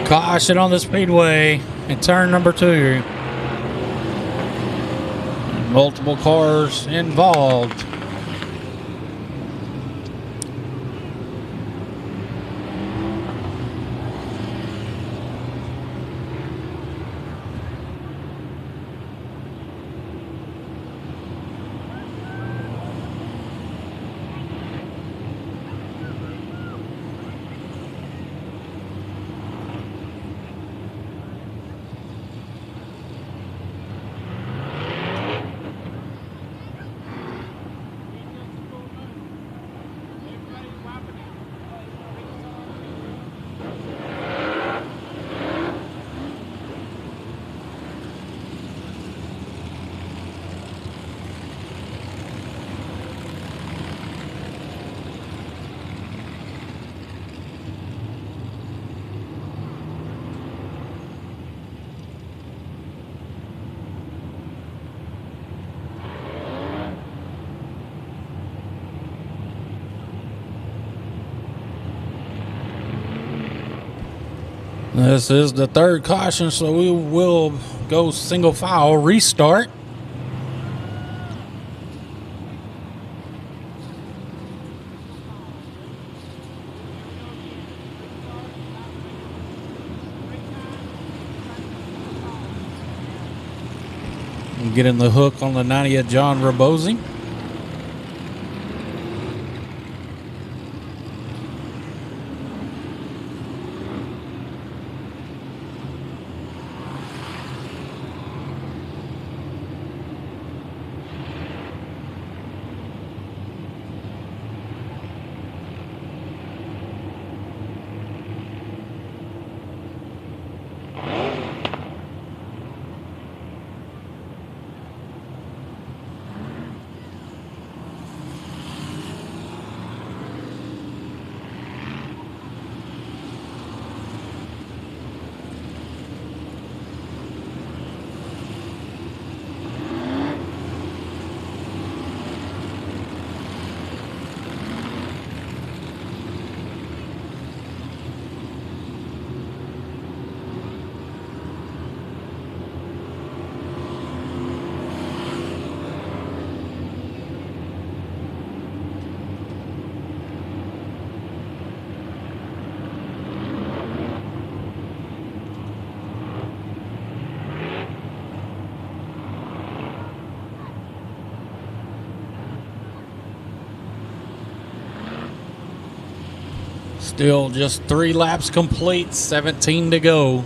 Speaker 2: Caution on the Speedway in turn number 2. Multiple cars involved. This is the third caution, so we will go single file restart. Getting the hook on the 90 of John Rabosi. Still just 3 laps complete, 17 to go.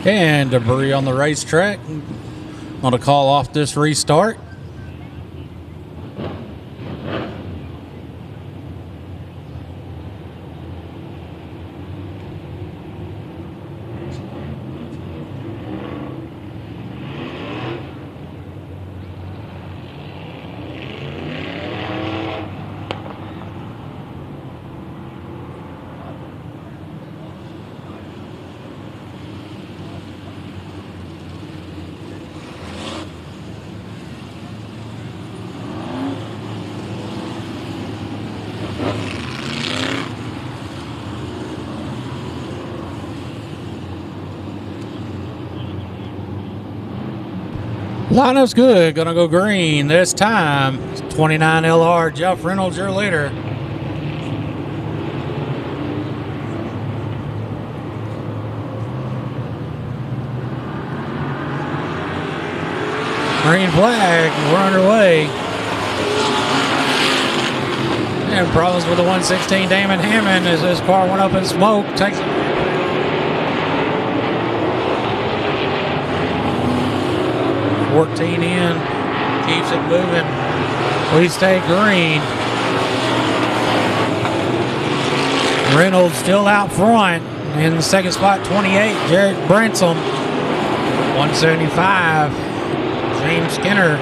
Speaker 2: And debris on the racetrack. Want to call off this restart. Lineup's good. Gonna go green this time. 29 LR. Jeff Reynolds, your leader. Green flag. We're underway. And problems with the 116 Damon Hammond as his car went up in smoke. Takes 14 in, keeps it moving. We stay green. Reynolds still out front. In the second spot, 28, Jared Bransom. 175, James Skinner.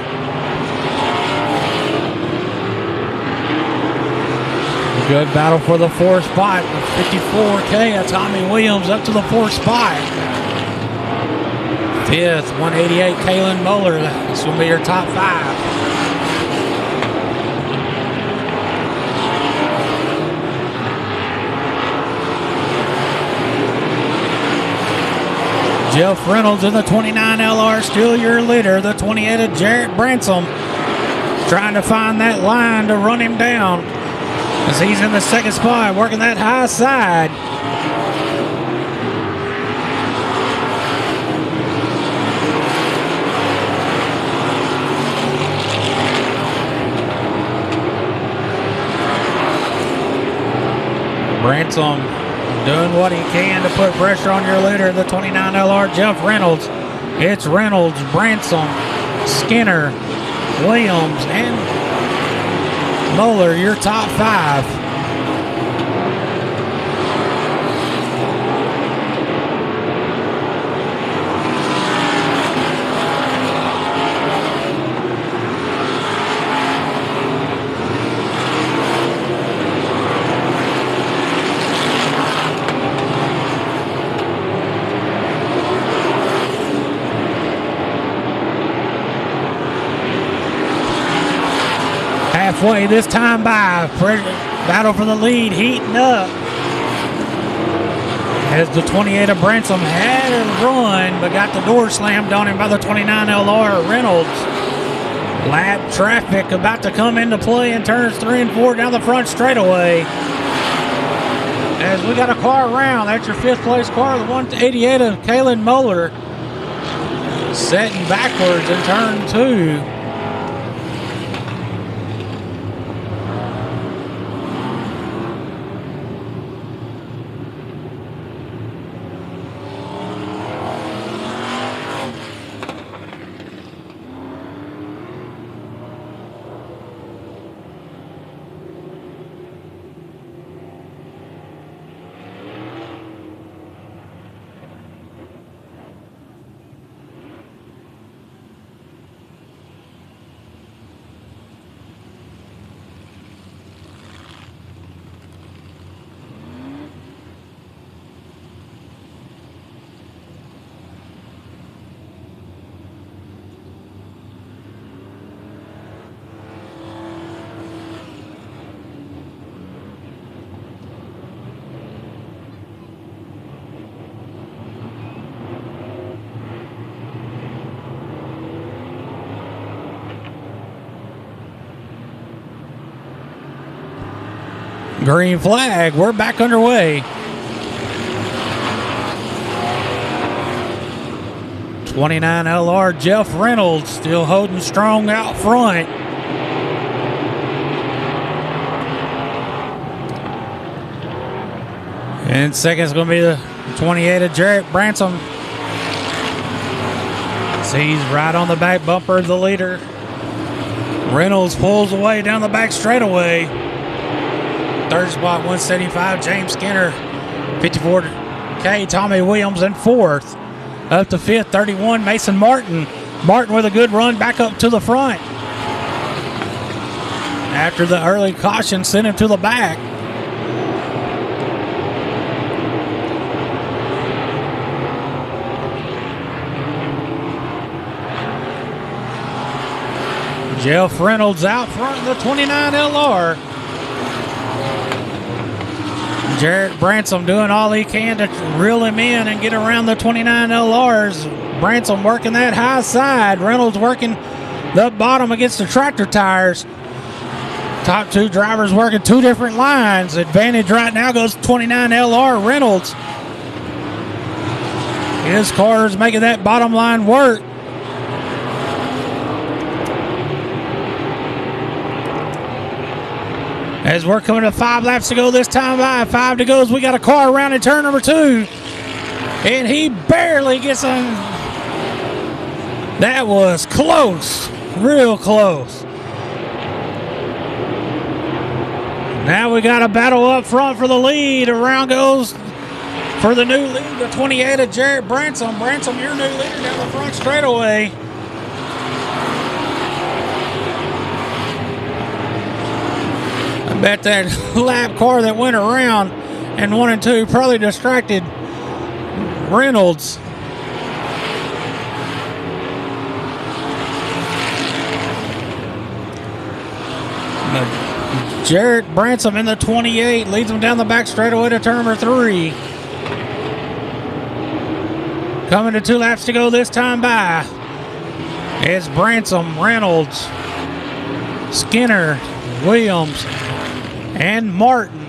Speaker 2: Good battle for the 4th spot. 54K of Tommy Williams up to the 4th spot. 5th, 188, Kalen Moeller. This will be your top 5. Jeff Reynolds in the 29 LR, still your leader. The 28 of Jarrett Bransom trying to find that line to run him down as he's in the 2nd spot, working that high side. Bransom doing what he can to put pressure on your leader, the 29 LR, Jeff Reynolds. It's Reynolds, Bransom, Skinner, Williams, and Moeller, your top 5. Halfway this time by. Battle for the lead heating up. As the 28 of Bransom had a run, but got the door slammed on him by the 29 LR Reynolds. Lap traffic about to come into play in turns 3 and 4 down the front straightaway. As we got a car around, that's your 5th place car, the 188 of Kalen Moeller. Setting backwards in turn 2. Green flag, we're back underway. 29 LR Jeff Reynolds still holding strong out front. And second is going to be the 28 of Jarrett Bransom. So he's right on the back bumper of the leader. Reynolds pulls away down the back straightaway. Third spot, 175, James Skinner. 54K, Tommy Williams in 4th. Up to 5th, 31, Mason Martin. Martin with a good run back up to the front. After the early caution sent him to the back. Jeff Reynolds out front of the 29 LR. Jarrett Bransom doing all he can to reel him in and get around the 29 LRs. Bransom working that high side. Reynolds working the bottom against the tractor tires. Top 2 drivers working 2 different lines. Advantage right now goes 29 LR Reynolds. His car is making that bottom line work. As we're coming to 5 laps to go this time by. 5 to go as we got a car around in turn number 2. And he barely gets on. That was close. Real close. Now we got a battle up front for the lead. Around goes for the new lead, the 28 of Jarrett Bransom. Bransom, your new leader down the front straightaway. I bet that lap car that went around in 1 and 2 probably distracted Reynolds. Jarrett Bransom in the 28 leads him down the back straightaway to turn number 3. Coming to 2 laps to go this time by. It's Bransom, Reynolds, Skinner, Williams, and Martin.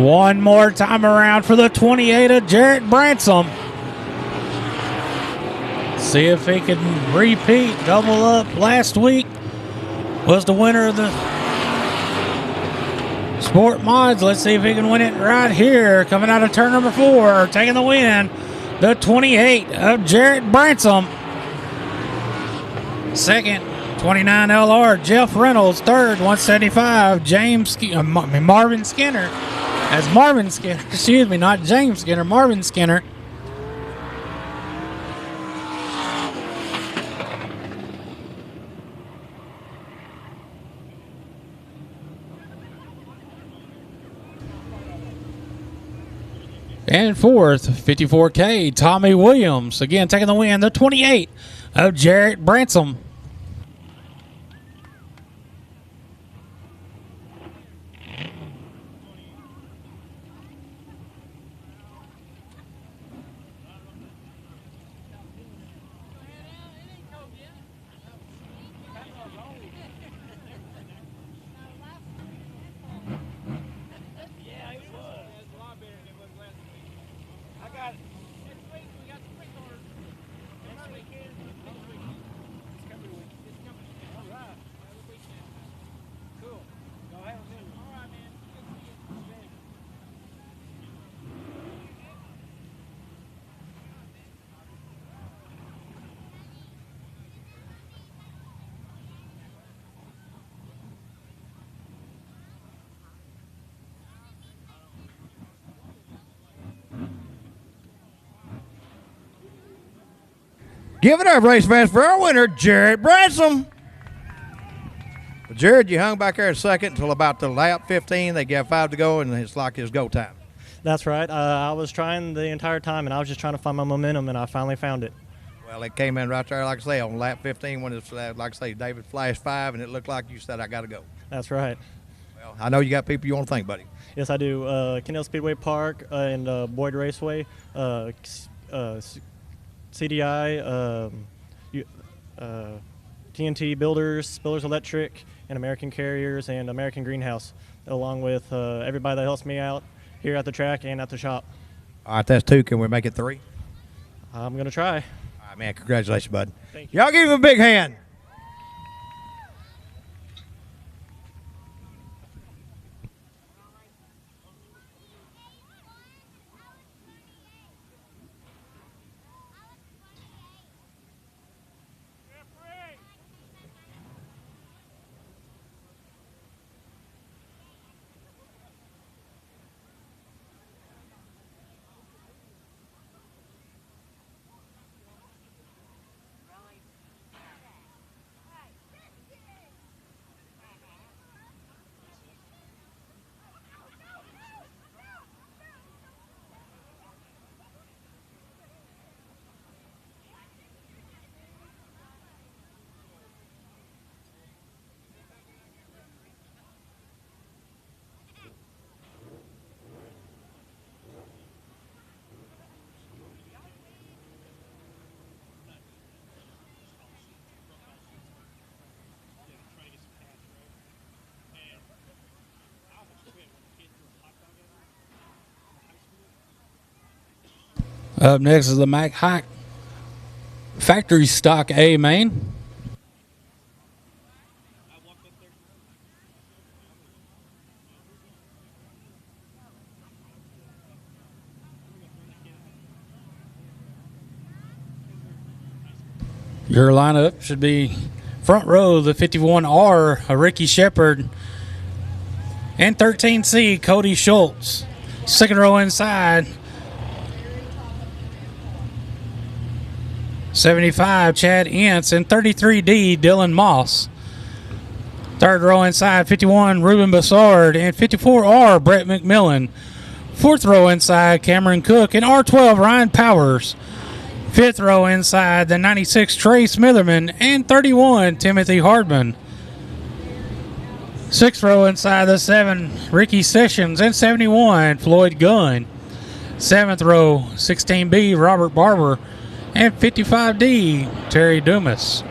Speaker 2: One more time around for the 28 of Jarrett Bransom. See if he can repeat, double up. Last week was the winner of the Sport Mods. Let's see if he can win it right here. Coming out of turn number 4, taking the win, the 28 of Jarrett Bransom. Second, 29 LR, Jeff Reynolds. Third, 175, Marvin Skinner. As Marvin Skinner, excuse me, not James Skinner, Marvin Skinner. And fourth, 54K, Tommy Williams. Again, taking the win, the 28 of Jarrett Bransom.
Speaker 1: Give it up, race fans, for our winner, Jarrett Bransom. But Jared, you hung back there a second until about the lap 15. They got 5 to go, and it's like it's go time.
Speaker 8: That's right. I was trying the entire time, and I was just trying to find my momentum, and I finally found it.
Speaker 1: Well, it came in right there, like I say, on lap 15 when it's, like I say, David flashed 5, and it looked like you said, I got to go.
Speaker 8: That's right.
Speaker 1: Well, I know you got people you want to thank, buddy.
Speaker 8: Yes, I do. Kennedale Speedway Park and Boyd Raceway, CDI, TNT Builders, Builders Electric, and American Carriers and American Greenhouse, along with everybody that helps me out here at the track and at the shop.
Speaker 1: All right, that's 2. Can we make it 3?
Speaker 8: I'm going to try.
Speaker 1: All right, man, congratulations, bud.
Speaker 8: Thank you.
Speaker 1: Y'all give him a big hand.
Speaker 2: Up next is the Mack Hike Factory Stock A main. Your lineup should be front row, the 51R, Ricky Shepard, and 13C, Cody Schultz. Second row inside, 75, Chad Ince, and 33D, Dylan Moss. Third row inside, 51, Ruben Bassard, and 54R, Brett McMillan. Fourth row inside, Cameron Cook, and R12, Ryan Powers. Fifth row inside, the 96, Trey Smitherman, and 31, Timothy Hardman. Sixth row inside, the 7, Ricky Sessions, and 71, Floyd Gunn. Seventh row, 16B, Robert Barber, and 55D, Terry Dumas.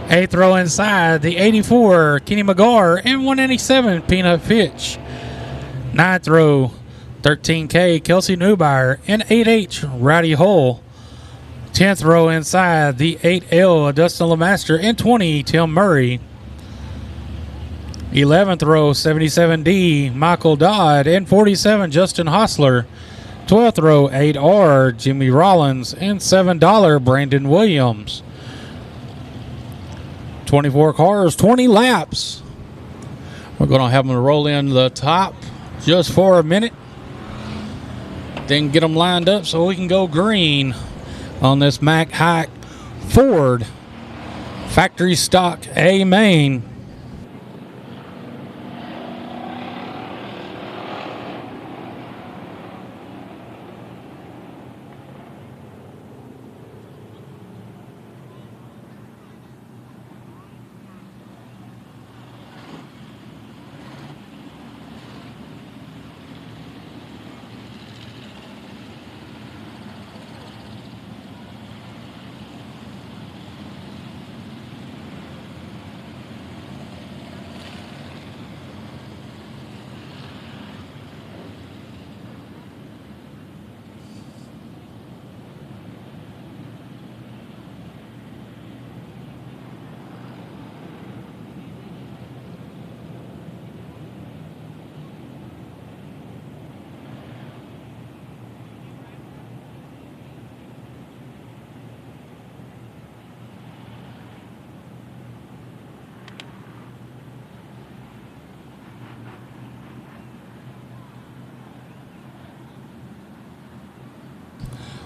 Speaker 2: Eighth row inside, the 84, Kenny McGar, and 197, Peanut Fitch. Ninth row, 13K, Kelsey Neubauer, and 8H, Rowdy Hull. 10th row inside, the 8L, Dustin LeMaster, and 20, Tim Murray. 11th row, 77D, Michael Dodd, and 47, Justin Hostler. 12th row, 8R, Jimmy Rollins, and $7, Brandon Williams. 24 cars, 20 laps. We're going to have them roll in the top just for a minute. Then get them lined up so we can go green on this Mack Hike Ford Factory Stock A main.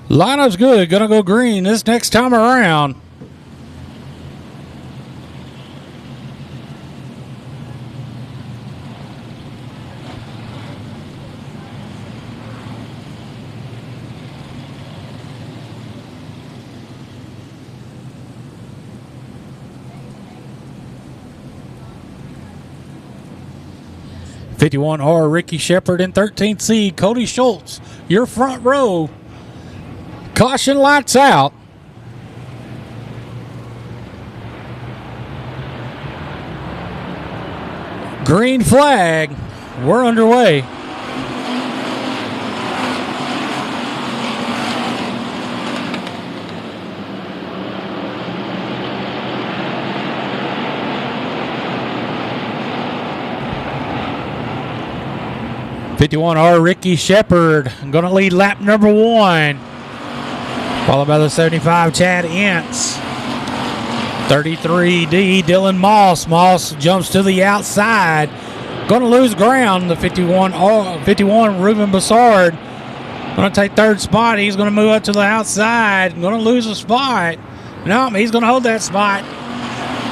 Speaker 2: Lineup's good. Gonna go green this next time around. (51R) Ricky Shepard in 13th seed. Cody Schultz, your front row. Caution, lights out. Green flag. We're underway. (51R) Ricky Shepard going to lead lap number 1. Followed by the 75 Chad Ince. 33D Dylan Moss. Moss jumps to the outside. Going to lose ground. The 51 Ruben Bassard. Going to take third spot. He's going to move up to the outside. Going to lose a spot. No, he's going to hold that spot.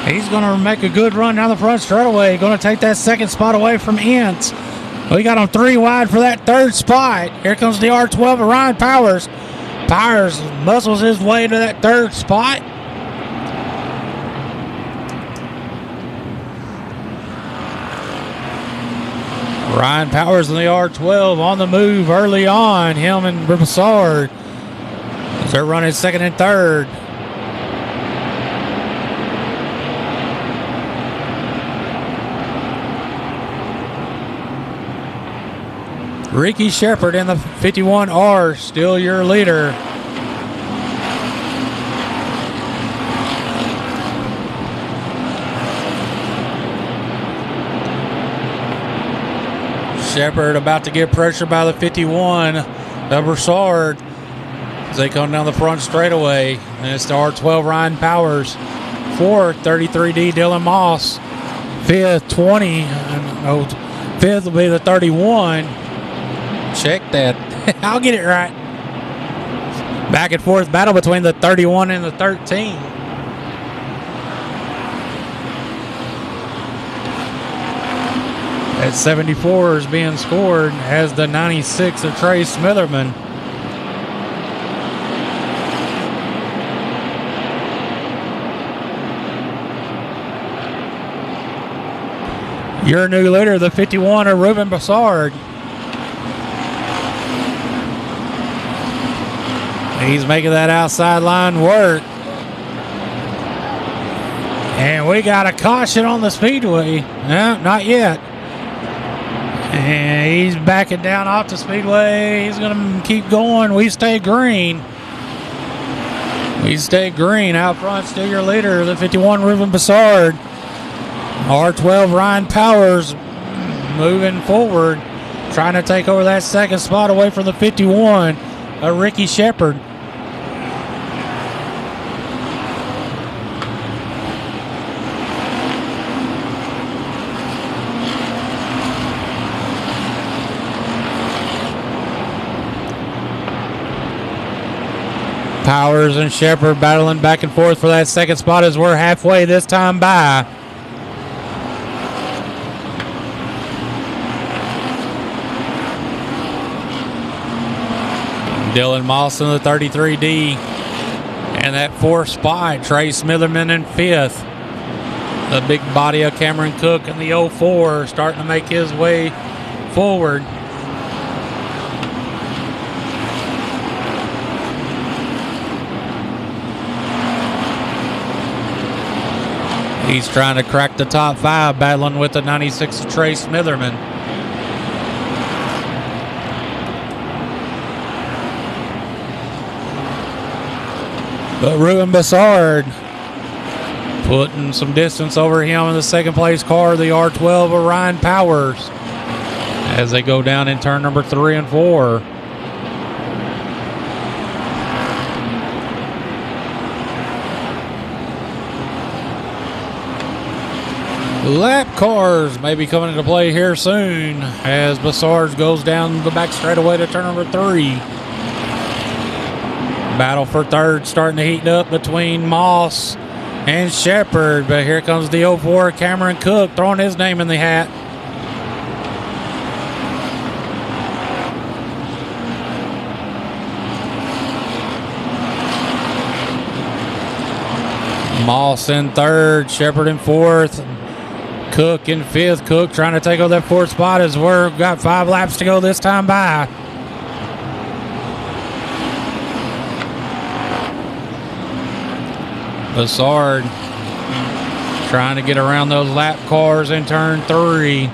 Speaker 2: He's going to make a good run down the front straightaway. Going to take that second spot away from Ince. We got him 3 wide for that third spot. Here comes the R12 of Ryan Powers. Powers muscles his way to that third spot. Ryan Powers in the R12 on the move early on. Him and Broussard. They're running second and third. Ricky Shepard in the 51R, still your leader. Shepard about to get pressure by the 51, the Broussard, as they come down the front straightaway. And it's the R12 Ryan Powers. 4th, 33D Dylan Moss. 5th, 20. No, 5th will be the 31. Check that. I'll get it right. Back and forth battle between the 31 and the 13. At 74 is being scored as the 96 of Trey Smitherman. Your new leader, the 51 of Ruben Bassard. He's making that outside line work. And we got a caution on the Speedway. No, not yet. And he's backing down off the Speedway. He's going to keep going. We stay green. We stay green. Out front, still your leader, the 51 Ruben Bassard. R12 Ryan Powers moving forward, trying to take over that second spot away from the 51 of Ricky Shepard. Powers and Shepard battling back and forth for that second spot as we're halfway this time by. Dylan Moss in the 33D. And that 4th spot, Trey Smitherman in 5th. The big body of Cameron Cook in the 04 starting to make his way forward. He's trying to crack the top 5, battling with the 96 of Trey Smitherman. But Ruben Bassard putting some distance over him in the second place car, the R12 of Ryan Powers, as they go down in turn number 3 and 4. Lap cars may be coming into play here soon as Bassard goes down the back straightaway to turn number 3. Battle for third starting to heat up between Moss and Shepard, but here comes the 04 Cameron Cook throwing his name in the hat. Moss in third, Shepard in fourth, Cook in fifth. Cook trying to take over that fourth spot as we've got 5 laps to go this time by. Bassard trying to get around those lap cars in turn 3.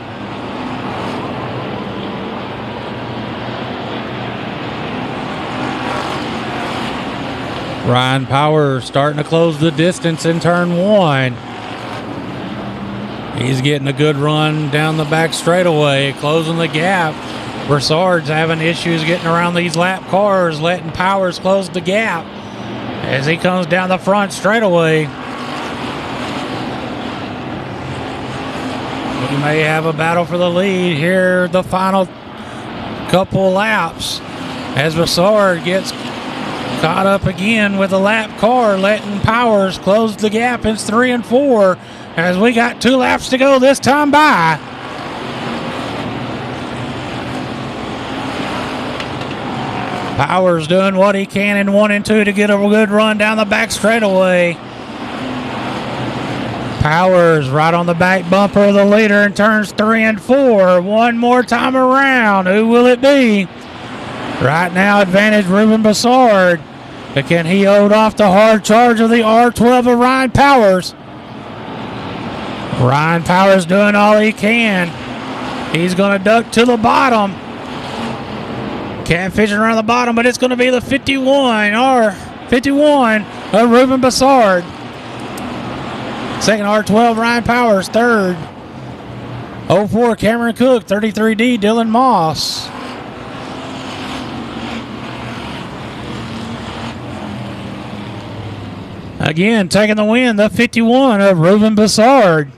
Speaker 2: Ryan Powers starting to close the distance in turn 1. He's getting a good run down the back straightaway, closing the gap. Bassard's having issues getting around these lap cars, letting Powers close the gap as he comes down the front straightaway. We may have a battle for the lead here the final couple laps as Bassard gets caught up again with a lap car, letting Powers close the gap. It's 3 and 4 as we got 2 laps to go this time by. Powers doing what he can in 1 and 2 to get a good run down the back straightaway. Powers right on the back bumper of the leader in turns 3 and 4. One more time around. Who will it be? Right now, advantage Ruben Bassard. But can he hold off the hard charge of the R12 of Ryan Powers? Ryan Powers doing all he can. He's going to duck to the bottom. Catfishing around the bottom, but it's going to be the 51 of Ruben Bassard. Second R12, Ryan Powers. Third, 04 Cameron Cook. 33D, Dylan Moss. Again, taking the win, the 51 of Ruben Bassard.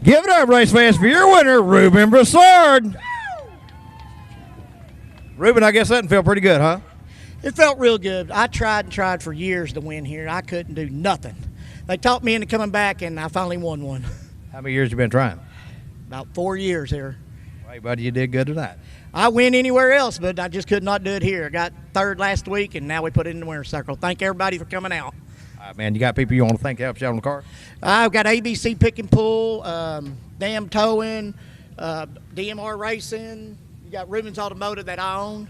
Speaker 1: Give it up, race fans, for your winner, Ruben Bassard. Ruben, I guess that didn't feel pretty good, huh?
Speaker 4: It felt real good. I tried and tried for years to win here. I couldn't do nothing. They talked me into coming back, and I finally won one.
Speaker 1: How many years you been trying?
Speaker 4: About 4 years here.
Speaker 1: Hey, buddy, you did good tonight.
Speaker 4: I win anywhere else, but I just could not do it here. I got third last week, and now we put it in the winner's circle. Thank everybody for coming out.
Speaker 1: Man, you got people you want to thank help you out on the car?
Speaker 4: I've got ABC Pick and Pull, Dam Towing, DMR Racing. You got Rubens Automotive that I own.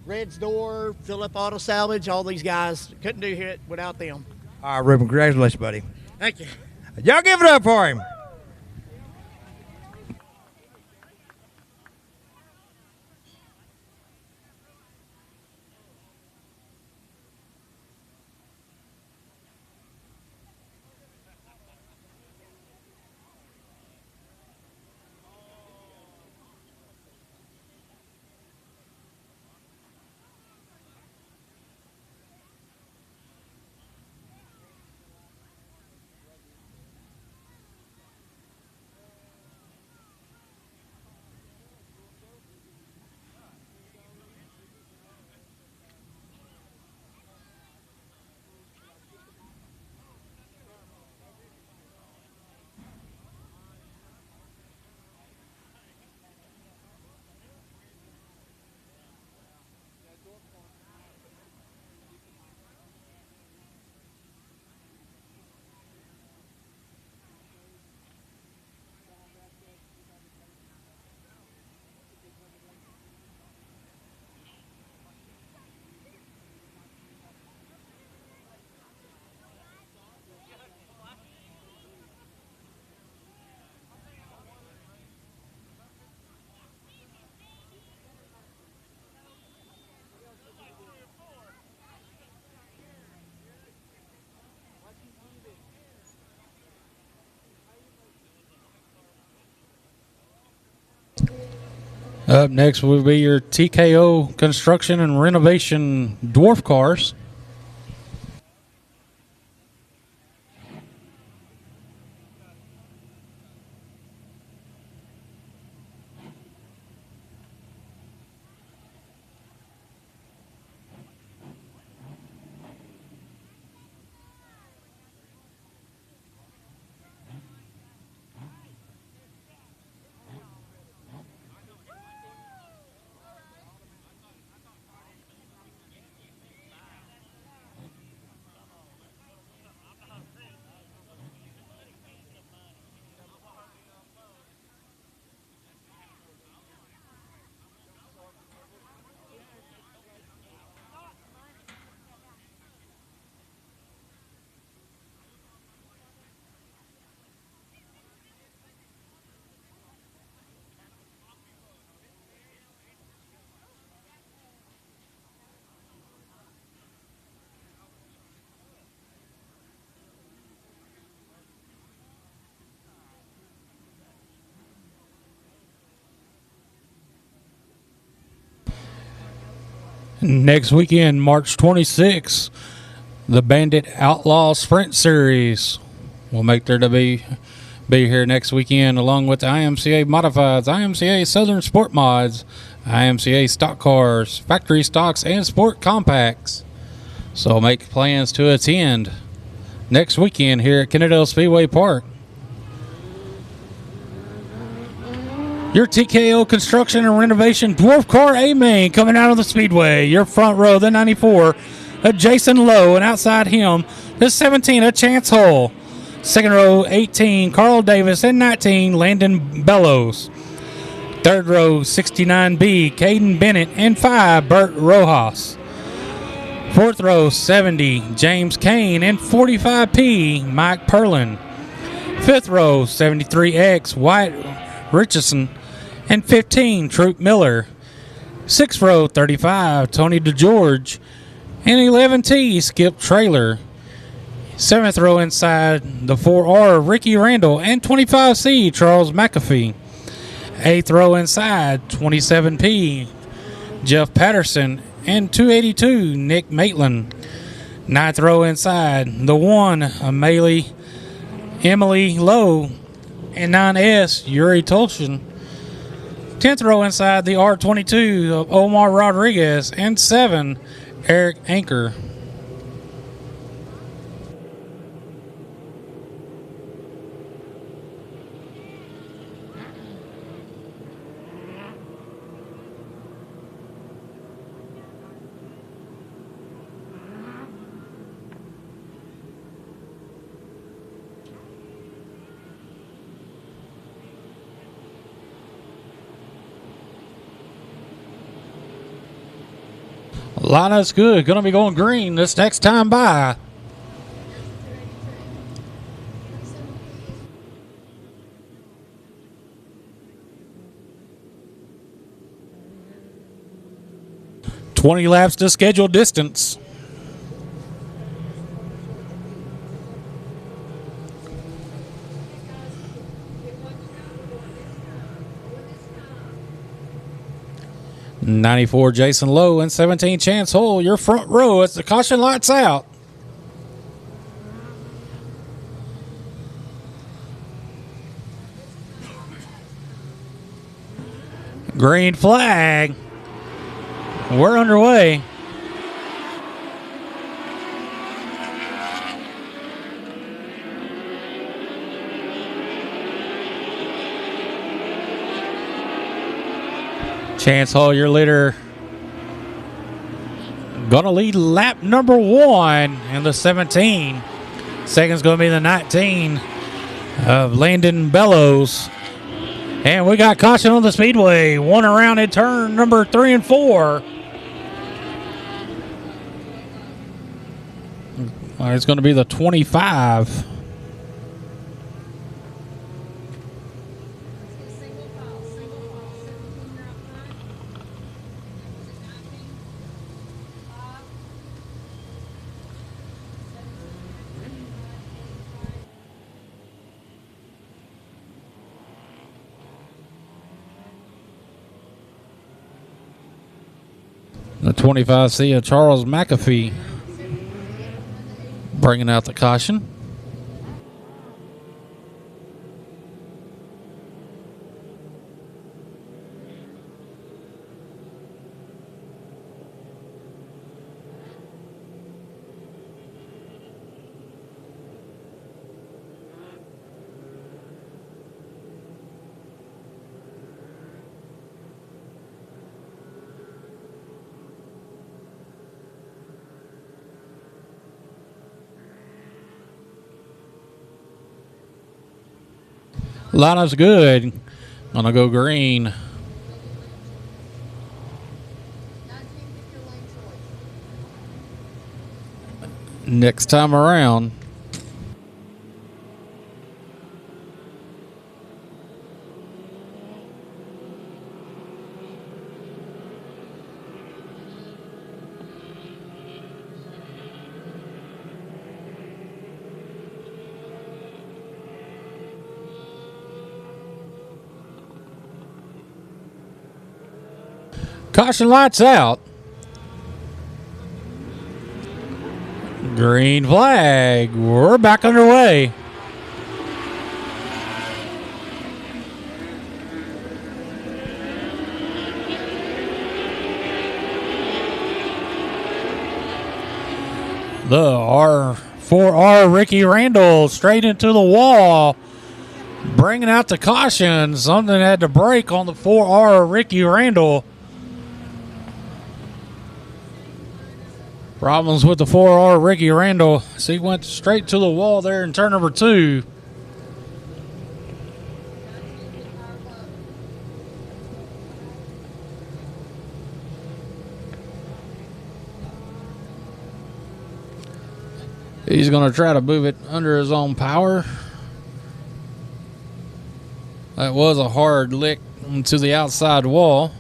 Speaker 4: Red's Door, Phillip Auto Salvage, all these guys. Couldn't do it without them.
Speaker 1: All right, Ruben, congratulations, buddy.
Speaker 4: Thank you.
Speaker 1: Y'all give it up for him.
Speaker 2: Up next will be your TKO Construction and Renovation Dwarf cars. Next weekend, March 26th, the Bandit Outlaw Sprint Series will make their debut. Be here next weekend, along with the IMCA Modifieds, IMCA Southern Sport Mods, IMCA Stock Cars, Factory Stocks, and Sport Compacts. So make plans to attend next weekend here at Kennedale Speedway Park. Your TKO Construction and Renovation Dwarf Car A-Main coming out of the Speedway. Your front row, the 94, a Jason Lowe, and outside him, the 17, a Chance Hull. Second row, 18, Carl Davis, and 19, Landon Bellows. Third row, 69B, Caden Bennett, and 5, Bert Rojas. Fourth row, 70, James Kane, and 45P, Mike Perlin. Fifth row, 73X, Wyatt Richardson, and 15, Troop Miller. Sixth row, 35, Tony DeGeorge, and 11T, Skip Trailer. Seventh row inside the 4R, Ricky Randall, and 25C, Charles McAfee. Eighth row inside, 27P, Jeff Patterson, and 282, Nick Maitland. Ninth row inside, the 1, Emily Lowe, and 9S, Yuri Tolshin. 10th row inside, the R22 of Omar Rodriguez, and 7, Eric Anker. Lineup's good. Going to be going green this next time by. "20 laps to scheduled distance." "94 Jason Lowe and 17 Chance Hull, your front row as the caution lights out. Green flag. We're underway. Chance Hull, your leader, gonna lead lap number 1 in the 17. Second's gonna be the 19 of Landon Bellows. And we got caution on the speedway. One around in turn number 3 and 4. It's gonna be the 25. The 25C of Charles McAfee bringing out the caution. Lineup's good. Gonna go green. Next time around. Caution lights out. Green flag. We're back underway. The R4R Ricky Randall straight into the wall. Bringing out the caution. Something had to break on the 4R Ricky Randall. Problems with the 4R Ricky Randall. So he went straight to the wall there in turn number 2. He's going to try to move it under his own power. That was a hard lick to the outside wall.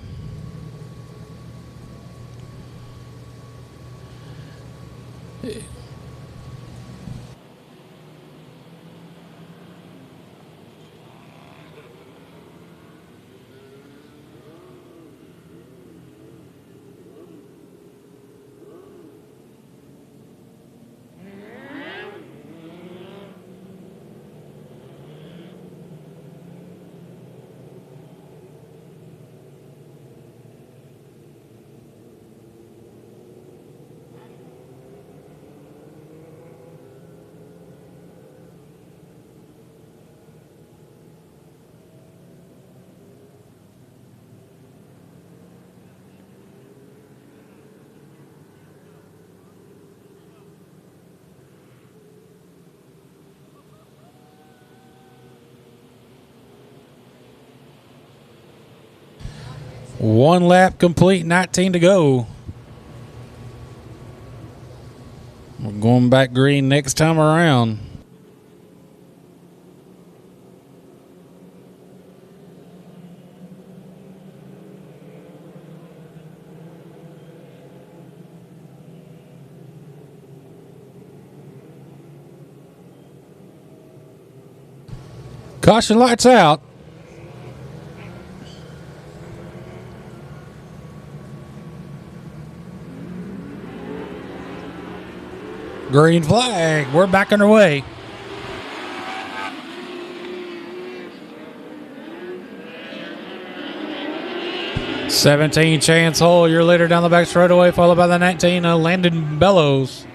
Speaker 2: One lap complete, 19 to go. We're going back green next time around. Caution lights out. Green flag. We're back underway. '17 Chance Hole, your leader down the back straightaway, followed by the 19 Landon Bellows.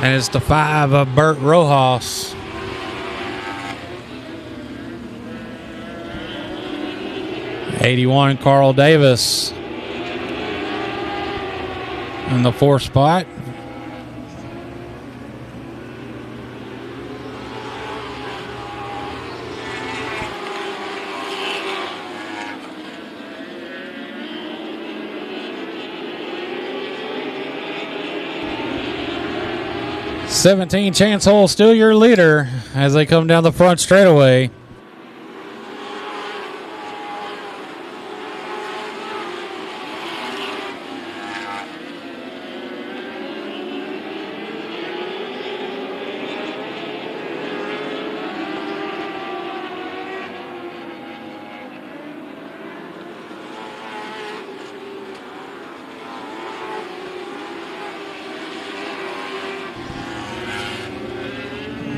Speaker 2: And it's the 5 of Bert Rojas. '81 Carl Davis in the 4th spot. '17 Chance Hole still your leader as they come down the front straightaway.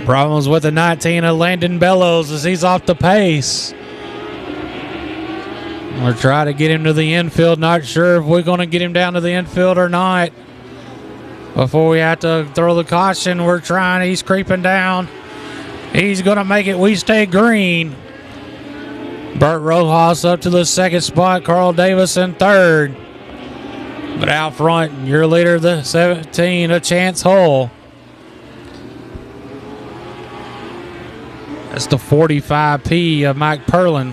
Speaker 2: Problems with the 19 of Landon Bellows as he's off the pace. We're trying to get him to the infield. Not sure if we're going to get him down to the infield or not. Before we have to throw the caution, we're trying. He's creeping down. He's going to make it. We stay green. Burt Rojas up to the second spot. Carl Davis in third. But out front, your leader, the 17, a Chance Hull. That's the 45P of Mike Perlin.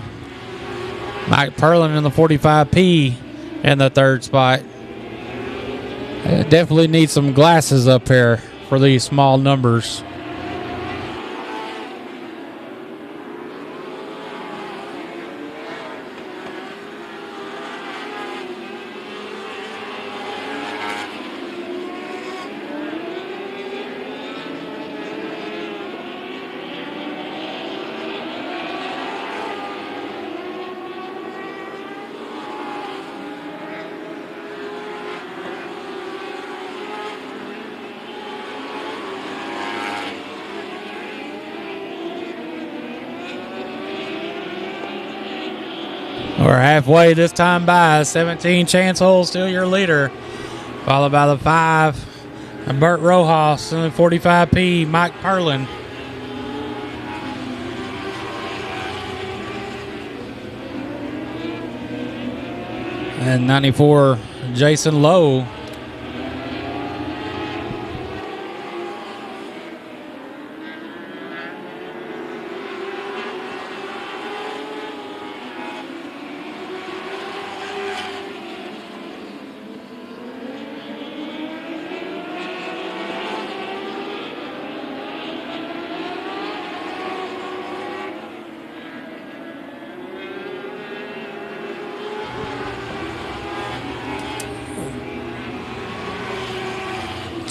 Speaker 2: Mike Perlin in the 45P in the third spot. Definitely need some glasses up here for these small numbers. We're halfway this time by. 17 Chance Hull still your leader. Followed by the 5 and Burt Rojas and the 45P Mike Perlin. And 94 Jason Lowe.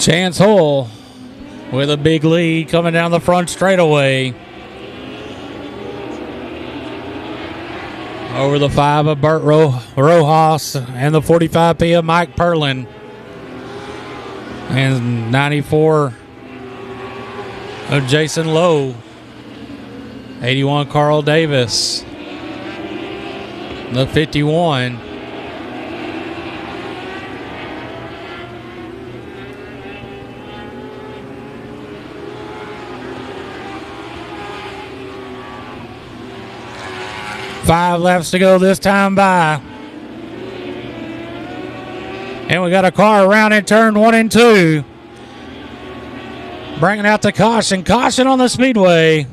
Speaker 2: Chance Hull with a big lead coming down the front straightaway. Over the 5 of Burt Rojas and the 45P of Mike Perlin. And 94 of Jason Lowe. 81 Carl Davis. The 51. Five laps to go this time by. And we got a car around in turn 1 and 2. Bringing out the caution. Caution on the Speedway.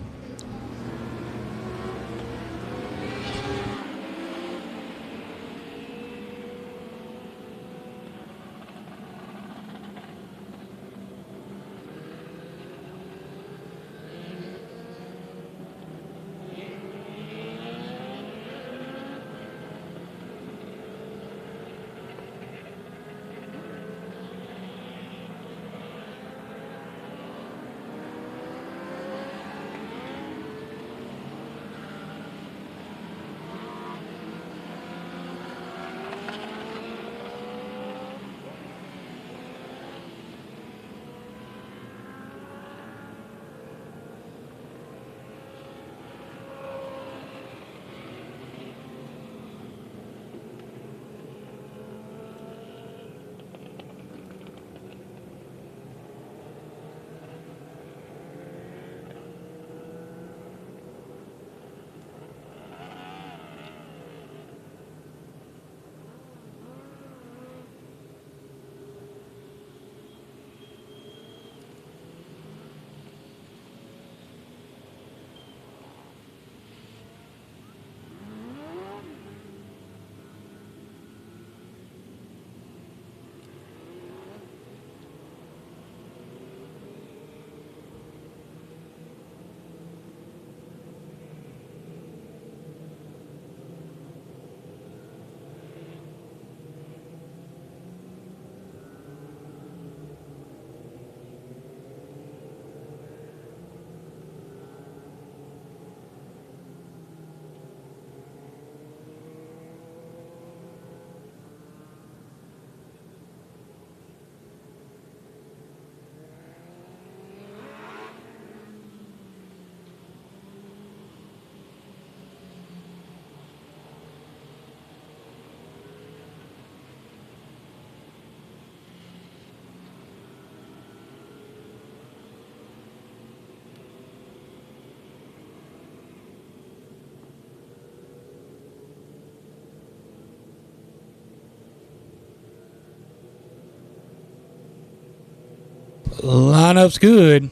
Speaker 2: Lineup's good.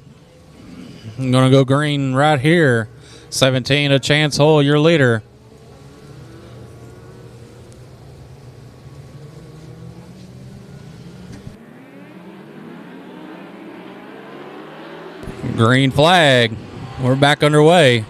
Speaker 2: I'm going to go green right here. 17, a chance hole, your leader. Green flag. We're back underway.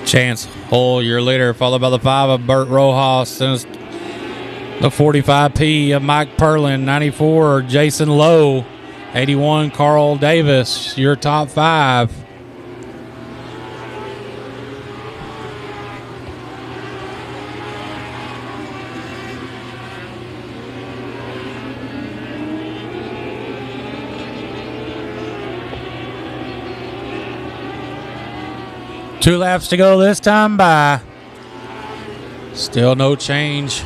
Speaker 2: Chance hole, your leader, followed by the 5 of Bert Rojas. Then the 45P of Mike Perlin, 94 Jason Lowe, 81 Carl Davis, your top 5. Two laps to go this time by. Still no change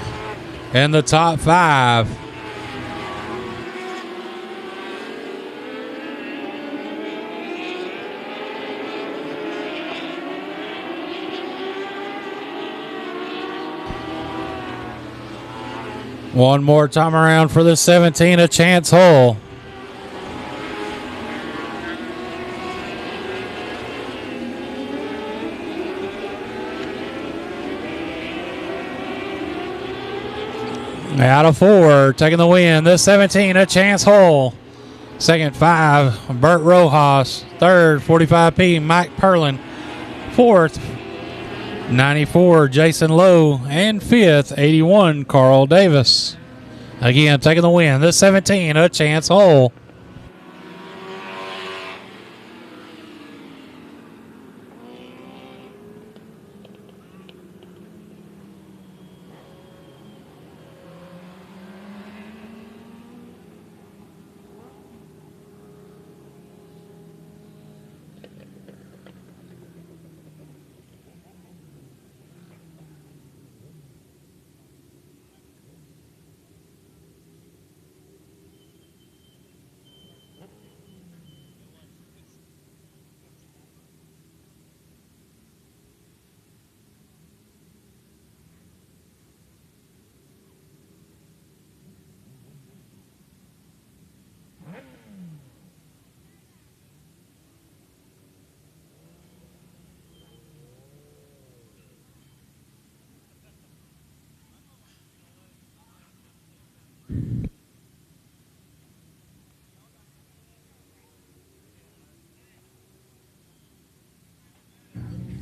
Speaker 2: in the top 5. One more time around for the 17, a chance hole. Out of 4, taking the win. This 17, a chance hole. Second, 5, Bert Rojas. Third, 45P, Mike Perlin. Fourth, 94, Jason Lowe. And fifth, 81, Carl Davis. Again, taking the win. This 17, a chance hole.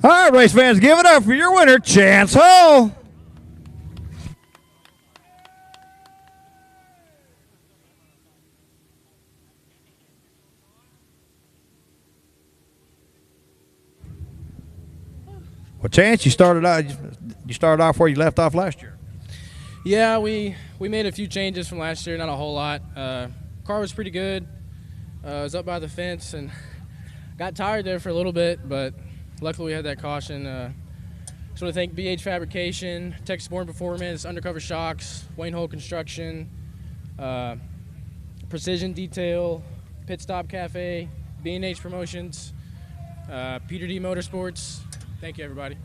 Speaker 1: All right, race fans, give it up for your winner, Chance Hole. Well, Chance, you started off where you left off last year.
Speaker 9: Yeah, we made a few changes from last year, not a whole lot. Car was pretty good. I was up by the fence and got tired there for a little bit, but luckily we had that caution. Just want to thank BH Fabrication, Texas Born Performance, Undercover Shocks, Wayne Hole Construction, Precision Detail, Pit Stop Cafe, B&H Promotions, Peter D Motorsports. Thank you, everybody.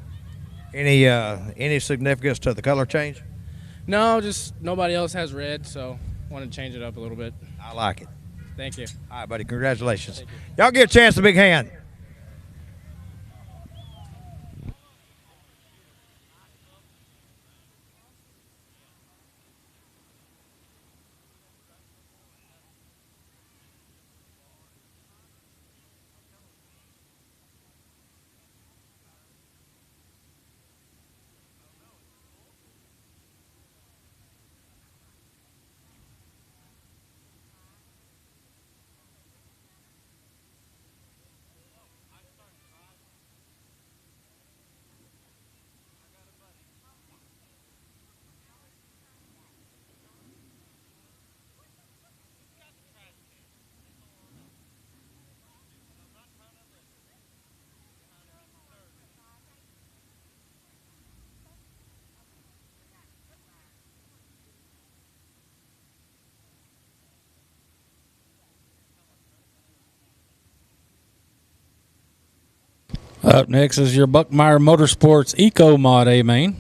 Speaker 1: Any significance to the color change?
Speaker 9: No, just nobody else has red, so wanted to change it up a little bit.
Speaker 1: I like it.
Speaker 9: Thank you.
Speaker 1: All right, buddy. Congratulations. Y'all give Chance a big hand.
Speaker 2: Up next is your Buckmeyer Motorsports Eco Mod A main.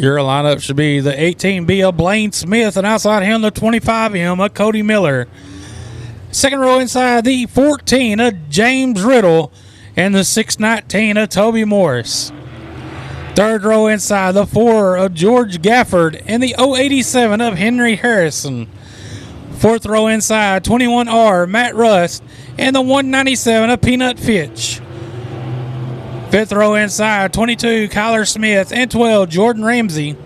Speaker 2: Your lineup should be the 18B of Blaine Smith, and outside him the 25M of Cody Miller. Second row inside the 14 of James Riddle and the 619 of Toby Morris. Third row inside the 4 of George Gafford and the 087 of Henry Harrison. Fourth row inside 21R Matt Rust and the 197 of Peanut Fitch. Fifth row inside 22 Kyler Smith and 12 Jordan Ramsey.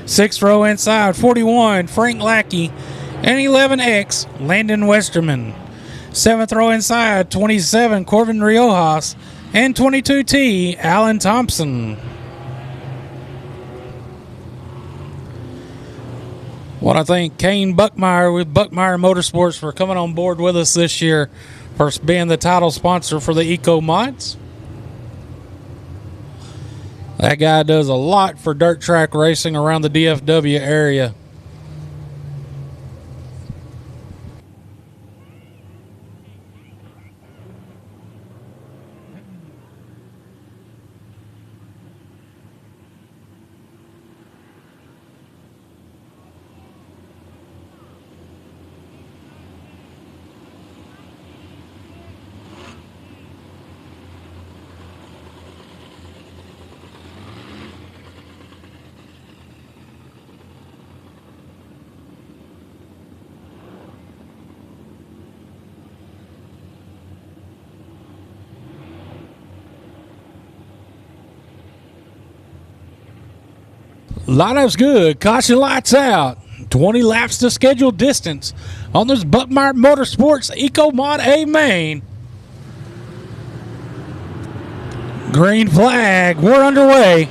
Speaker 2: Sixth row inside 41 Frank Lackey and 11X Landon Westerman. Seventh row inside 27 Corbin Riojas and 22T Alan Thompson. Want to thank Kane Buckmeyer with Buckmeyer Motorsports for coming on board with us this year, for being the title sponsor for the Eco Mods. That guy does a lot for dirt track racing around the DFW area. Lineup's good. Caution lights out. 20 laps to scheduled distance on this Buckmeyer Motorsports Eco Mod A main. Green flag. We're underway.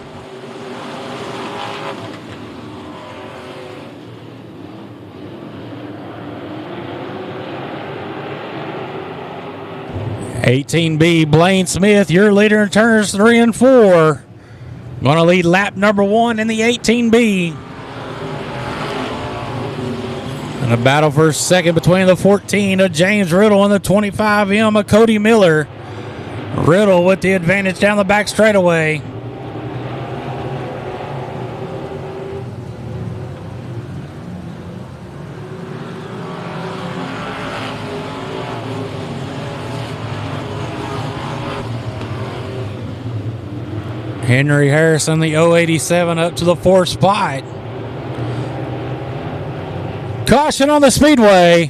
Speaker 2: $18B Blaine Smith, your leader in turns 3 and 4. Going to lead lap number 1 in the 18B. And a battle for second between the 14 of James Riddle and the 25M of Cody Miller. Riddle with the advantage down the back straightaway. Henry Harrison, the 087, up to the 4th spot. Caution on the Speedway.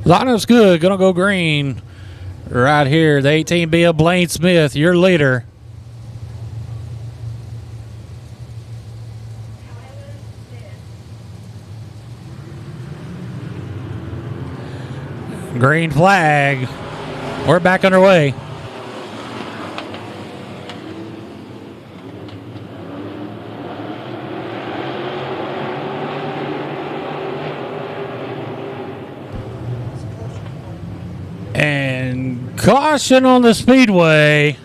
Speaker 2: Lineup's good. Gonna go green right here. The 18B of Blaine Smith, your leader. Green flag. We're back underway. And caution on the Speedway.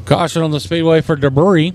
Speaker 2: Caution on the Speedway for debris.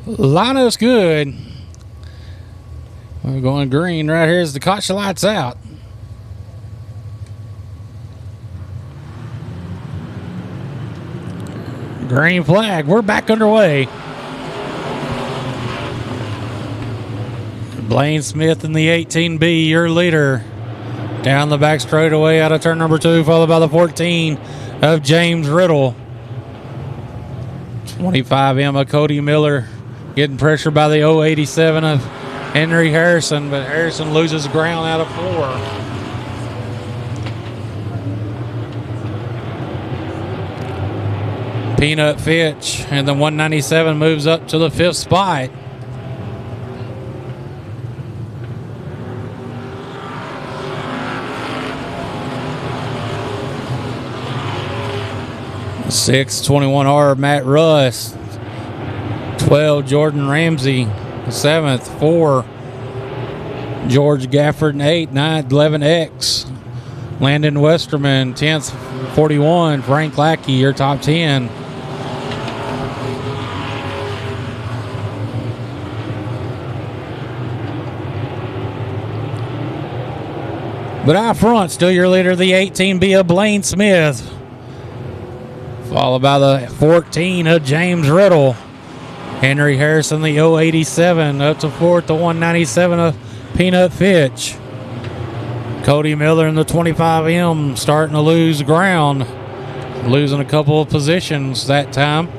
Speaker 2: Lineup's good. We're going green right here as the caution lights out. Green flag. We're back underway. Blaine Smith in the 18B, your leader. Down the back straightaway out of turn number 2, followed by the 14 of James Riddle. 25M of Cody Miller getting pressure by the 087 of Henry Harrison, but Harrison loses ground out of 4. Peanut Fitch and the 197 moves up to the 5th spot. Six 21R Matt Russ, 12 Jordan Ramsey, 7th 4 George Gafford, and 8 9 11X Landon Westerman, 10th 41 Frank Lackey, your top 10. But out front, still your leader, the 18B of Blaine Smith. Followed by the 14 of James Riddle. Henry Harrison, the 087, up to 4th, the 197 of Peanut Fitch. Cody Miller in the 25M starting to lose ground. Losing a couple of positions that time.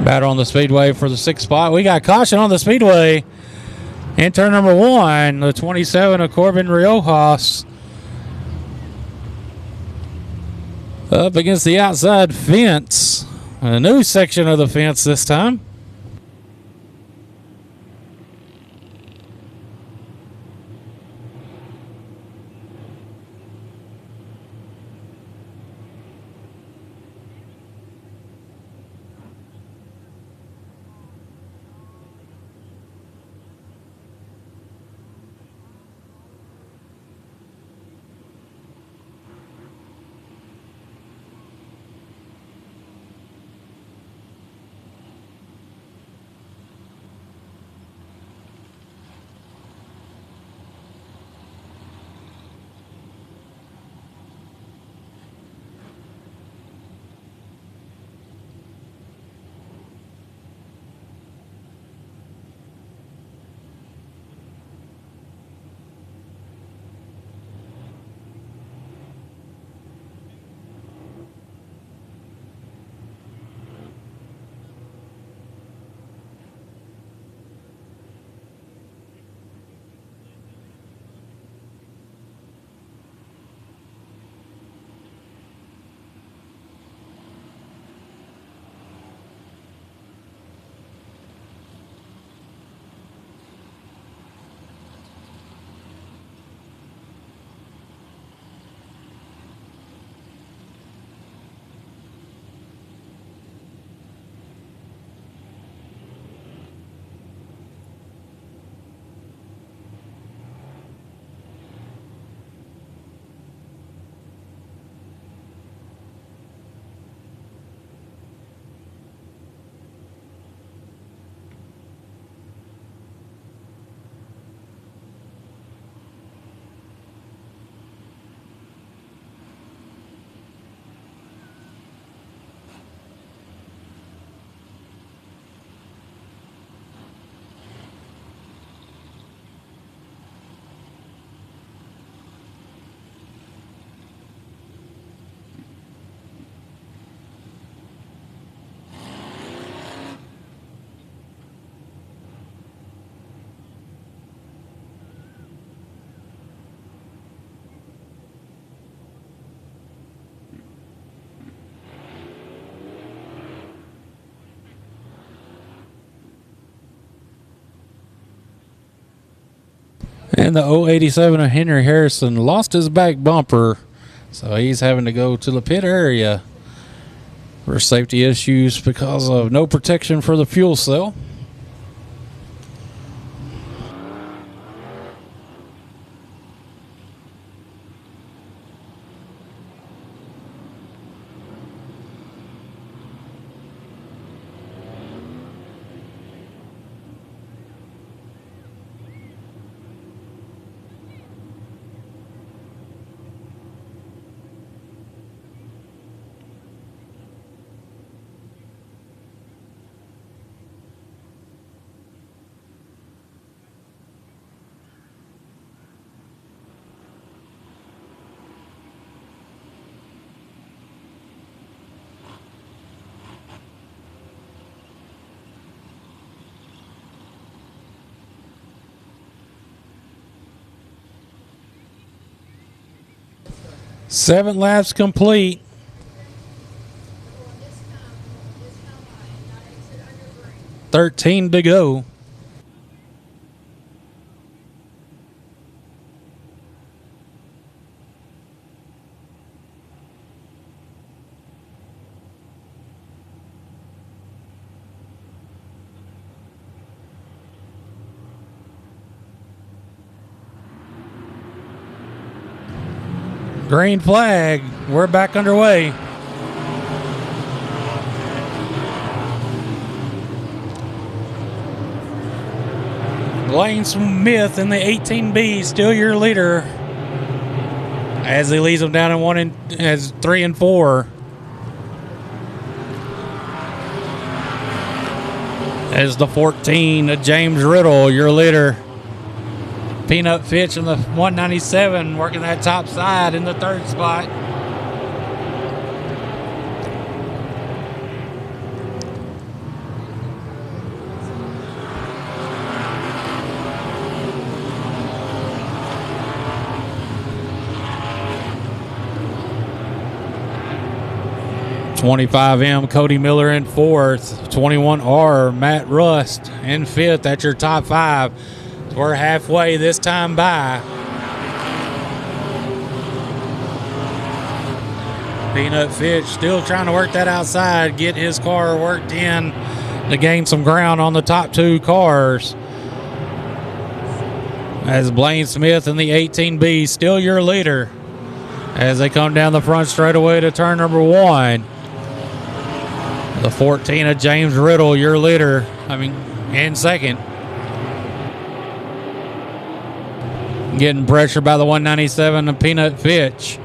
Speaker 2: Battle on the Speedway for the 6th spot. We got caution on the Speedway. In turn number 1, the 27 of Corbin Riojas. Up against the outside fence. A new section of the fence this time. In the 087 of Henry Harrison, lost his back bumper, so he's having to go to the pit area for safety issues because of no protection for the fuel cell. Seven laps complete. $13 to go. Green flag. We're back underway. Blaine Smith in the 18B, still your leader, as he leads them down in 3 and 4. As the 14, James Riddle, your leader. Peanut Fitch in the 197, working that top side in the 3rd spot. $25M Cody Miller in 4th, $21R Matt Rust in 5th. That's your top 5. We're halfway this time by. Peanut Fitch still trying to work that outside, get his car worked in to gain some ground on the top 2 cars. As Blaine Smith in the 18B, still your leader, as they come down the front straightaway to turn number 1. The 14 of James Riddle, your leader, in 2nd. Getting pressure by the 197 of Peanut Fitch.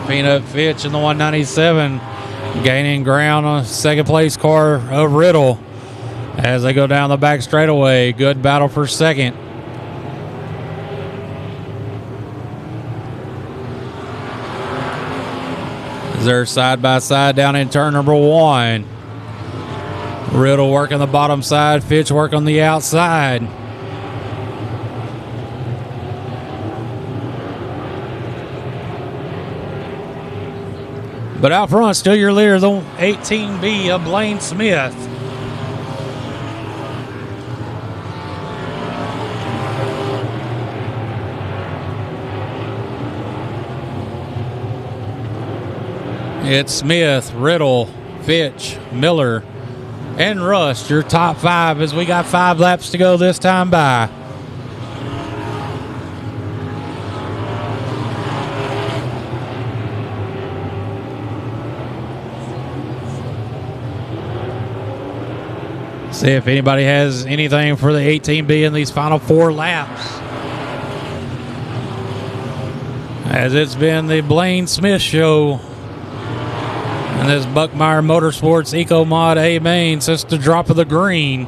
Speaker 2: Peanut Fitch in the 197 gaining ground on 2nd place car of Riddle as they go down the back straightaway. Good battle for 2nd. They're side by side down in turn number 1. Riddle working the bottom side, Fitch work on the outside. But out front, still your leader, the 18B of Blaine Smith. It's Smith, Riddle, Fitch, Miller, and Rust, your top 5, as we got 5 laps to go this time by. See if anybody has anything for the 18B in these final 4 laps. As it's been the Blaine Smith show and this Buckmeyer Motorsports Eco Mod A main since the drop of the green.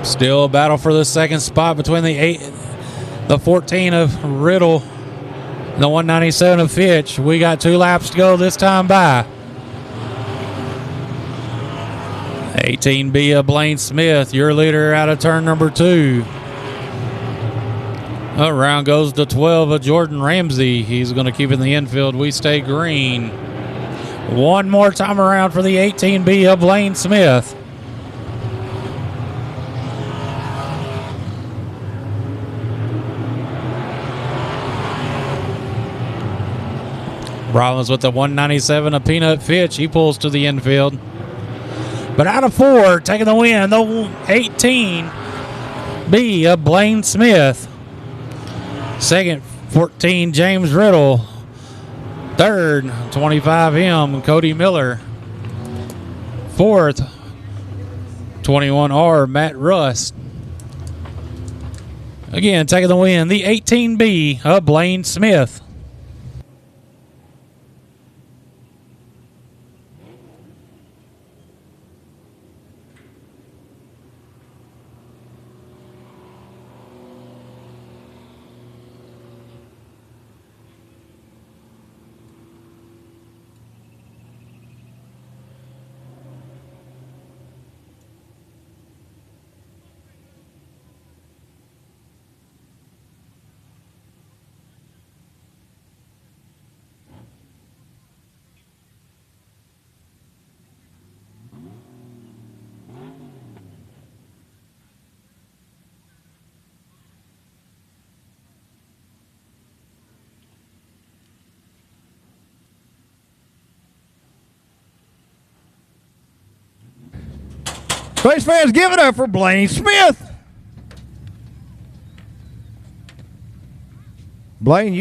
Speaker 2: Still a battle for the 2nd spot between the 14 of Riddle, the 197 of Fitch. We got 2 laps to go this time by. 18B of Blaine Smith, your leader out of turn number 2. Around goes the 12 of Jordan Ramsey. He's going to keep in the infield. We stay green. One more time around for the 18B of Blaine Smith. Rollins with the 197 of Peanut Fitch. He pulls to the infield. But out of 4, taking the win, the 18B of Blaine Smith. Second, 14, James Riddle. Third, 25M, Cody Miller. Fourth, 21R, Matt Rust. Again, taking the win, the 18B of Blaine Smith.
Speaker 1: Race fans, give it up for Blaine Smith. Blaine,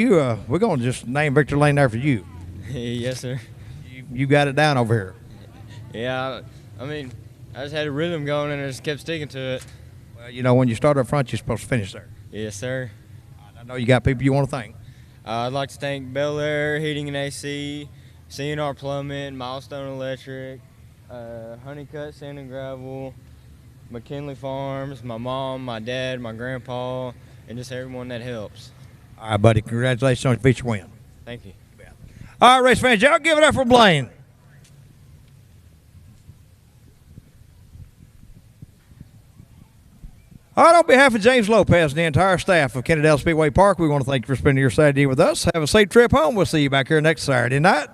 Speaker 1: we're going to just name Victor Lane there for you.
Speaker 10: Yes, sir.
Speaker 1: You got it down over here.
Speaker 10: Yeah, I mean, I just had a rhythm going and I just kept sticking to it.
Speaker 1: Well, you know, when you start up front, you're supposed to finish there.
Speaker 10: Yes, sir.
Speaker 1: I know you got people you want to thank.
Speaker 10: I'd like to thank Bel Air Heating and AC, CNR Plumbing, Milestone Electric, Honeycutt Sand and Gravel, McKinley Farms, my mom, my dad, my grandpa, and just everyone that helps.
Speaker 1: All right, buddy. Congratulations on your feature win.
Speaker 10: Thank you.
Speaker 1: All right, race fans, y'all give it up for Blaine. All right, on behalf of James Lopez and the entire staff of Kennedale Speedway Park, we want to thank you for spending your Saturday with us. Have a safe trip home. We'll see you back here next Saturday night.